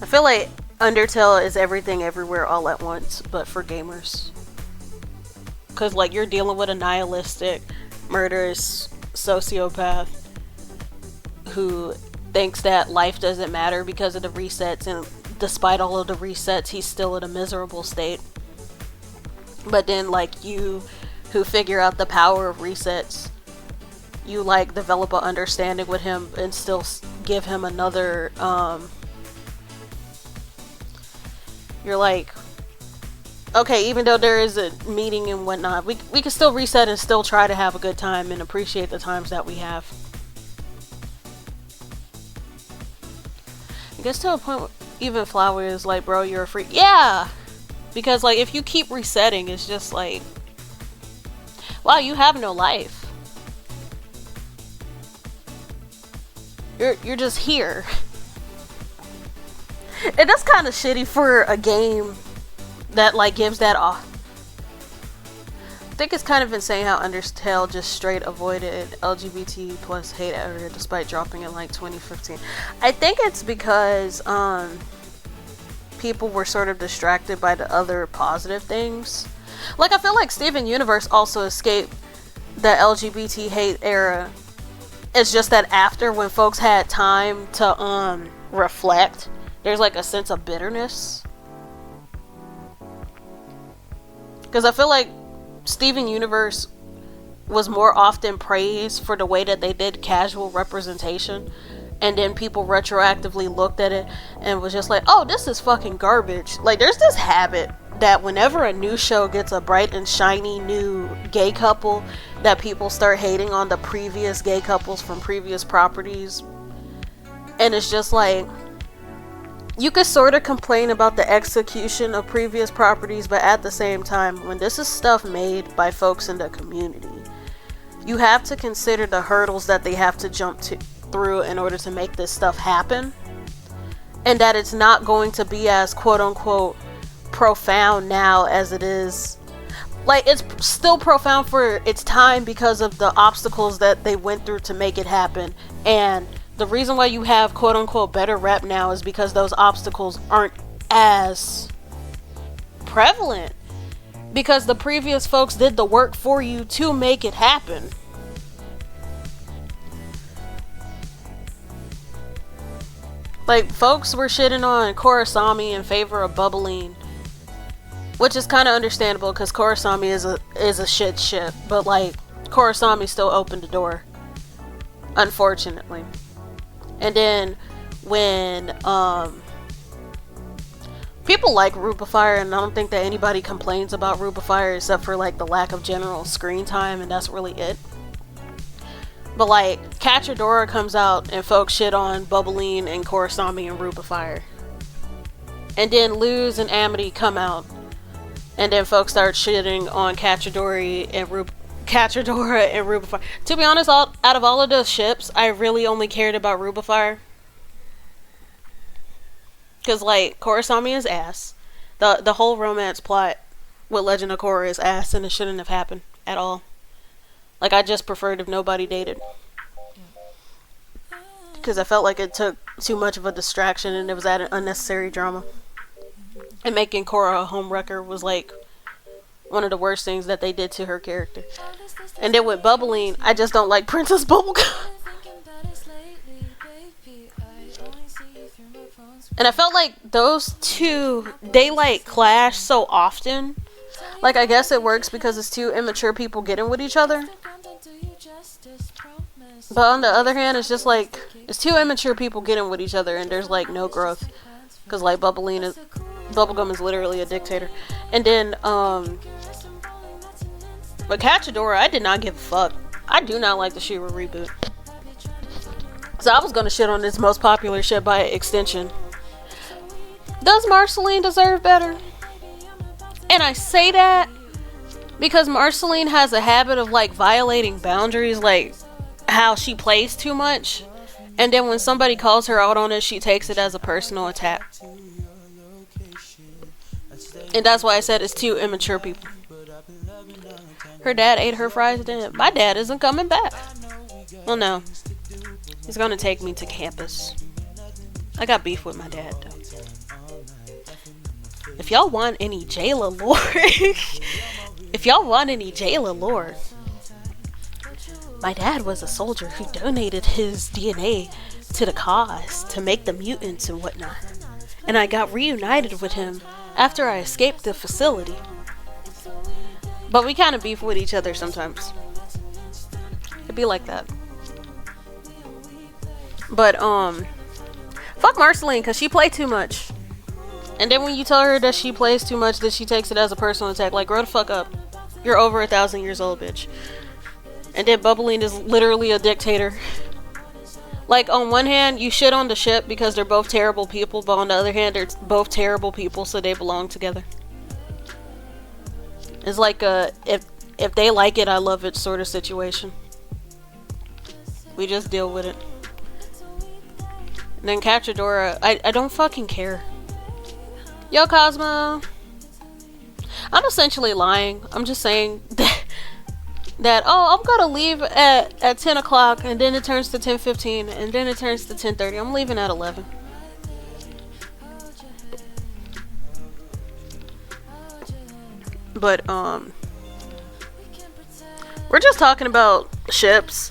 C: I feel like Undertale is everything everywhere all at once, but for gamers. Because, like, you're dealing with a nihilistic, murderous sociopath who thinks that life doesn't matter because of the resets, and despite all of the resets, he's still in a miserable state. But then, like, you who figure out the power of resets, you, like, develop an understanding with him and still give him another, you're like, okay, even though there is a meeting and whatnot, we can still reset and still try to have a good time and appreciate the times that we have. It gets to a point where even Flower is like, bro, you're a freak. Yeah! Because, like, if you keep resetting, it's just like, wow, you have no life. You're just here. And that's kind of shitty for a game that, like, gives that off. I think it's kind of insane how Undertale just straight avoided LGBT plus hate area despite dropping in, like, 2015. I think it's because, people were sort of distracted by the other positive things. Like, I feel like Steven Universe also escaped the LGBT hate era. It's just that after, when folks had time to reflect, there's like a sense of bitterness. Because I feel like Steven Universe was more often praised for the way that they did casual representation, and then people retroactively looked at it and was just like, oh, this is fucking garbage. Like, there's this habit that whenever a new show gets a bright and shiny new gay couple, that people start hating on the previous gay couples from previous properties. And it's just like, you could sort of complain about the execution of previous properties, but at the same time, when this is stuff made by folks in the community, you have to consider the hurdles that they have to jump through in order to make this stuff happen, and that it's not going to be as quote-unquote profound now as it is. Like, it's still profound for its time because of the obstacles that they went through to make it happen, and the reason why you have quote-unquote better rep now is because those obstacles aren't as prevalent, because the previous folks did the work for you to make it happen. Like, folks were shitting on Korosami in favor of Bubbling, which is kind of understandable because Korosami is a shit ship, but like, Korosami still opened the door, unfortunately. And then when people like Rupafire, and I don't think that anybody complains about Rupafire except for like the lack of general screen time, and that's really it. But like, Cachadora comes out and folks shit on Bubbling and Korosami and Rupafire. And then Luz and Amity come out, and then folks start shitting on Cachadora and Rupafire. To be honest, out of all of those ships, I really only cared about Rupafire. Because, like, Korosami is ass. The whole romance plot with Legend of Korra is ass, and it shouldn't have happened at all. Like, I just preferred if nobody dated. Because I felt like it took too much of a distraction, and it was adding unnecessary drama. And making Korra a homewrecker was, like, one of the worst things that they did to her character. And then with Bubbling, I just don't like Princess Bubblegum. And I felt like those two, they like clash so often. Like, I guess it works because it's two immature people getting with each other. But on the other hand, it's just like, it's two immature people getting with each other and there's like no growth. Because like Bubblegum is literally a dictator. And then, but Cachadora, I did not give a fuck. I do not like the She-Ra reboot. So I was gonna shit on this most popular shit by extension. Does Marceline deserve better? And I say that because Marceline has a habit of like violating boundaries, like how she plays too much. And then when somebody calls her out on it, she takes it as a personal attack. And that's why I said it's two immature people. Her dad ate her fries then. My dad isn't coming back. Well, no. He's gonna take me to campus. I got beef with my dad, though. If y'all want any Jayla lore, my dad was a soldier who donated his DNA to the cause to make the mutants and whatnot. And I got reunited with him after I escaped the facility. But we kind of beef with each other sometimes. It'd be like that. But, fuck Marceline, because she played too much. And then when you tell her that she plays too much, that she takes it as a personal attack. Like, grow the fuck up. You're over 1,000 years old, bitch. And then Bubbling is literally a dictator. Like, on one hand, you shit on the ship because they're both terrible people, but on the other hand, they're both terrible people, so they belong together. It's like a, if they like it, I love it sort of situation. We just deal with it. And then Cachadora, I don't fucking care. Yo, Cosmo. I'm essentially lying. I'm just saying that oh, I'm gonna leave at 10 o'clock, and then it turns to 10:15, and then it turns to 10:30. I'm leaving at 11. But we're just talking about ships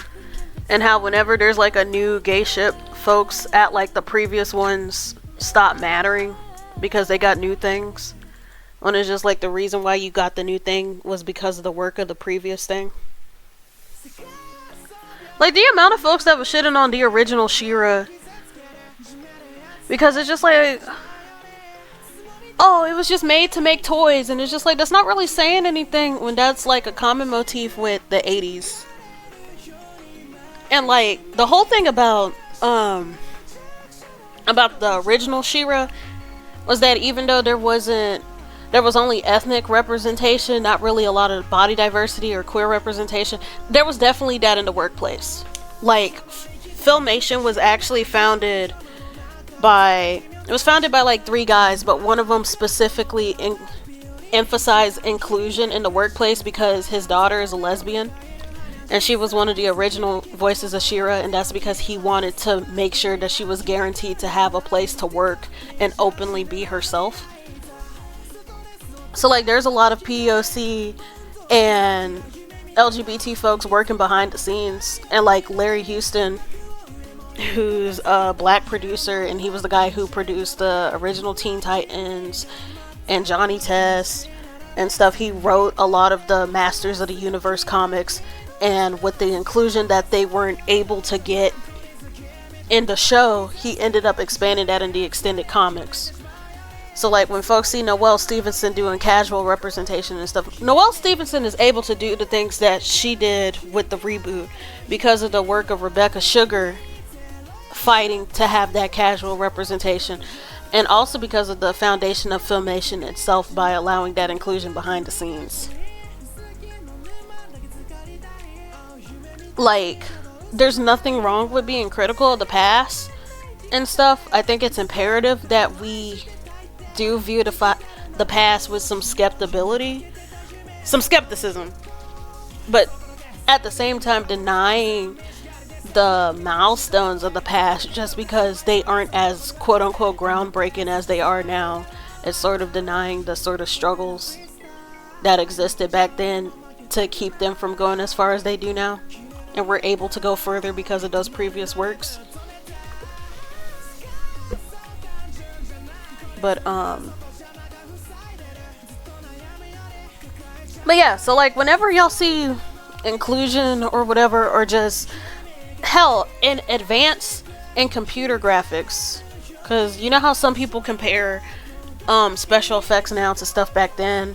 C: and how whenever there's like a new gay ship, folks at like the previous ones stop mattering because they got new things. When it's just like the reason why you got the new thing was because of the work of the previous thing. Like the amount of folks that was shitting on the original She-Ra, because it's just like, oh, it was just made to make toys, and it's just like, that's not really saying anything when that's like a common motif with the 80s. And like the whole thing about the original She-Ra was that even though there was only ethnic representation, not really a lot of body diversity or queer representation, there was definitely that in the workplace. Like, Filmation was actually founded by like 3 guys, but one of them specifically emphasized inclusion in the workplace because his daughter is a lesbian. And she was one of the original voices of She-Ra, and that's because he wanted to make sure that she was guaranteed to have a place to work and openly be herself. So like there's a lot of POC and LGBT folks working behind the scenes, and like Larry Houston, who's a black producer, and he was the guy who produced the original Teen Titans and Johnny Test and stuff. He wrote a lot of the Masters of the Universe comics, and with the inclusion that they weren't able to get in the show, he ended up expanding that in the extended comics. So like when folks see Noelle Stevenson doing casual representation and stuff, Noelle Stevenson is able to do the things that she did with the reboot because of the work of Rebecca Sugar fighting to have that casual representation, and also because of the foundation of Filmation itself by allowing that inclusion behind the scenes. Like, there's nothing wrong with being critical of the past and stuff. I think it's imperative that we do view the past with some skepticism, but at the same time denying the milestones of the past just because they aren't as quote-unquote groundbreaking as they are now. It's sort of denying the sort of struggles that existed back then to keep them from going as far as they do now, and we're able to go further because of those previous works. But yeah, so like whenever y'all see inclusion or whatever, or just hell in advance in computer graphics, because you know how some people compare special effects now to stuff back then,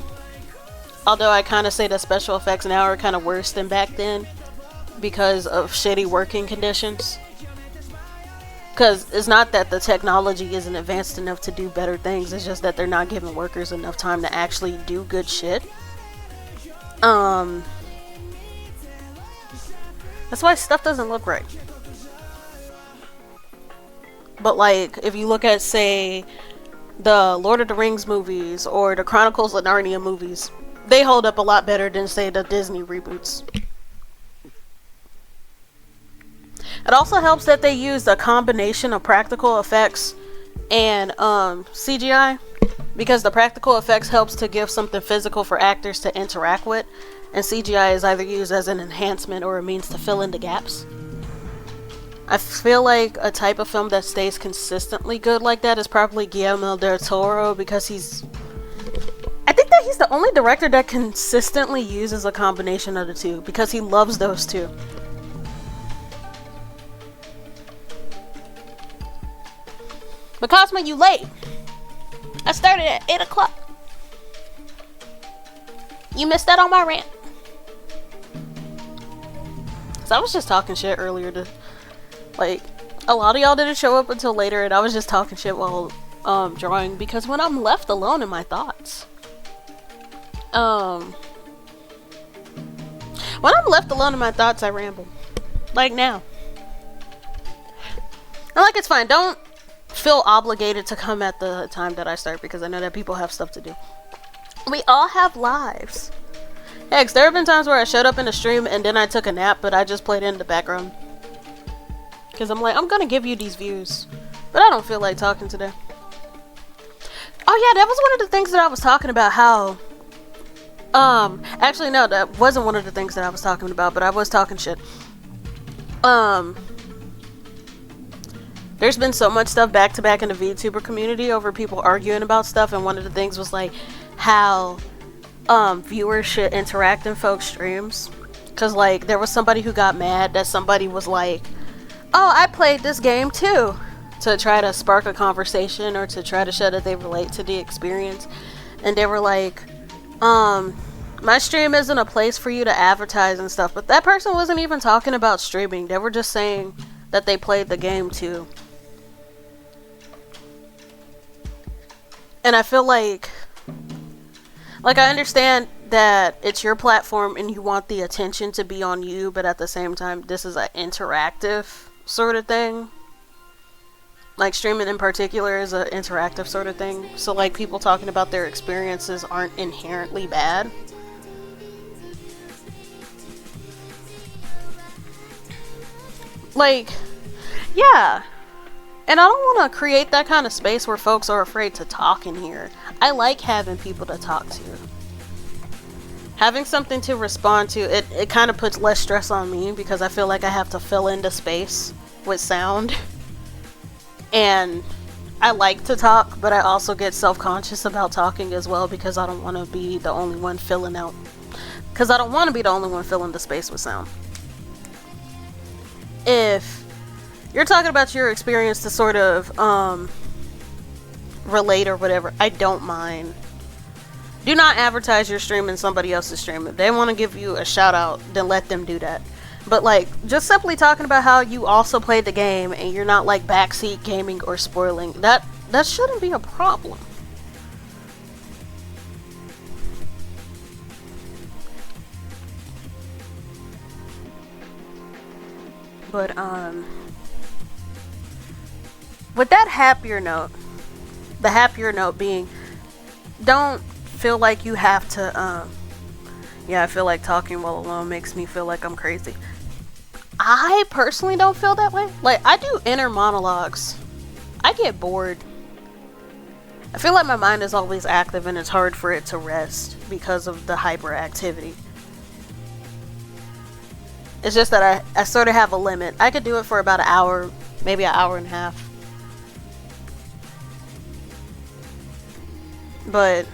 C: although I kind of say that special effects now are kind of worse than back then because of shitty working conditions. Because it's not that the technology isn't advanced enough to do better things, it's just that they're not giving workers enough time to actually do good shit. That's why stuff doesn't look right. But like, if you look at, say, the Lord of the Rings movies or the Chronicles of Narnia movies, they hold up a lot better than, say, the Disney reboots. It also helps that they use a combination of practical effects and CGI, because the practical effects helps to give something physical for actors to interact with, and CGI is either used as an enhancement or a means to fill in the gaps. I feel like a type of film that stays consistently good like that is probably Guillermo del Toro, because I think that he's the only director that consistently uses a combination of the two, because he loves those two. But Cosmo, you late. I started at 8 o'clock. You missed that on my rant. So I was just talking shit earlier to, like, A lot of y'all didn't show up until later, and I was just talking shit while drawing, because when I'm left alone in my thoughts, I ramble. Like now. And like, it's fine. Don't feel obligated to come at the time that I start, because I know that people have stuff to do. We all have lives. Heck, there have been times where I showed up in the stream and then I took a nap, but I just played it in the background. Because I'm like, I'm gonna give you these views, but I don't feel like talking today. Oh yeah, that was one of the things that I was talking about, how... actually no, that wasn't one of the things that I was talking about, but I was talking shit. There's been so much stuff back to back in the VTuber community over people arguing about stuff, and one of the things was like how viewers should interact in folks' streams. Cause like there was somebody who got mad that somebody was like, "Oh, I played this game too," to try to spark a conversation or to try to show that they relate to the experience. And they were like, my stream isn't a place for you to advertise and stuff. But that person wasn't even talking about streaming. They were just saying that they played the game too. And I feel like I understand that it's your platform and you want the attention to be on you, but at the same time, this is an interactive sort of thing. Like, streaming in particular is an interactive sort of thing. So, like, people talking about their experiences aren't inherently bad. Like, yeah. And I don't want to create that kind of space where folks are afraid to talk in here. I like having people to talk to. Having something to respond to, it kind of puts less stress on me, because I feel like I have to fill in the space with sound. And I like to talk, but I also get self-conscious about talking as well, because I don't want to be the only one filling the space with sound. If you're talking about your experience to sort of relate or whatever, I don't mind. Do not advertise your stream in somebody else's stream. If they want to give you a shout out, then let them do that. But like, just simply talking about how you also played the game and you're not like backseat gaming or spoiling, that shouldn't be a problem. But with that happier note, the happier note being, don't feel like you have to yeah, I feel like talking while alone makes me feel like I'm crazy. I personally don't feel that way. Like, I do inner monologues. I get bored. I feel like my mind is always active and it's hard for it to rest because of the hyperactivity. It's just that I sort of have a limit. I could do it for about an hour, maybe an hour and a half. But,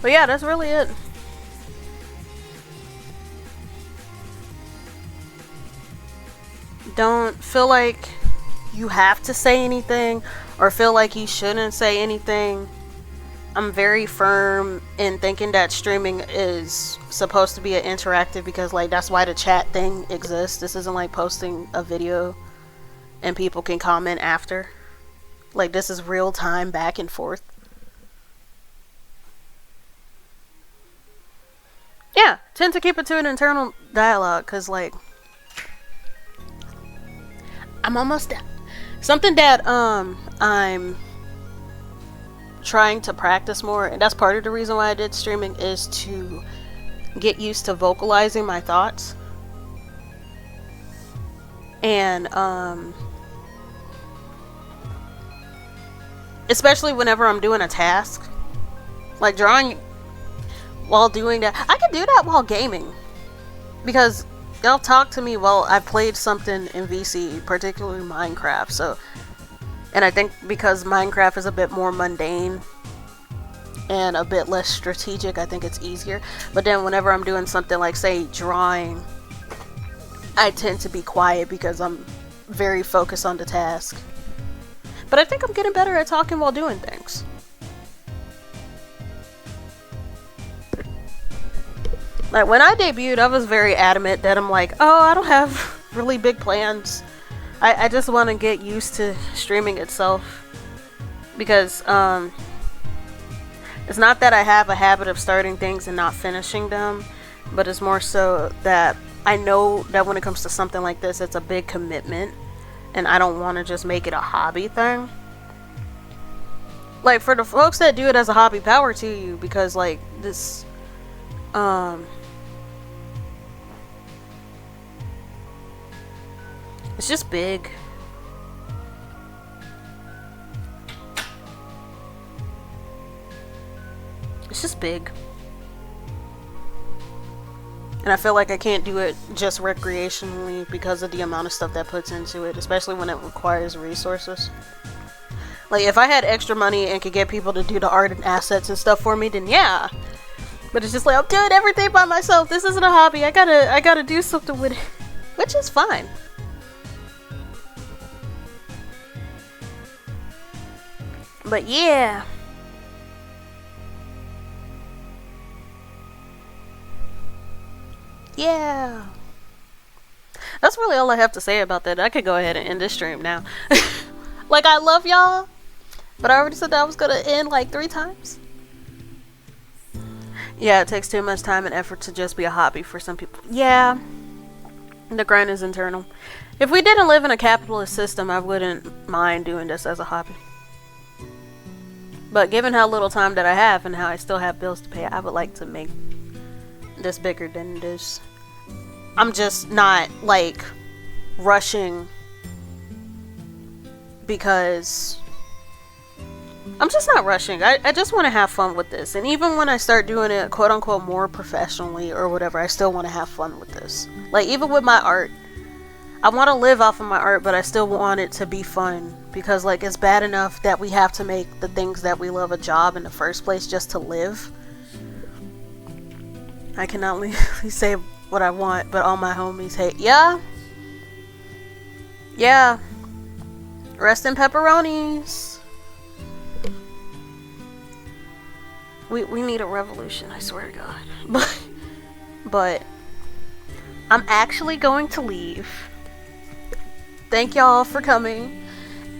C: yeah, that's really it. Don't feel like you have to say anything or feel like you shouldn't say anything. I'm very firm in thinking that streaming is supposed to be an interactive, because like that's why the chat thing exists. This isn't like posting a video and people can comment after. Like, this is real time back and forth. Yeah, tend to keep it to an internal dialogue, because like, I'm almost done. Something that I'm trying to practice more, and that's part of the reason why I did streaming, is to get used to vocalizing my thoughts. And especially whenever I'm doing a task, like drawing while doing that. I can do that while gaming, because they'll talk to me while I've played something in VC, particularly Minecraft. So, and I think because Minecraft is a bit more mundane and a bit less strategic, I think it's easier. But then whenever I'm doing something like, say, drawing, I tend to be quiet because I'm very focused on the task. But I think I'm getting better at talking while doing things. Like, when I debuted, I was very adamant that I'm like, oh, I don't have really big plans. I just want to get used to streaming itself. Because, it's not that I have a habit of starting things and not finishing them, but it's more so that I know that when it comes to something like this, it's a big commitment, and I don't want to just make it a hobby thing. Like, for the folks that do it as a hobby, power to you, because, like, this, it's just big. It's just big. And I feel like I can't do it just recreationally because of the amount of stuff that puts into it, especially when it requires resources. Like, if I had extra money and could get people to do the art and assets and stuff for me, then yeah. But it's just like, I'm doing everything by myself. This isn't a hobby. I gotta do something with it. Which is fine. But yeah. Yeah. That's really all I have to say about that. I could go ahead and end this stream now. Like, I love y'all, but I already said that I was gonna end like 3 times. Yeah, it takes too much time and effort to just be a hobby for some people. Yeah. The grind is internal. If we didn't live in a capitalist system, I wouldn't mind doing this as a hobby. But given how little time that I have and how I still have bills to pay, I would like to make this bigger than it is. I'm just not, like, rushing because I'm just not rushing. I just want to have fun with this. And even when I start doing it, quote unquote, more professionally or whatever, I still want to have fun with this. Like, even with my art, I want to live off of my art, but I still want it to be fun. Because, like, it's bad enough that we have to make the things that we love a job in the first place just to live. I cannot legally say what I want, but all my homies hate. Yeah. Yeah. Rest in pepperonis. We need a revolution, I swear to God. But I'm actually going to leave. Thank y'all for coming.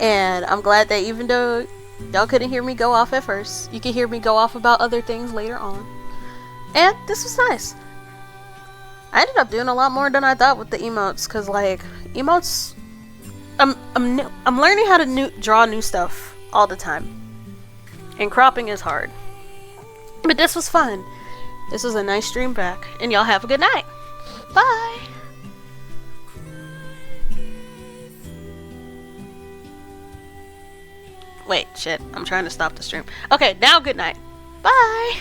C: And I'm glad that even though y'all couldn't hear me go off at first, you can hear me go off about other things later on. And this was nice. I ended up doing a lot more than I thought with the emotes, cause like emotes, I'm learning how to draw new stuff all the time, and cropping is hard. But this was fun. This was a nice stream back, and y'all have a good night. Bye. Wait, shit. I'm trying to stop the stream. Okay, now good night. Bye.